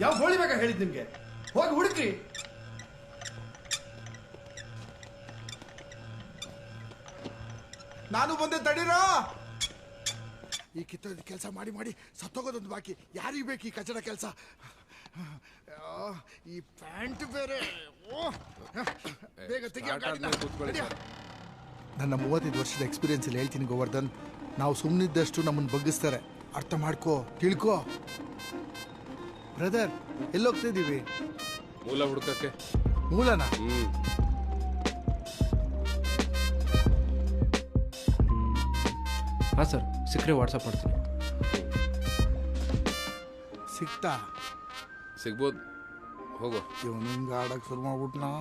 ಯಾವ ಗೋಳಿ ಬೇಕಾ ಹೇಳಿದ್ ನಿಮ್ಗೆ? ಹೋಗಿ ಹುಡುಕ್ರಿ. ನಾನು ಬಂದೆ ತಡೀರೋ. ಈ ಕಿತ್ತೋದ ಕೆಲಸ ಮಾಡಿ ಮಾಡಿ ಸತ್ತೋಗೋದೊಂದು ಬಾಕಿ. ಯಾರಿಗೆ ಬೇಕು ಈ ಕಚಡ ಕೆಲಸ? ಈ ಪ್ಯಾಂಟ್ ಬೇರೆ. ಬೇಗ ತೆಗಿಯೋ ಗಾಡಿನ. ನನ್ನ 35 ವರ್ಷದ ಎಕ್ಸ್ಪೀರಿಯನ್ಸ್ ಅಲ್ಲಿ ಹೇಳ್ತೀನಿ ಗೋವರ್ಧನ್, ನಾವು ಸುಮ್ಮನಿದ್ದಷ್ಟು ನಮ್ಮನ್ನು ಬಗ್ಗಿಸ್ತಾರೆ. ಅರ್ಥ ಮಾಡ್ಕೋ, ತಿಳ್ಕೋ. ಬ್ರದರ್, ಎಲ್ಲೋಗ್ತಾ ಇದ್ದೀವಿ? ಮೂಲ ಹುಡುಕಕ್ಕೆ. ಮೂಲನ? ಹಾಂ ಸರ್, ಸಿಕ್ಕರೆ ವಾಟ್ಸಪ್ ಮಾಡ್ತೀನಿ. ಸಿಕ್ತಾ? ಸಿಗ್ಬೋದು, ಹೋಗೋ. ಇವನು ಹಿಂಗೆ ಆಡಕ್ಕೆ ಶುರು ಮಾಡ್ಬಿಟ್ನಾ?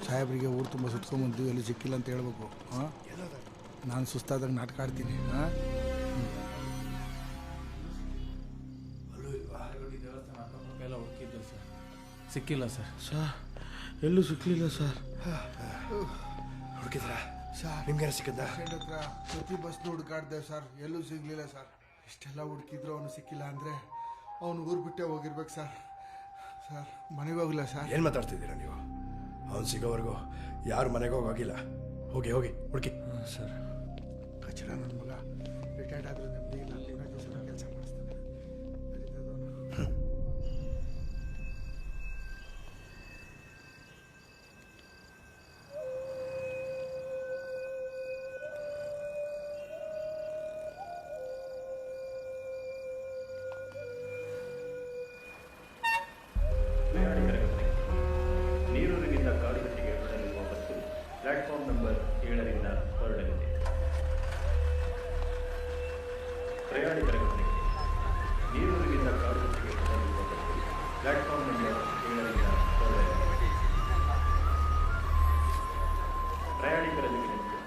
ಸಾಹೇಬ್ರಿಗೆ ಊರು ತುಂಬ ಸುತ್ಕೊಂಬಂದು ಎಲ್ಲಿ ಸಿಕ್ಕಿಲ್ಲ ಅಂತ ಹೇಳ್ಬೇಕು. ಹಾಂ, ನಾನು ಸುಸ್ತಾದಾಗ ನಾಟಕ ಆಡ್ತೀನಿ. ಹಾಂ, ಎಲ್ಲ ಹುಡುಕಿದ್ದೆ ಸರ್, ಸಿಕ್ಕಿಲ್ಲ ಸರ್. ಎಲ್ಲೂ ಸಿಕ್ಲಿಲ್ಲ ಸರ್. ಹುಡುಕಿದ್ರ ಸರ್? ನಿಮ್ಗೆ ಸಿಕ್ಕದ? ಹತ್ರ ಪ್ರತಿ ಬಸ್ನು ಹುಡುಕಾಡ್ದೆ ಸರ್, ಎಲ್ಲೂ ಸಿಗ್ಲಿಲ್ಲ ಸರ್. ಇಷ್ಟೆಲ್ಲ ಹುಡುಕಿದ್ರು ಅವನು ಸಿಕ್ಕಿಲ್ಲ ಅಂದರೆ ಅವನು ಊರು ಬಿಟ್ಟೆ ಹೋಗಿರ್ಬೇಕು ಸರ್. ಸರ್, ಮನೆಗೆ ಹೋಗಿಲ್ಲ ಸರ್. ಏನು ಮಾತಾಡ್ತಿದ್ದೀರಾ ನೀವು? ಅವ್ನು ಸಿಗೋವರೆಗೂ ಯಾರು ಮನೆಗೆ ಹೋಗಿಲ್ಲ. ಹೋಗಿ ಹೋಗಿ ಹುಡುಕಿ. ಸರ್, ಕಚಡ ನನ್ನ ಮಗ ರಿಟೈರ್ಡ್ ಆದರೂ ನೆಮ್ಮದಿ ಇಲ್ಲ. ದಿನ ಕೆಲಸ ಮಾಡಿಸ್ತಾನೆ. ನೀರೂರಿನಿಂದ ಕಾಡುಗಟ್ಟಿಗೆ ಹೊರಡಲಿರುವ ಬಸ್ಸು ಪ್ಲಾಟ್ಫಾರ್ಮ್ ನಂಬರ್ 7ರಿಂದ ಹೊರಡಲಿದೆ. ಪ್ರಯಾಣಿಕರ ಗಮನಕ್ಕೆ, ನೀರೂರಿನಿಂದ ಕಾಡುಗಟ್ಟಿಗೆ ಹೊರಡಲಿರುವ ಬಸ್ಸು ಪ್ಲಾಟ್ಫಾರ್ಮ್ ನಂಬರ್ 7ರಿಂದ ಹೊರಡಲಿದೆ. ಪ್ರಯಾಣಿಕರ ಗಮನಕ್ಕೆ,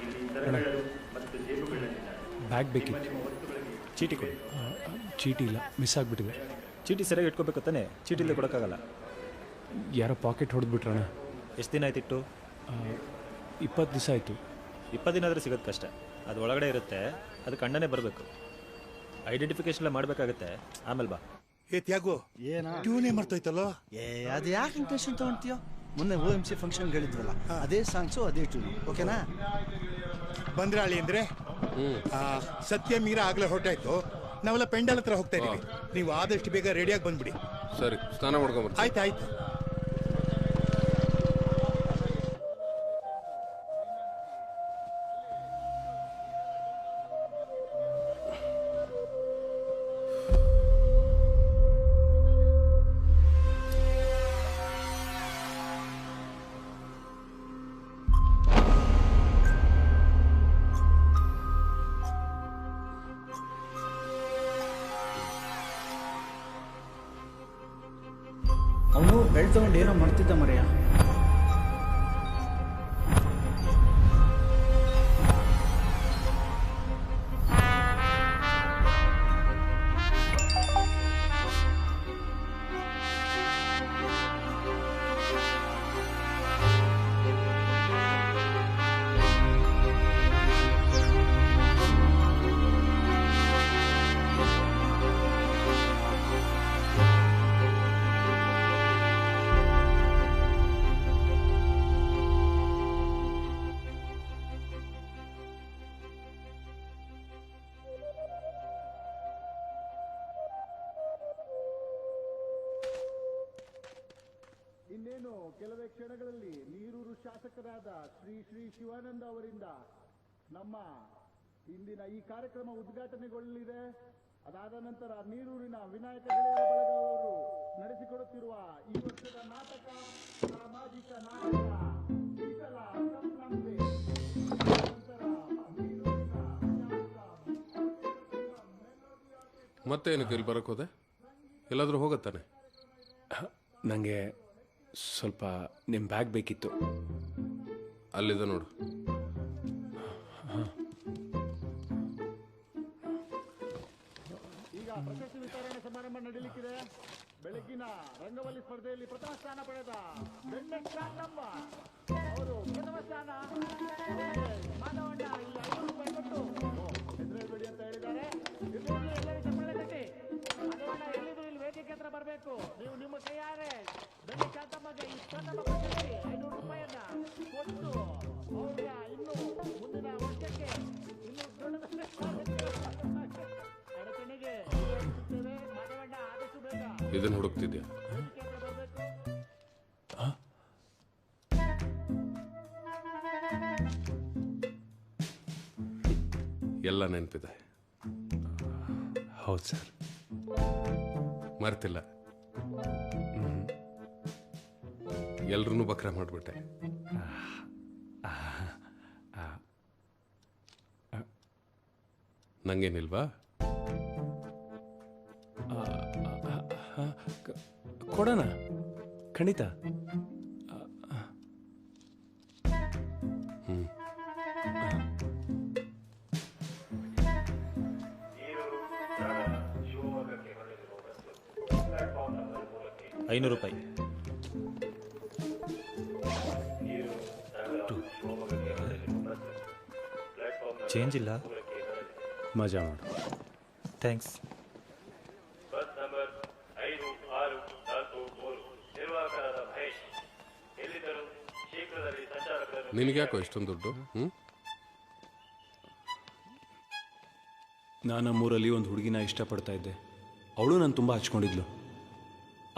ಇಲ್ಲಿ ಸರಕುಗಳು ಮತ್ತು ಜೇಬುಗಳಲ್ಲಿನ ಬ್ಯಾಗ್ ಬೇಕಿತ್ತು. ಚೀಟಿ ಕೊಡಿ. ಚೀಟಿ ಇಲ್ಲ, ಮಿಸ್ ಆಗಿಬಿಟ್ಟಿದೆ. ಚೀಟಿ ಸರಿಯಾಗಿ ಇಟ್ಕೋಬೇಕು ತಾನೆ, ಚೀಟಿಲ್ಲದೆ ಕೊಡೋಕ್ಕಾಗಲ್ಲ. ಯಾರೋ ಪಾಕೆಟ್ ಹೊಡೆದ್ಬಿಟ್ರಣ. ಎಷ್ಟು ದಿನ ಆಯ್ತಿಟ್ಟು? 20 ದಿವಸ ಆಯಿತು. 20 ದಿನ ಆದರೆ ಸಿಗೋದು ಕಷ್ಟ. ಅದು ಒಳಗಡೆ ಇರುತ್ತೆ, ಅದು ಕಣ್ಣನೇ ಬರಬೇಕು. ಐಡೆಂಟಿಫಿಕೇಶನ್ ಎಲ್ಲ ಮಾಡಬೇಕಾಗುತ್ತೆ, ಆಮೇಲೆ ಬಾ. ಏ ತ್ಯಾಗು, ಟ್ಯೂನೇ ಮರ್ತೋಯ್ತಲ್ಲೋ. ಅದು ಯಾಕೆ ಟೆನ್ಷನ್ ತಗೊಂತೀಯೋ? ಮೊನ್ನೆ OMC ಫಂಕ್ಷನ್ ಹೇಳಿದ್ವಲ್ಲ, ಅದೇ ಸಾಂಗ್ಸು ಅದೇ ಟ್ಯೂನ್. ಓಕೆನಾ? ಬಂದ್ರಾಳಿ ಅಂದ್ರೆ ಸತ್ಯ ಮೀರ ಆಗ್ಲೇ ಹೊರಟಾಯ್ತು. ನಾವೆಲ್ಲ ಪೆಂಡಲ್ ಹತ್ರ ಹೋಗ್ತಾ ಇದೀವಿ. ನೀವು ಆದಷ್ಟು ಬೇಗ ರೆಡಿಯಾಗಿ ಬಂದ್ಬಿಡಿ. ಸರಿ, ಸ್ನಾನ ಮಾಡ್ಕೊಂಬರ್ತೀನಿ. ಆಯ್ತು. ಅವನು ಬೆಳ್ ತಗೊಂಡು ಏನೋ ಮಾಡ್ತಿದ್ದ ಮರೆಯ. ಇನ್ನೇನು ಕೆಲವೇ ಕ್ಷಣಗಳಲ್ಲಿ ನೀರೂರು ಶಾಸಕರಾದ ಶ್ರೀ ಶಿವಾನಂದ ಅವರಿಂದ ನಮ್ಮ ಇಂದಿನ ಈ ಕಾರ್ಯಕ್ರಮ ಉದ್ಘಾಟನೆಗೊಳ್ಳಲಿದೆ. ಅದಾದ ನಂತರ ನೀರೂರಿನ ವಿನಾಯಕ ಗೆಳೆಯರ ಬಳಗ ಅವರು ನಡೆಸಿಕೊಡುತ್ತಿರುವ ಈ ವರ್ಷದ ನಾಟಕ, ಸಾಮಾಜಿಕ ನಾಟಕ ವಿಠಲ ಕಪ್ನಂಬೆ. ಮತ್ತೇನಕ್ಕೆ ಇಲ್ಲಿ ಬರೋಕೆ ಹೋದೆ? ಎಲ್ಲಾದರೂ ಹೋಗತ್ತಾನೆ? ನನಗೆ ಸ್ವಲ್ಪ ನಿಮ್ಮ ಬ್ಯಾಗ್ ಬೇಕಿತ್ತು. ಅಲ್ಲಿದೆ ನೋಡು. ಈಗ ಪ್ರಶಸ್ತಿ ವಿತರಣೆ ಸಮಾರಂಭ ನಡೀಲಿಕ್ಕಿದೆ. ಬೆಳಗಿನ ರಂಗವಲ್ಲಿ ಸ್ಪರ್ಧೆಯಲ್ಲಿ ಪ್ರಥಮ ಸ್ಥಾನ ಪಡೆದ ಬೆಣ್ಣೆ ಶಾಂತಮ್ಮ ಅವರು ಪ್ರಥಮ ಸ್ಥಾನ. ಮಾನವಣ್ಣ ಇಲ್ಲಿ 5 ರೂಪಾಯಿ ಕೊಟ್ಟು ಹೆಸರೇಳ್ಬೇಡಿ ಅಂತ ಹೇಳಿದ್ದಾರೆ. ಎಲ್ಲರೂ ಚಪ್ಪಾಳೆ ತಟ್ಟಿ. ಮಾನವಣ್ಣ ಎಲ್ಲಿದ್ರು ಇಲ್ಲಿ ವೇದಿಕೆ ಹತ್ರ ಬರಬೇಕು. ನೀವು ನಿಮ್ಮ ಕೈಯಾರೆ ಬೆಣ್ಣೆ ಶಾಂತಮ್ಮಗೆ ಈ ಪ್ರಥಮ ಪ್ರಶಸ್ತಿ 500 ರೂಪಾಯಿಯನ್ನ ಕೊಟ್ಟು ಅವರ ಇನ್ನು ಮುಂದಿನ ವರ್ಷಕ್ಕೆ ಇನ್ನು ಅಡಚಣೆಗೆ ಮಾನವಣ್ಣ ಆದಷ್ಟು ಬೇಗ ಇದನ್ನು ಹುಡುಕ್ತಿದ್ಯಾ? ಎಲ್ಲ ನೆನಪಿದೆ. ಹೌದು ಸರ್. ಮರ್ತಿಲ್ಲ. ಎಲ್ರೂ ಬಕ್ರ ಮಾಡಿಬಿಟ್ಟೆ. ನಂಗೇನಿಲ್ವಾ? ಕೊಡೋಣ, ಖಂಡಿತ. ಹ್ಮ್. 500 ರೂಪಾಯಿ. ಚೇಂಜ್ ಇಲ್ಲ. ಮಜಾ ಮಾಡು. ಥ್ಯಾಂಕ್ಸ್. ನಿನಗ್ಯಾಕೋ ಇಷ್ಟೊಂದು ದುಡ್ಡು? ನಾನು ನಮ್ಮೂರಲ್ಲಿ ಒಂದು ಹುಡುಗಿನ ಇಷ್ಟಪಡ್ತಾ ಇದ್ದೆ. ಅವಳು ನಾನು ತುಂಬ ಹಚ್ಕೊಂಡಿದ್ಲು.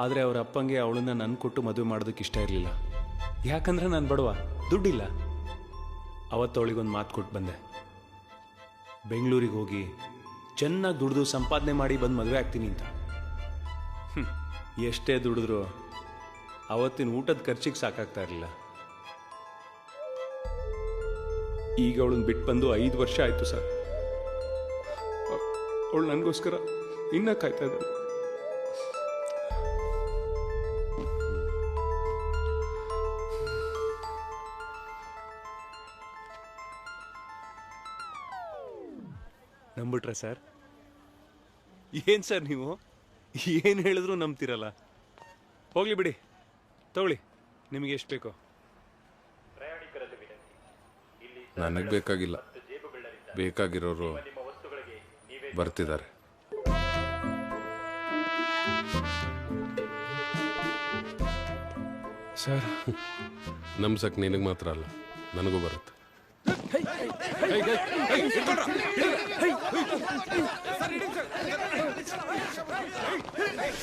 ಆದರೆ ಅವರ ಅಪ್ಪಂಗೆ ಅವಳನ್ನ ನನ್ನ ಕೊಟ್ಟು ಮದುವೆ ಮಾಡೋದಕ್ಕೆ ಇಷ್ಟ ಇರಲಿಲ್ಲ. ಯಾಕಂದ್ರೆ ನಾನು ಬಡವ, ದುಡ್ಡಿಲ್ಲ. ಅವತ್ತು ಅವಳಿಗೊಂದು ಮಾತು ಕೊಟ್ಟು ಬಂದೆ. ಬೆಂಗಳೂರಿಗೆ ಹೋಗಿ ಚೆನ್ನಾಗಿ ದುಡಿದು ಸಂಪಾದನೆ ಮಾಡಿ ಬಂದು ಮದುವೆ ಆಗ್ತೀನಿ ಅಂತ. ಎಷ್ಟೇ ದುಡಿದ್ರು ಅವತ್ತಿನ ಊಟದ ಖರ್ಚಿಗೆ ಸಾಕಾಗ್ತಾ ಇರಲಿಲ್ಲ. ಈಗ ಅವಳನ್ನ ಬಿಟ್ಟು ಬಂದು 5 ವರ್ಷ ಆಯಿತು ಸರ್. ಅವಳು ನನಗೋಸ್ಕರ ಇನ್ನೂ ಕಾಯ್ತಾ ಇದ್ದಾಳೆ. ನಂಬಿಟ್ರೆ ಸರ್? ಏನು ಸರ್ ನೀವು ಏನು ಹೇಳಿದ್ರು ನಂಬ್ತಿರಲ್ಲ. ಹೋಗ್ಲಿ ಬಿಡಿ, ತಗೊಳ್ಳಿ, ನಿಮಗೆ ಎಷ್ಟು ಬೇಕೋ. ನನಗೆ ಬೇಕಾಗಿಲ್ಲ, ಬೇಕಾಗಿರೋರು ಬರ್ತಿದ್ದಾರೆ. ಸರ್, ನಮ್ಸಕ್ ನಿನಗೆ ಮಾತ್ರ ಅಲ್ಲ, ನನಗೂ ಬರುತ್ತೆ.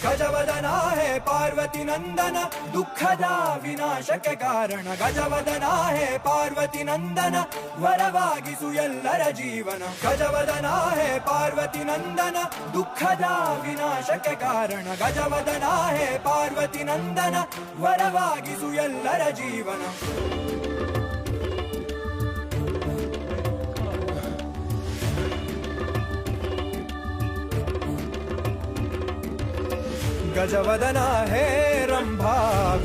ಗಜವದನ ಹೇ ಪಾರ್ವತಿ ನಂದನ ದುಃಖದ ವಿನಾಶಕ ಕಾರಣ. ಗಜವದನ ಹೇ ಪಾರ್ವತಿ ನಂದನ ವರವಾಗಿಸು ಎಲ್ಲರ ಜೀವನ. ಗಜವದನ ಹೇ ಪಾರ್ವತಿ ನಂದನ ದುಃಖದ ವಿನಾಶಕ ಕಾರಣ. ಗಜವದನ ಹೇ ಪಾರ್ವತಿ ನಂದನ ವರವಾಗಿಸು ಎಲ್ಲರ ಜೀವನ. गजवदन हे रंभा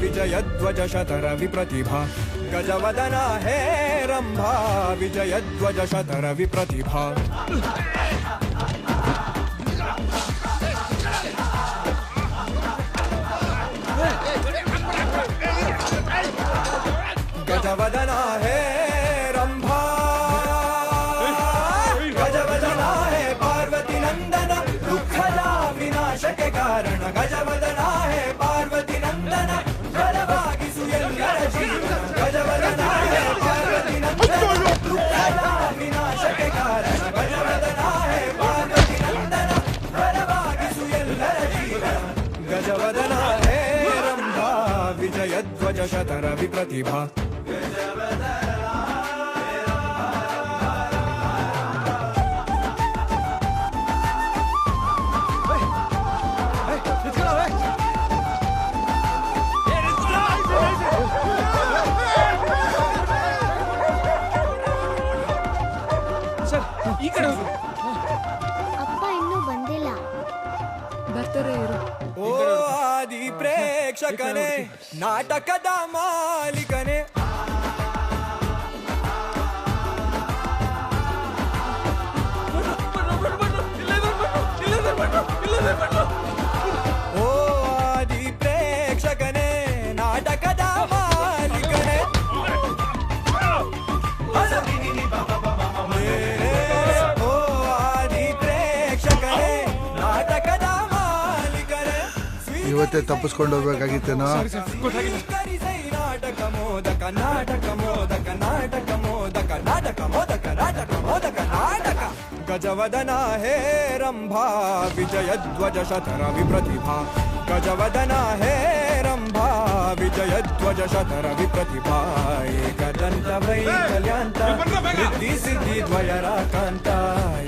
विजयध्वज शतर विप्रतिभा. गजवदन हे रंभा विजयध्वज शतर विप्रतिभा. गजवदन हे रंभा गजवदन हे पार्वती नंदन दुःखदा विनाशक कारण. गजवदन हे पार्वती नंदन वरವಾಗಿಸು ಎಲ್ಲರ ಜೀವನ. गजवदन हे पार्वती नंदन दुःखदा विनाशक कारण. गजवदन हे पार्वती नंदन वरವಾಗಿಸು ಎಲ್ಲರ ಜೀವನ. गजवदन हे रंभा विजयध्वज शतर विप्रतिभा. ಅಪ್ಪ ಇನ್ನೂ ಬಂದಿಲ್ಲ. ಬರ್ತಾರೆ ಇರು. ಓ ಆದಿ ಪ್ರೇಕ್ಷಕನೇ, ನಾಟಕದ ಮಾಲೀಕನೇ, ಓ ಇವತ್ತೇ ತಪ್ಪಿಸ್ಕೊಂಡು ಹೋಗ್ಬೇಕಾಗಿತ್ತೇನೋ. ನಾಟಕ ಮೋದಕ ನಾಟಕ ಮೋದಕ ನಾಟಕ ಮೋದಕ ನಾಟಕ ಮೋದಕ ನಾಟಕ ಮೋದಕ ನಾಟಕ ಗಜವದನ ಹೇ ರಂಭಾ ವಿಜಯಧ್ವಜ ಶತರ ವಿಪ್ರತಿಭಾ ಗಜವದನ ಹೇ ರಂಭಾ ವಿಜಯಧ್ವಜ ಶತರ ವಿಪ್ರತಿಭಾ ಏಕದಂತ ವೈಕಲ್ಯಾಂತ ರಿದ್ಧಿ ಸಿದ್ಧಿ ದ್ವಯರ ಕಾಂತ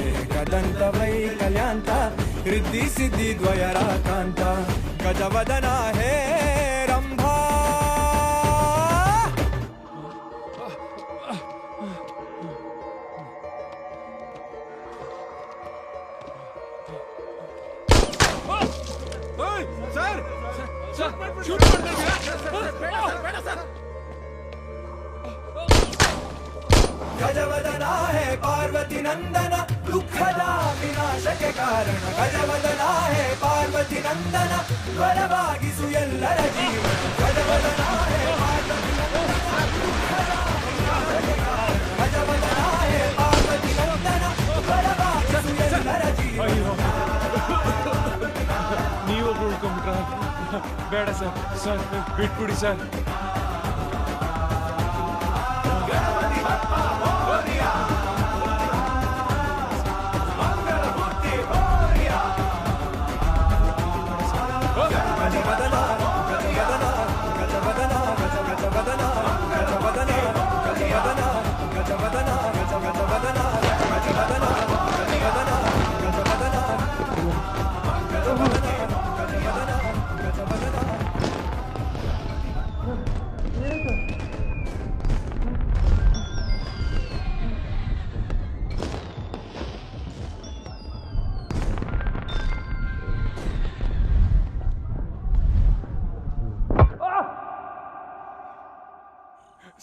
ಏಕದಂತ ವೈಕಲ್ಯಾಂತ ರಿದ್ಧಿ ಸಿದ್ಧಿ ದ್ವಯರ ಕಾಂತ ಗಜವದನ ಹೇ ರಂಭಾ. गजवदन है पार्वती नंदन दुखदा विनाश के कारण गजवदन है पार्वती नंदन वरವಾಗಿಸು ಎಲ್ಲರ ಜೀವನ गजवदन है पार्वती नंदन दुखदा विनाश के कारण गजवदन है पार्वती नंदन वरವಾಗಿಸು ಎಲ್ಲರ ಜೀವನ. ನೀವೊಬ್ರು ಉಳ್ಕೊಂಡ್ಬಿಟ್ರ? ಬೇಡ ಸರ್, ಸರ್ ಬಿಟ್ಬಿಡಿ ಸರ್.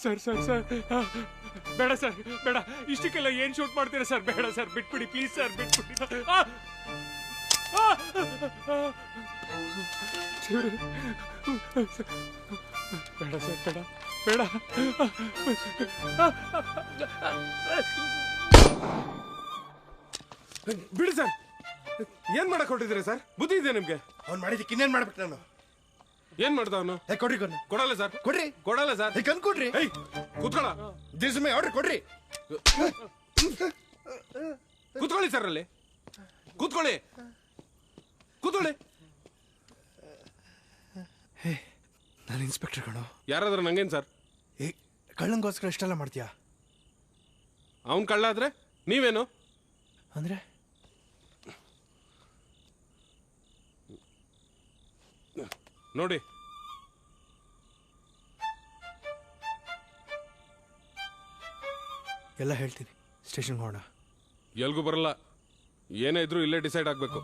ಸರ್ ಸರ್ ಸರ್ ಬೇಡ ಸರ್, ಬೇಡ. ಇಷ್ಟಕ್ಕೆಲ್ಲ ಏನ್ ಶೂಟ್ ಮಾಡ್ತೀರಾ ಸರ್? ಬೇಡ ಸರ್, ಬಿಟ್ಬಿಡಿ ಪ್ಲೀಸ್ ಸರ್, ಬಿಟ್ಬಿಡಿ. ಬೇಡ ಸರ್, ಬೇಡ ಬೇಡ. ಬಿಡಿ ಸರ್. ಏನ್ ಮಾಡಕ್ ಹೊರಟಿದ್ದೀರಾ ಸರ್? ಬುದ್ಧಿ ಇದೆ ನಿಮ್ಗೆ? ಅವ್ನು ಮಾಡಿದಕ್ಕೆ ಇನ್ನೇನ್ ಮಾಡ್ಬೇಕು ನಾನು? ಏನ್ ಮಾಡ್ದ ಅವನು? ಕೊಡ್ರಿ ಕೊಡಲ್ಲ ಸರ್, ಕೊಡ್ರಿ ಕೊಡಲ್ಲ ಸರ್. ಕಣ್ ಕೊಡ್ರಿ. ಕೂತ್ಕೊಳ್ಳ. ದಿಸ್ ಮೈ ಆರ್ಡರ್ ಕೊಡ್ರಿ. ಕೂತ್ಕೊಳ್ಳಿ ಸರ್, ಅಲ್ಲಿ ಕೂತ್ಕೊಳ್ಳಿ, ಕೂತ್ಕೊಳ್ಳಿ. ನಾನು ಇನ್ಸ್ಪೆಕ್ಟರ್ ಕಣೋ. ಯಾರಾದ್ರೂ ನಂಗೇನ್ ಸರ್? ಕಳ್ಳಂಗೋಸ್ಕರ ಇಷ್ಟೆಲ್ಲ ಮಾಡ್ತೀಯಾ? ಅವನ್ ಕಳ್ಳ ಆದ್ರೆ ನೀವೇನು ಅಂದ್ರೆ? ನೋಡಿ, ಎಲ್ಲ ಹೇಳ್ತೀನಿ. ಸ್ಟೇಷನ್ಗೆ ಹೋಗೋಣ. ಎಲ್ಗೂ ಬರಲ್ಲ. ಏನೇ ಇದ್ರೂ ಇಲ್ಲೇ ಡಿಸೈಡ್ ಆಗ್ಬೇಕು.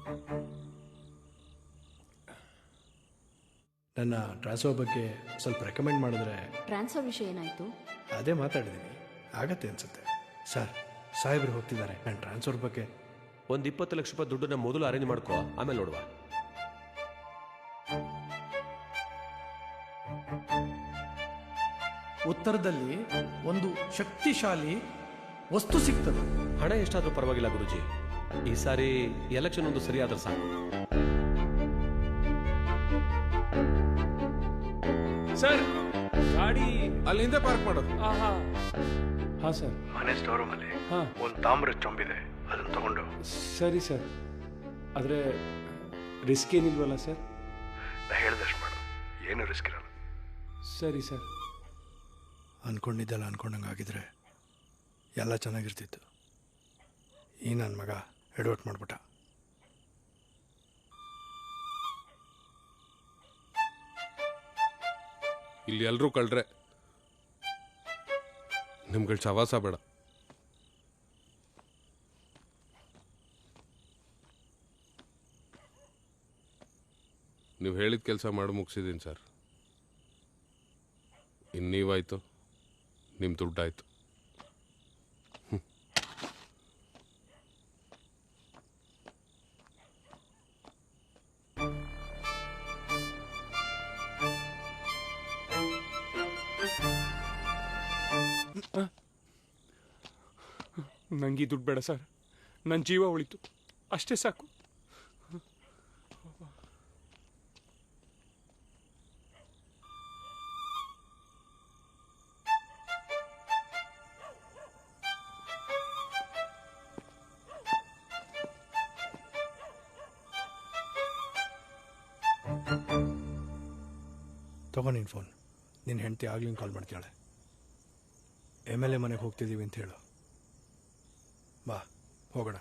ನನ್ನ ಟ್ರಾನ್ಸ್ಫರ್ ಬಗ್ಗೆ ಸ್ವಲ್ಪ ರೆಕಮೆಂಡ್ ಮಾಡಿದ್ರೆ. ಟ್ರಾನ್ಸ್ಫರ್ ವಿಷಯ ಏನಾಯ್ತು? ಅದೇ ಮಾತಾಡಿದ್ದೀನಿ, ಆಗತ್ತೆ ಅನ್ಸುತ್ತೆ. ಸರ್, ಸಾಹೇಬ್ರು ಹೋಗ್ತಿದ್ದಾರೆ. ನನ್ನ ಟ್ರಾನ್ಸ್ಫರ್ ಬಗ್ಗೆ ಒಂದು 20 ಲಕ್ಷ ರೂಪಾಯಿ ದುಡ್ಡನ್ನ ಮೊದಲು ಅರೇಂಜ್ ಮಾಡ್ಕೋ, ಆಮೇಲೆ ನೋಡುವ. ಉತ್ತರದಲ್ಲಿ ಒಂದು ಶಕ್ತಿಶಾಲಿ ವಸ್ತು ಸಿಗ್ತದೆ. ಹಣ ಎಷ್ಟಾದ್ರೂ ಪರವಾಗಿಲ್ಲ ಗುರುಜಿ, ಈ ಸಾರಿ ಎಲೆಕ್ಷನ್ ಒಂದು ಸರಿಯಾದ್ರೆ ಸಾಕು. ಸರ್, ಗಾಡಿ ಅಲ್ಲಿ ಹಿಂದೆ ಪಾರ್ಕ್ ಮಾಡು. ಹಾ ಸರ್. ಮನೆ ಸ್ಟೋರ್ ರೂಮಲ್ಲಿ ಒಂದು ತಾಮ್ರದ ಚೊಂಬಿದೆ, ಅದನ್ನ ತಗೊಂಡು. ಸರಿ ಸರ್, ಆದರೆ ರಿಸ್ಕ್ ಏನಿಲ್ವಲ್ಲ ಸರ್? ನಾ ಹೇಳ್ದಷ್ಟು ಮಾಡು, ಏನು ರಿಸ್ಕ್ ಇರಲ್ಲ. ಸರಿ ಸರ್. ಅನ್ಕೊಂಡಿದ್ದೆಲ್ಲ ಅನ್ಕೊಂಡಂಗೆ ಆಗಿದ್ರೆ ಎಲ್ಲ ಚೆನ್ನಾಗಿರ್ತಿತ್ತು. ಈ ನನ್ನ ಮಗ ಎಡವಟ್ ಮಾಡ್ಬಿಟ್ಟ. ಇಲ್ಲಿ ಎಲ್ರೂ ಕಳ್ರೆ, ನಿಮ್ಗಳ ಸವಾಸ ಬೇಡ. ನೀವು ಹೇಳಿದ ಕೆಲಸ ಮಾಡಿ ಮುಗಿಸಿದ್ದೀನಿ ಸರ್. ಇನ್ನು ನೀವಾಯ್ತು, ನಿಮ್ಮ ದುಡ್ಡಾಯ್ತು. ನಂಗೆ ದುಡ್ಡು ಬೇಡ ಸರ್, ನನ್ನ ಜೀವ ಉಳಿತು ಅಷ್ಟೇ ಸಾಕು. ತಗೋ ನಿನ್ನ ಫೋನ್. ನಿನ್ನ ಹೆಂಡತಿ ಆಗ್ಲಿಂಗ್ ಕಾಲ್ ಮಾಡ್ತಾಳೆ. MLA ಮನೆಗೆ ಹೋಗ್ತಿದ್ದೀವಿ ಅಂತ ಹೇಳು. ಬಾ ಹೋಗೋಣ.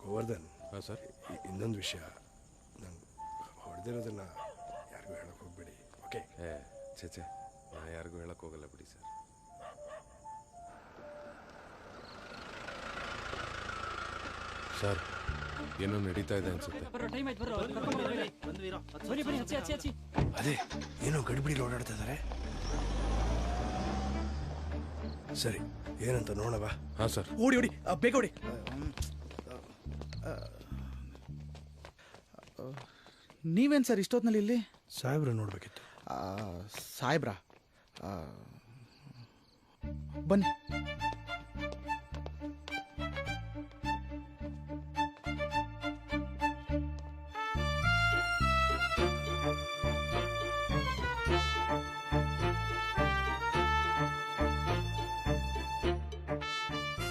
ಗೋವರ್ಧನ್. ಹಾಂ ಸರ್. ಇನ್ನೊಂದು ವಿಷಯ, ನಂಗೆ ಹೊಡೆದಿರೋದನ್ನ ಯಾರಿಗೂ ಹೇಳಕ್ಕೆ ಹೋಗ್ಬೇಡಿ, ಓಕೆ? ಛೇ ನಾ ಯಾರಿಗೂ ಹೇಳಕ್ಕೆ ಹೋಗಲ್ಲ ಬಿಡಿ ಸರ್. ಸರ್ ಏನೋ ನಡೀತಾ ಇದೆ ಅನ್ಸುತ್ತೆ. ಅದೇ ಏನೋ ಗಡಿಬಿಡಿ ಓಡಾಡ್ತಾ ಇದ್ದಾರೆ. ಸರಿ, ಏನಂತ ನೋಡವಾ? ಹಾಂ ಸರ್. ಓಡಿ ಓಡಿ, ಬೇಗ ಓಡಿ. ನೀವೇನು ಸರ್ ಇಷ್ಟೊತ್ತಿನಲ್ಲಿ ಇಲ್ಲಿ? ಸಾಹೇಬ್ರು ನೋಡ್ಬೇಕಿತ್ತು. ಸಾಹೇಬ್ರಾ? ಬನ್ನಿ.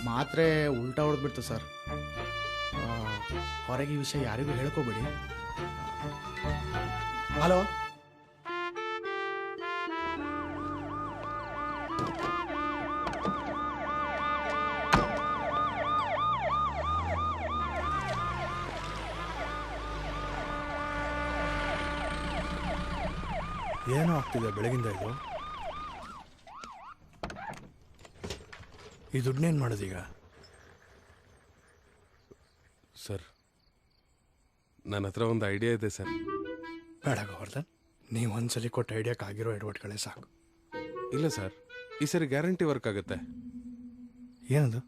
ಮಾತ್ರೆ ಉಲ್ಟಾ ಹೊಡೆದ್ಬಿಡ್ತು ಸರ್. ಹೊರಗೆ ಈ ವಿಷಯ ಯಾರಿಗೂ ಹೇಳ್ಕೋಬೇಡಿ. ಹಲೋ, ಏನೋ ಆಗ್ತಿದೆ ಬೆಳಗಿಂದ ಇದು. ಈ ದುಡ್ಡನ್ನೇನು ಮಾಡೋದೀಗ? ಸರ್ ನನ್ನ ಹತ್ರ ಒಂದು ಐಡಿಯಾ ಇದೆ ಸರ್. ಬೇಡ ಗೋವರ್ಧನ್, ನೀವು ಒಂದ್ಸಲಿ ಕೊಟ್ಟ ಐಡಿಯಾಕ್ಕೆ ಆಗಿರೋ ಎಡವಟ್ಗಳೇ ಸಾಕು. ಇಲ್ಲ ಸರ್, ಈ ಸರಿ ಗ್ಯಾರಂಟಿ ವರ್ಕ್ ಆಗುತ್ತೆ. ಏನದು?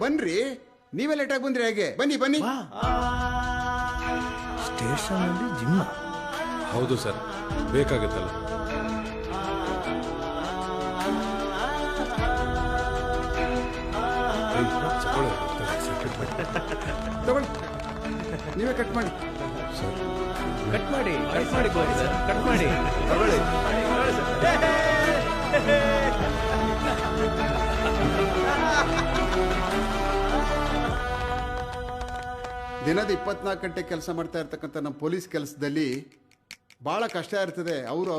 ಬನ್ರಿ, ನೀವೇ ಲೇಟಾಗಿ ಬಂದ್ರಿ ಹೇಗೆ? ಬನ್ನಿ ಬನ್ನಿ. ಸ್ಟೇಷನಲ್ಲಿ ಜಿಮ್? ಹೌದು ಸರ್, ಬೇಕಾಗುತ್ತಲ್ಲ. ತಗೊಳ್ಳಿ, ನೀವೇ ಕಟ್ ಮಾಡಿ. ಕಟ್ ಮಾಡಿ ಕಟ್ ಮಾಡಿ ತಗೊಳ್ಳಿ. ದಿನದ 24 ಗಂಟೆ ಕೆಲಸ ಮಾಡ್ತಾ ಇರ್ತಕ್ಕಂಥ ನಮ್ಮ ಪೊಲೀಸ್ ಕೆಲಸದಲ್ಲಿ ಭಾಳ ಕಷ್ಟ ಇರ್ತದೆ. ಅವರು